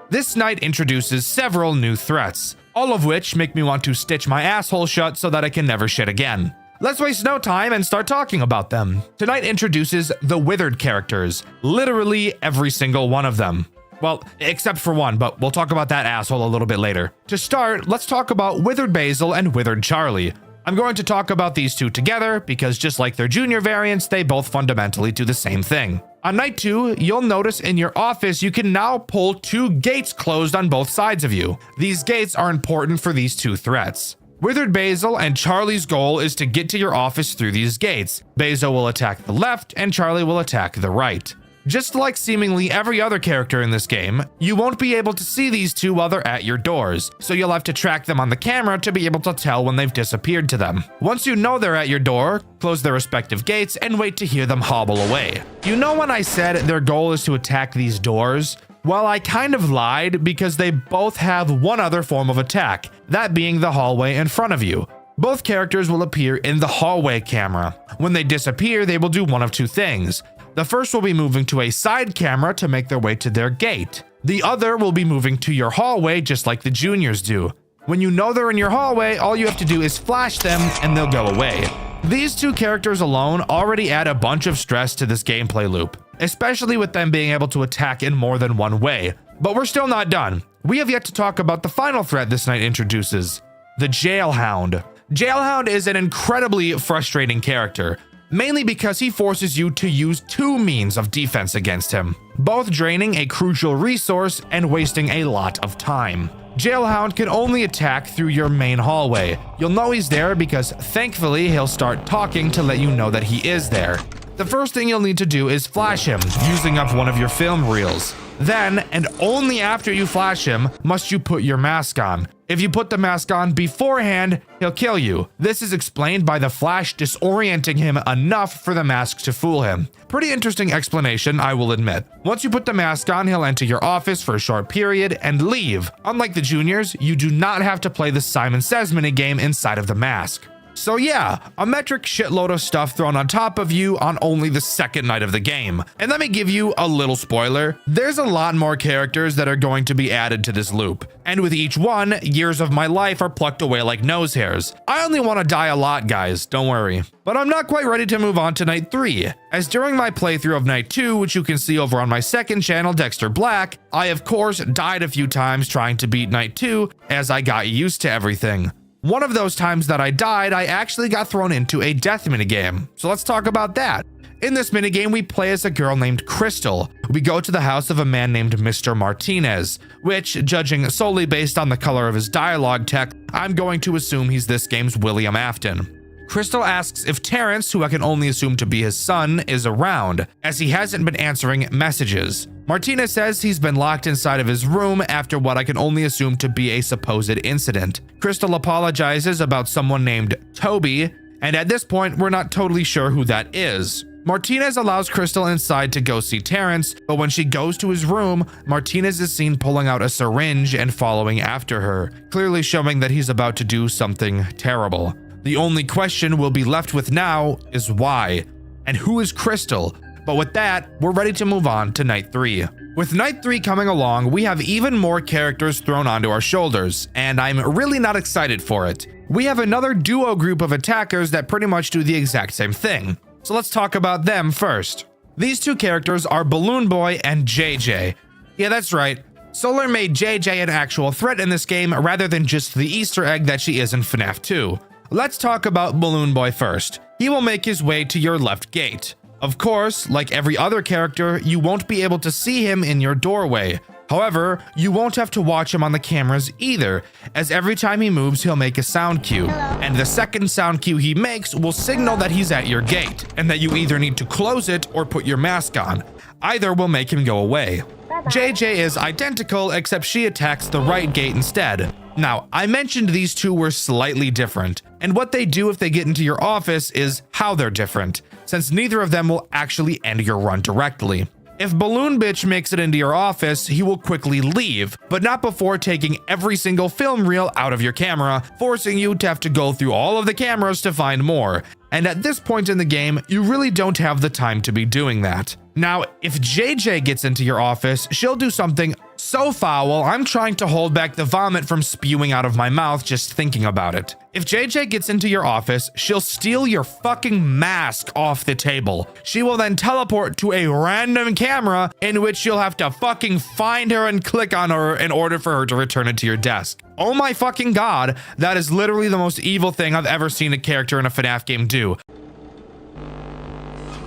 S1: This night introduces several new threats, all of which make me want to stitch my asshole shut so that I can never shit again. Let's waste no time and start talking about them. Tonight introduces the withered characters, literally every single one of them. Well, except for one, but we'll talk about that asshole a little bit later. To start, let's talk about Withered Basil and Withered Charlie. I'm going to talk about these two together because just like their junior variants, they both fundamentally do the same thing. On night 2, you'll notice in your office you can now pull 2 gates closed on both sides of you. These gates are important for these 2 threats. Withered Basil and Charlie's goal is to get to your office through these gates. Basil will attack the left and Charlie will attack the right. Just like seemingly every other character in this game, you won't be able to see these two while they're at your doors, so you'll have to track them on the camera to be able to tell when they've disappeared to them. Once you know they're at your door, close their respective gates and wait to hear them hobble away. You know when I said their goal is to attack these doors? Well, I kind of lied because they both have one other form of attack, that being the hallway in front of you. Both characters will appear in the hallway camera. When they disappear, they will do one of 2 things. The first will be moving to a side camera to make their way to their gate. The other will be moving to your hallway just like the juniors do. When you know they're in your hallway, all you have to do is flash them and they'll go away. These 2 characters alone already add a bunch of stress to this gameplay loop, especially with them being able to attack in more than one way. But we're still not done. We have yet to talk about the final threat this night introduces, the Jailhound. Jailhound is an incredibly frustrating character, mainly because he forces you to use 2 means of defense against him, both draining a crucial resource and wasting a lot of time. Jailhound can only attack through your main hallway. You'll know he's there because thankfully he'll start talking to let you know that he is there. The first thing you'll need to do is flash him, using up one of your film reels. Then, and only after you flash him, must you put your mask on. If you put the mask on beforehand, he'll kill you. This is explained by the flash disorienting him enough for the mask to fool him. Pretty interesting explanation, I will admit. Once you put the mask on, he'll enter your office for a short period and leave. Unlike the juniors, you do not have to play the Simon Says minigame inside of the mask. So yeah, a metric shitload of stuff thrown on top of you on only the second night of the game. And let me give you a little spoiler. There's a lot more characters that are going to be added to this loop. And with each one, years of my life are plucked away like nose hairs. I only want to die a lot, guys, don't worry. But I'm not quite ready to move on to night 3, as during my playthrough of night 2, which you can see over on my second channel, Dxtr Black, I of course died a few times trying to beat night 2 as I got used to everything. One of those times that I died, I actually got thrown into a death minigame. So let's talk about that. In this minigame, we play as a girl named Crystal. We go to the house of a man named Mr. Martinez, which, judging solely based on the color of his dialogue tech, I'm going to assume he's this game's William Afton. Crystal asks if Terrence, who I can only assume to be his son, is around, as he hasn't been answering messages. Martinez says he's been locked inside of his room after what I can only assume to be a supposed incident. Crystal apologizes about someone named Toby, and at this point, we're not totally sure who that is. Martinez allows Crystal inside to go see Terrence, but when she goes to his room, Martinez is seen pulling out a syringe and following after her, clearly showing that he's about to do something terrible. The only question we'll be left with now is why, and who is Crystal? But with that, we're ready to move on to night 3. With night 3 coming along, we have even more characters thrown onto our shoulders, and I'm really not excited for it. We have another duo group of attackers that pretty much do the exact same thing. So let's talk about them first. These two characters are Balloon Boy and JJ. Yeah, that's right. Solar made JJ an actual threat in this game rather than just the Easter egg that she is in FNAF 2. Let's talk about Balloon Boy first. He will make his way to your left gate. Of course, like every other character, you won't be able to see him in your doorway. However, you won't have to watch him on the cameras either, as every time he moves, he'll make a sound cue. And the second sound cue he makes will signal that he's at your gate, and that you either need to close it or put your mask on. Either will make him go away. JJ is identical, except she attacks the right gate instead. Now, I mentioned these two were slightly different, and what they do if they get into your office is how they're different, since neither of them will actually end your run directly. If Balloon Bitch makes it into your office, he will quickly leave, but not before taking every single film reel out of your camera, forcing you to have to go through all of the cameras to find more. And at this point in the game, you really don't have the time to be doing that. Now, if JJ gets into your office, she'll do something so foul, I'm trying to hold back the vomit from spewing out of my mouth just thinking about it. If JJ gets into your office, she'll steal your fucking mask off the table. She will then teleport to a random camera in which you'll have to fucking find her and click on her in order for her to return it to your desk. Oh my fucking god, that is literally the most evil thing I've ever seen a character in a FNAF game do.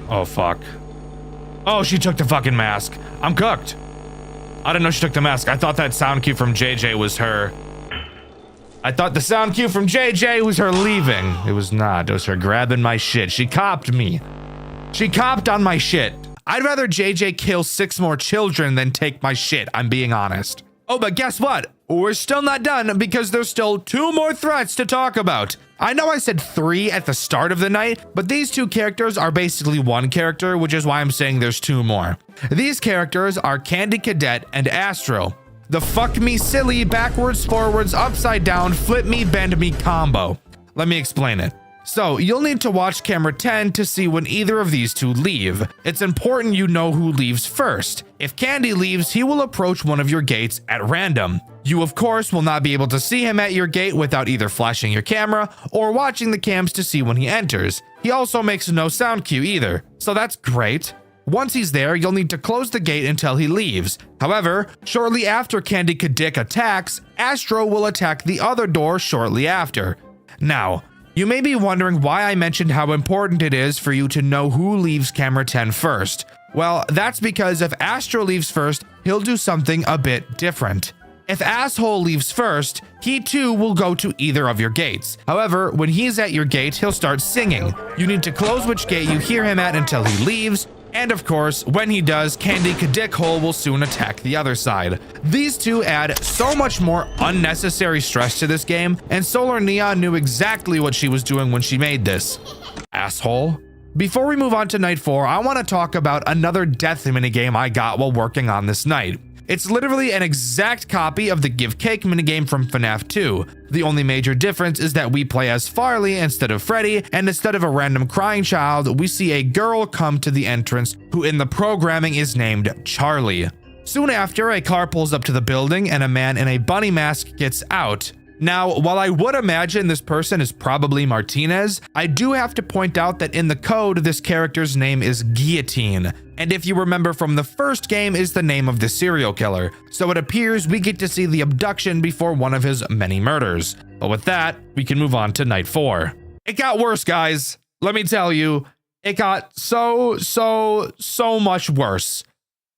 S1: Oh fuck. Oh, she took the fucking mask. I'm cooked. I didn't know she took the mask. I thought that sound cue from JJ was her. I thought the sound cue from JJ was her leaving. It was not. It was her grabbing my shit. She copped me. She copped on my shit. I'd rather JJ kill 6 more children than take my shit. I'm being honest. Oh, but guess what? We're still not done because there's still 2 more threats to talk about. I know I said 3 at the start of the night, but these 2 characters are basically 1 character, which is why I'm saying there's 2 more. These characters are Candy Cadet and Astro. The fuck me silly, backwards, forwards, upside down, flip me, bend me combo. Let me explain it. So, you'll need to watch camera 10 to see when either of these 2 leave. It's important you know who leaves first. If Candy leaves, he will approach one of your gates at random. You, of course, will not be able to see him at your gate without either flashing your camera or watching the cams to see when he enters. He also makes no sound cue either, so that's great. Once he's there, you'll need to close the gate until he leaves. However, shortly after Candy Cadet attacks, Astro will attack the other door shortly after. Now, you may be wondering why I mentioned how important it is for you to know who leaves camera 10 first. Well, that's because if Astro leaves first, he'll do something a bit different. If Asshole leaves first, he too will go to either of your gates. However, when he's at your gate, he'll start singing. You need to close which gate you hear him at until he leaves. And of course, when he does, Candy Cadickhole will soon attack the other side. These 2 add so much more unnecessary stress to this game, and Solar Neon knew exactly what she was doing when she made this. Asshole. Before we move on to night 4, I want to talk about another death minigame I got while working on this night. It's literally an exact copy of the Give Cake minigame from FNAF 2. The only major difference is that we play as Farley instead of Freddy, and instead of a random crying child, we see a girl come to the entrance who in the programming is named Charlie. Soon after, a car pulls up to the building and a man in a bunny mask gets out. Now, while I would imagine this person is probably Martinez, I do have to point out that in the code, this character's name is Guillotine. And if you remember from the first game, is the name of the serial killer. So it appears we get to see the abduction before one of his many murders. But with that, we can move on to night 4. It got worse, guys. Let me tell you, it got so much worse.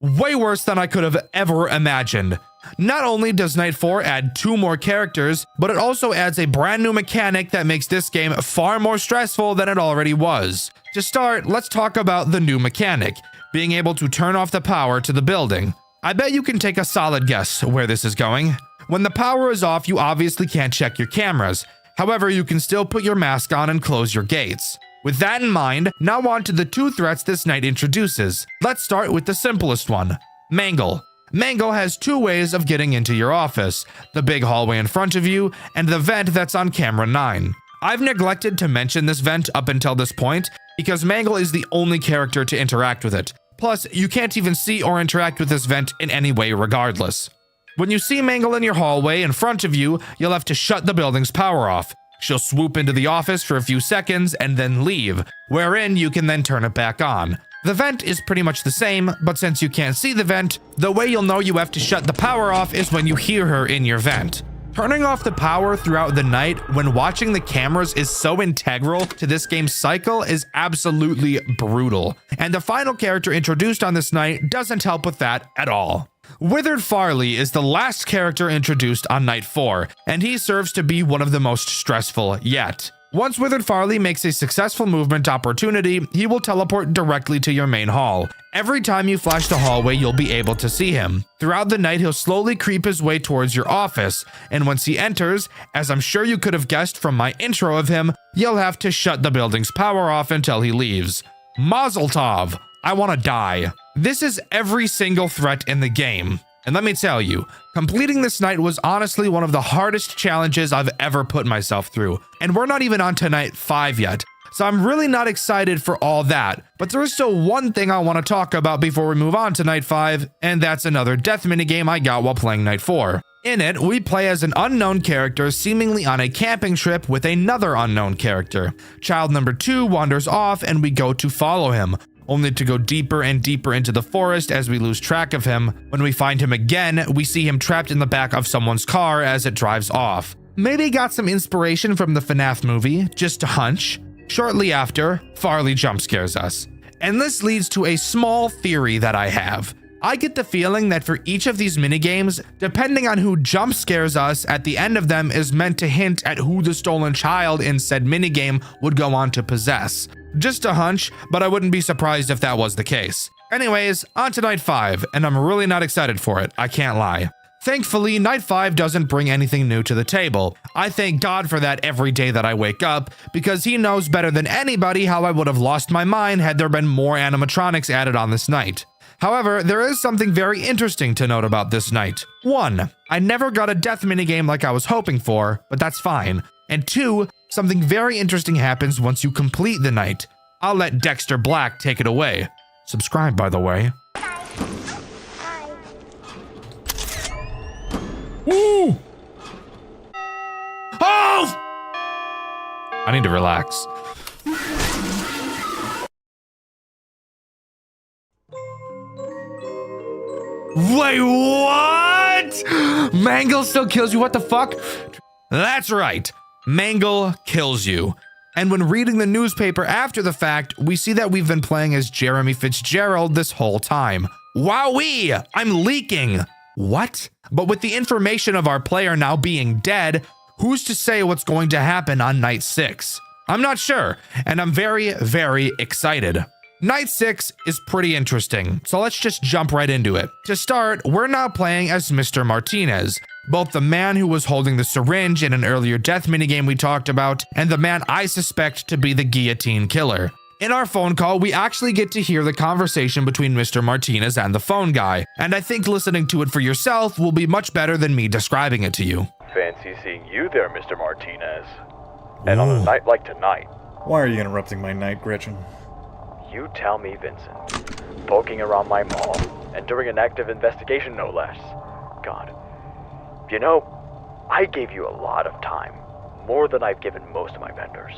S1: Way worse than I could have ever imagined. Not only does night 4 add 2 more characters, but it also adds a brand new mechanic that makes this game far more stressful than it already was. To start, let's talk about the new mechanic. being able to turn off the power to the building. I bet you can take a solid guess where this is going. When the power is off, you obviously can't check your cameras. However, you can still put your mask on and close your gates. With that in mind, now on to the 2 threats this night introduces. Let's start with the simplest one, Mangle. Mangle has 2 ways of getting into your office, the big hallway in front of you and the vent that's on camera 9. I've neglected to mention this vent up until this point because Mangle is the only character to interact with it. Plus, you can't even see or interact with this vent in any way regardless. When you see Mangle in your hallway in front of you, you'll have to shut the building's power off. She'll swoop into the office for a few seconds and then leave, wherein you can then turn it back on. The vent is pretty much the same, but since you can't see the vent, the way you'll know you have to shut the power off is when you hear her in your vent. Turning off the power throughout the night when watching the cameras is so integral to this game's cycle is absolutely brutal. And the final character introduced on this night doesn't help with that at all. Withered Farley is the last character introduced on night 4, and he serves to be one of the most stressful yet. Once Withered Farley makes a successful movement opportunity, he will teleport directly to your main hall. Every time you flash the hallway, you'll be able to see him. Throughout the night, he'll slowly creep his way towards your office, and once he enters, as I'm sure you could have guessed from my intro of him, you'll have to shut the building's power off until he leaves. Mazel tov! I want to die. This is every single threat in the game. And let me tell you, completing this night was honestly one of the hardest challenges I've ever put myself through. And we're not even on to night 5 yet. So I'm really not excited for all that. But there is still one thing I want to talk about before we move on to night 5, and that's another death minigame I got while playing night 4. In it, we play as an unknown character seemingly on a camping trip with another unknown character. Child number 2 wanders off and we go to follow him, only to go deeper and deeper into the forest as we lose track of him. When we find him again, we see him trapped in the back of someone's car as it drives off. Maybe got some inspiration from the FNAF movie, just a hunch. Shortly after, Farley jump scares us. And this leads to a small theory that I have. I get the feeling that for each of these minigames, depending on who jump scares us at the end of them is meant to hint at who the stolen child in said minigame would go on to possess. Just a hunch, but I wouldn't be surprised if that was the case. Anyways, on to night 5, and I'm really not excited for it, I can't lie. Thankfully, night 5 doesn't bring anything new to the table. I thank God for that every day that I wake up, because he knows better than anybody how I would have lost my mind had there been more animatronics added on this night. However, there is something very interesting to note about this night. 1, I never got a death minigame like I was hoping for, but that's fine. And 2, something very interesting happens once you complete the night. I'll let Dxtr Black take it away. Subscribe, by the way. Ooh! Oh! I need to relax. Wait, what? Mangle still kills you, what the fuck? That's right, Mangle kills you. And when reading the newspaper after the fact, we see that we've been playing as Jeremy Fitzgerald this whole time. Wowee, I'm leaking. What? But with the information of our player now being dead, who's to say what's going to happen on night 6? I'm not sure, and I'm very, very excited. Night 6 is pretty interesting, so let's just jump right into it. To start, we're now playing as Mr. Martinez, both the man who was holding the syringe in an earlier death minigame we talked about, and the man I suspect to be the guillotine killer. In our phone call, we actually get to hear the conversation between Mr. Martinez and the phone guy, and I think listening to it for yourself will be much better than me describing it to you.
S5: Fancy seeing you there, Mr. Martinez. And on a night like tonight.
S6: Why are you interrupting my night, Gretchen?
S5: You tell me, Vincent. Poking around my mall, and during an active investigation, no less. God. You know, I gave you a lot of time. More than I've given most of my vendors.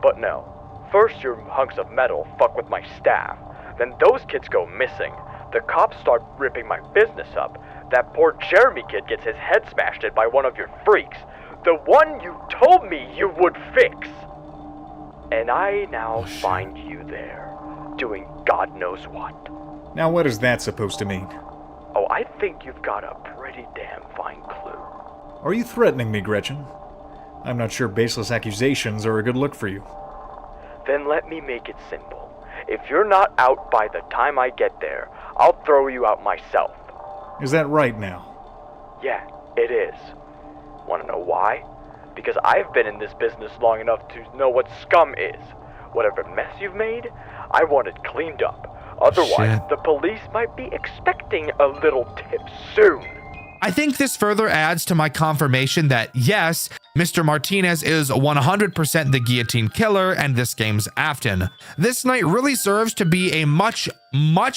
S5: But no. First your hunks of metal fuck with my staff. Then those kids go missing. The cops start ripping my business up. That poor Jeremy kid gets his head smashed in by one of your freaks. The one you told me you would fix. And I now find you there, doing God knows what.
S6: Now what is that supposed to mean?
S5: Oh, I think you've got a pretty damn fine clue.
S6: Are you threatening me, Gretchen? I'm not sure baseless accusations are a good look for you.
S5: Then let me make it simple. If you're not out by the time I get there, I'll throw you out myself.
S6: Is that right now?
S5: Yeah, it is. Wanna know why? Because I've been in this business long enough to know what scum is. Whatever mess you've made, I want it cleaned up. Otherwise,
S1: Shit.
S5: the police might be expecting a little tip soon.
S1: I think this further adds to my confirmation that yes, Mr. Martinez is 100% the guillotine killer and this game's Afton. This night really serves to be a much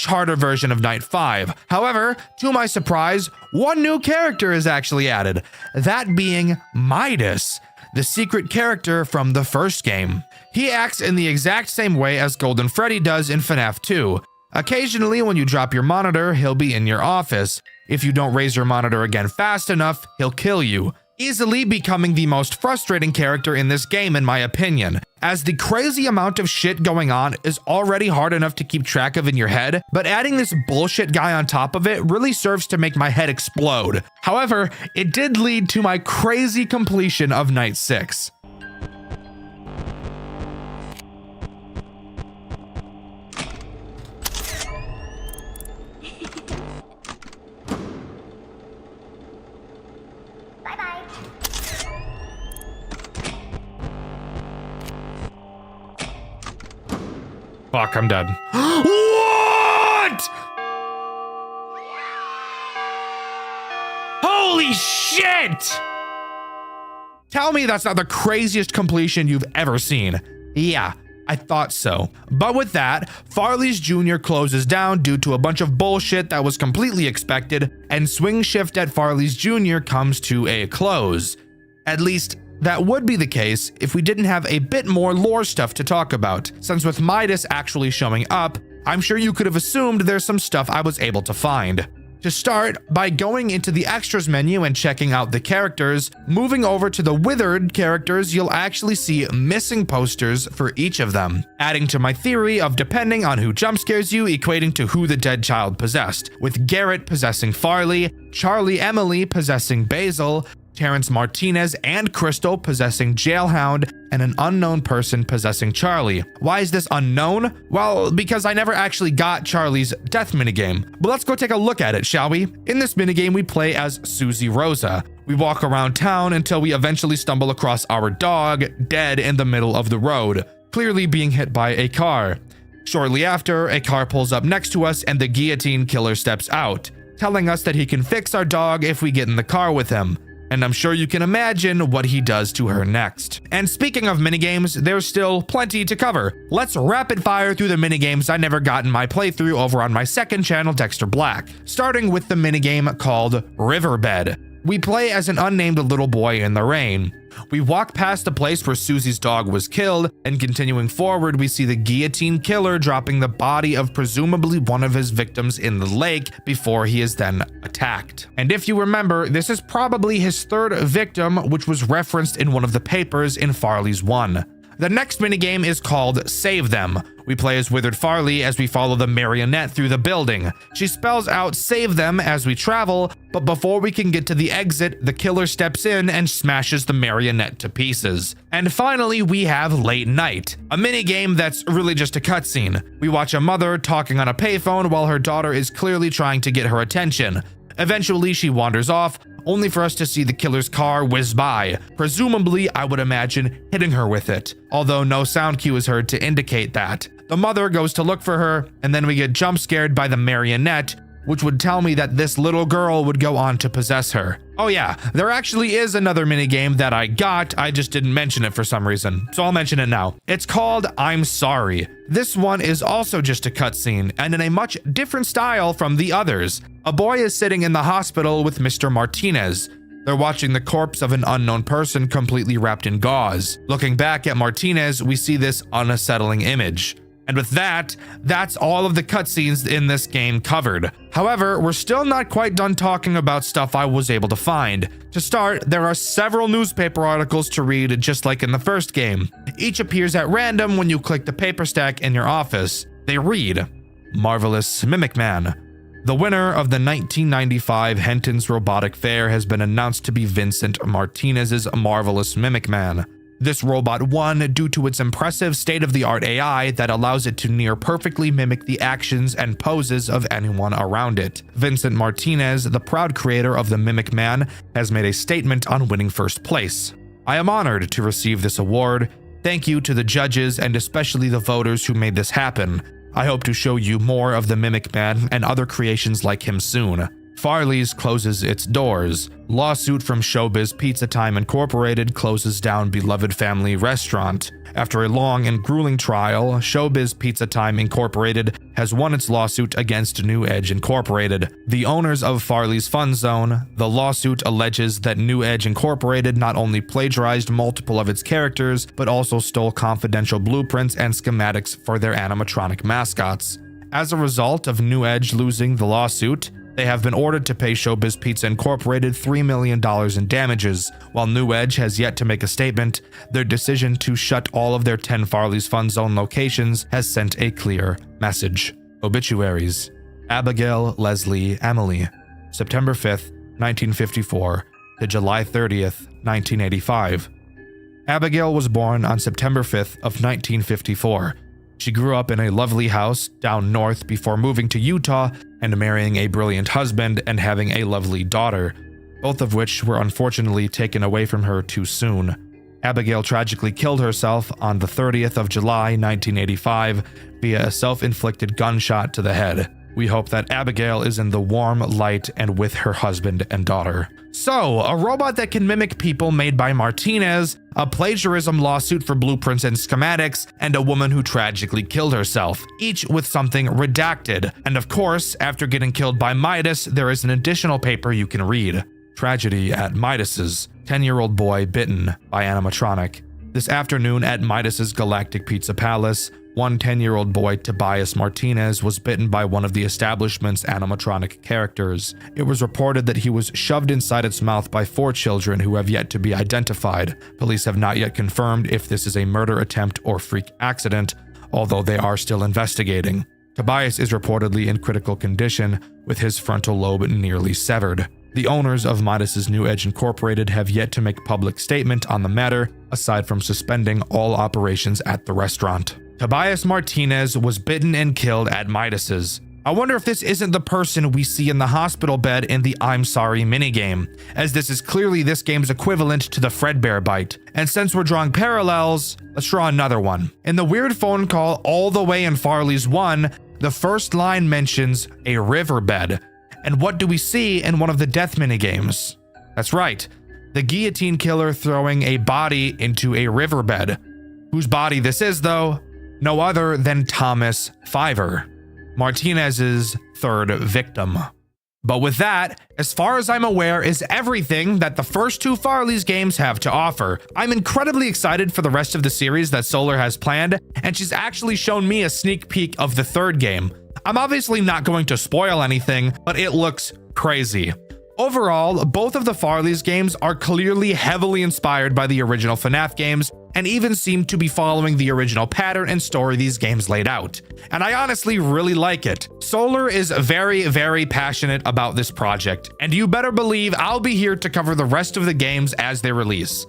S1: harder version of Night 5. However, to my surprise, one new character is actually added, that being Midas, the secret character from the first game. He acts in the exact same way as Golden Freddy does in FNAF 2. Occasionally, when you drop your monitor, he'll be in your office. If you don't raise your monitor again fast enough, he'll kill you, easily becoming the most frustrating character in this game in my opinion, as the crazy amount of shit going on is already hard enough to keep track of in your head, but adding this bullshit guy on top of it really serves to make my head explode. However, it did lead to my crazy completion of Night 6.
S2: Fuck, I'm dead.
S1: What? Holy shit! Tell me that's not the craziest completion you've ever seen. Yeah, I thought so. But with that, Farley's Jr. closes down due to a bunch of bullshit that was completely expected, and Swingshift at Farley's Jr. comes to a close. At least, that would be the case if we didn't have a bit more lore stuff to talk about, since with Midas actually showing up, I'm sure you could have assumed there's some stuff I was able to find. To start, by going into the extras menu and checking out the characters, moving over to the withered characters, you'll actually see missing posters for each of them, adding to my theory of depending on who jump scares you equating to who the dead child possessed, with Garrett possessing Farley, Charlie Emily possessing Basil, Terrence Martinez and Crystal possessing Jailhound, and an unknown person possessing Charlie. Why is this unknown? Well, because I never actually got Charlie's death minigame. But let's go take a look at it, shall we? In this minigame, we play as Susie Rosa. We walk around town until we eventually stumble across our dog, dead in the middle of the road, clearly being hit by a car. Shortly after, a car pulls up next to us and the guillotine killer steps out, telling us that he can fix our dog if we get in the car with him. And I'm sure you can imagine what he does to her next. And speaking of minigames, there's still plenty to cover. Let's rapid fire through the minigames I never got in my playthrough over on my second channel, Dxtr Black, starting with the minigame called Riverbed. We play as an unnamed little boy in the rain. We walk past the place where Susie's dog was killed, and continuing forward, we see the guillotine killer dropping the body of presumably one of his victims in the lake before he is then attacked. And if you remember, this is probably his third victim, which was referenced in one of the papers in Farley's 1. The next minigame is called Save Them. We play as Withered Farley as we follow the marionette through the building. She spells out save them as we travel, but before we can get to the exit, the killer steps in and smashes the marionette to pieces. And finally, we have Late Night, a minigame that's really just a cutscene. We watch a mother talking on a payphone while her daughter is clearly trying to get her attention. Eventually, she wanders off, only for us to see the killer's car whiz by, presumably, I would imagine, hitting her with it, although no sound cue is heard to indicate that. The mother goes to look for her, and then we get jump scared by the marionette, which would tell me that this little girl would go on to possess her. Oh yeah, there actually is another minigame that I got, I just didn't mention it for some reason, so I'll mention it now. It's called I'm Sorry. This one is also just a cutscene, and in a much different style from the others. A boy is sitting in the hospital with Mr. Martinez. They're watching the corpse of an unknown person completely wrapped in gauze. Looking back at Martinez, we see this unsettling image. And with that, that's all of the cutscenes in this game covered. However, we're still not quite done talking about stuff I was able to find. To start, there are several newspaper articles to read just like in the first game. Each appears at random when you click the paper stack in your office. They read, Marvelous Mimic Man. The winner of the 1995 Henton's Robotic Fair has been announced to be Vincent Martinez's Marvelous Mimic Man. This robot won due to its impressive state-of-the-art AI that allows it to near perfectly mimic the actions and poses of anyone around it. Vincent Martinez, the proud creator of the Mimic Man, has made a statement on winning first place. "I am honored to receive this award. Thank you to the judges and especially the voters who made this happen. I hope to show you more of the Mimic Man and other creations like him soon." Farley's closes its doors. Lawsuit from Showbiz Pizza Time Incorporated closes down beloved family restaurant. After a long and grueling trial, Showbiz Pizza Time Incorporated has won its lawsuit against New Edge Incorporated, the owners of Farley's Fun Zone. The lawsuit alleges that New Edge Incorporated not only plagiarized multiple of its characters, but also stole confidential blueprints and schematics for their animatronic mascots. As a result of New Edge losing the lawsuit, they have been ordered to pay Showbiz Pizza Incorporated $3 million in damages. While New Edge has yet to make a statement, their decision to shut all of their 10 Farley's Fun Zone locations has sent a clear message. Obituaries: Abigail Leslie Emily, September 5th, 1954 to July 30th, 1985. Abigail was born on September 5th of 1954. She grew up in a lovely house down north before moving to Utah and marrying a brilliant husband and having a lovely daughter, both of which were unfortunately taken away from her too soon. Abigail tragically killed herself on the 30th of July, 1985 via a self-inflicted gunshot to the head. We hope that Abigail is in the warm light and with her husband and daughter. So, a robot that can mimic people made by Martinez, a plagiarism lawsuit for blueprints and schematics, and a woman who tragically killed herself, each with something redacted. And of course, after getting killed by Midas, there is an additional paper you can read. Tragedy at Midas's. 10-year-old boy bitten by animatronic. This afternoon at Midas's Galactic Pizza Palace, one 10-year-old boy, Tobias Martinez, was bitten by one of the establishment's animatronic characters. It was reported that he was shoved inside its mouth by 4 children who have yet to be identified. Police have not yet confirmed if this is a murder attempt or freak accident, although they are still investigating. Tobias is reportedly in critical condition, with his frontal lobe nearly severed. The owners of Midas's New Edge Incorporated have yet to make public statement on the matter, aside from suspending all operations at the restaurant. Tobias Martinez was bitten and killed at Midas's. I wonder if this isn't the person we see in the hospital bed in the I'm Sorry minigame, as this is clearly this game's equivalent to the Fredbear bite. And since we're drawing parallels, let's draw another one. In the weird phone call all the way in Farley's 1, the first line mentions a riverbed. And what do we see in one of the death minigames? That's right, the guillotine killer throwing a body into a riverbed. Whose body this is, though? No other than Thomas Fiver, Martinez's third victim. But with that, as far as I'm aware, is everything that the first 2 Farley's games have to offer. I'm incredibly excited for the rest of the series that Solar has planned, and she's actually shown me a sneak peek of the 3rd game. I'm obviously not going to spoil anything, but it looks crazy. Overall, both of the Farley's games are clearly heavily inspired by the original FNAF games, and even seem to be following the original pattern and story these games laid out. And I honestly really like it. Solar is very, very passionate about this project, and you better believe I'll be here to cover the rest of the games as they release.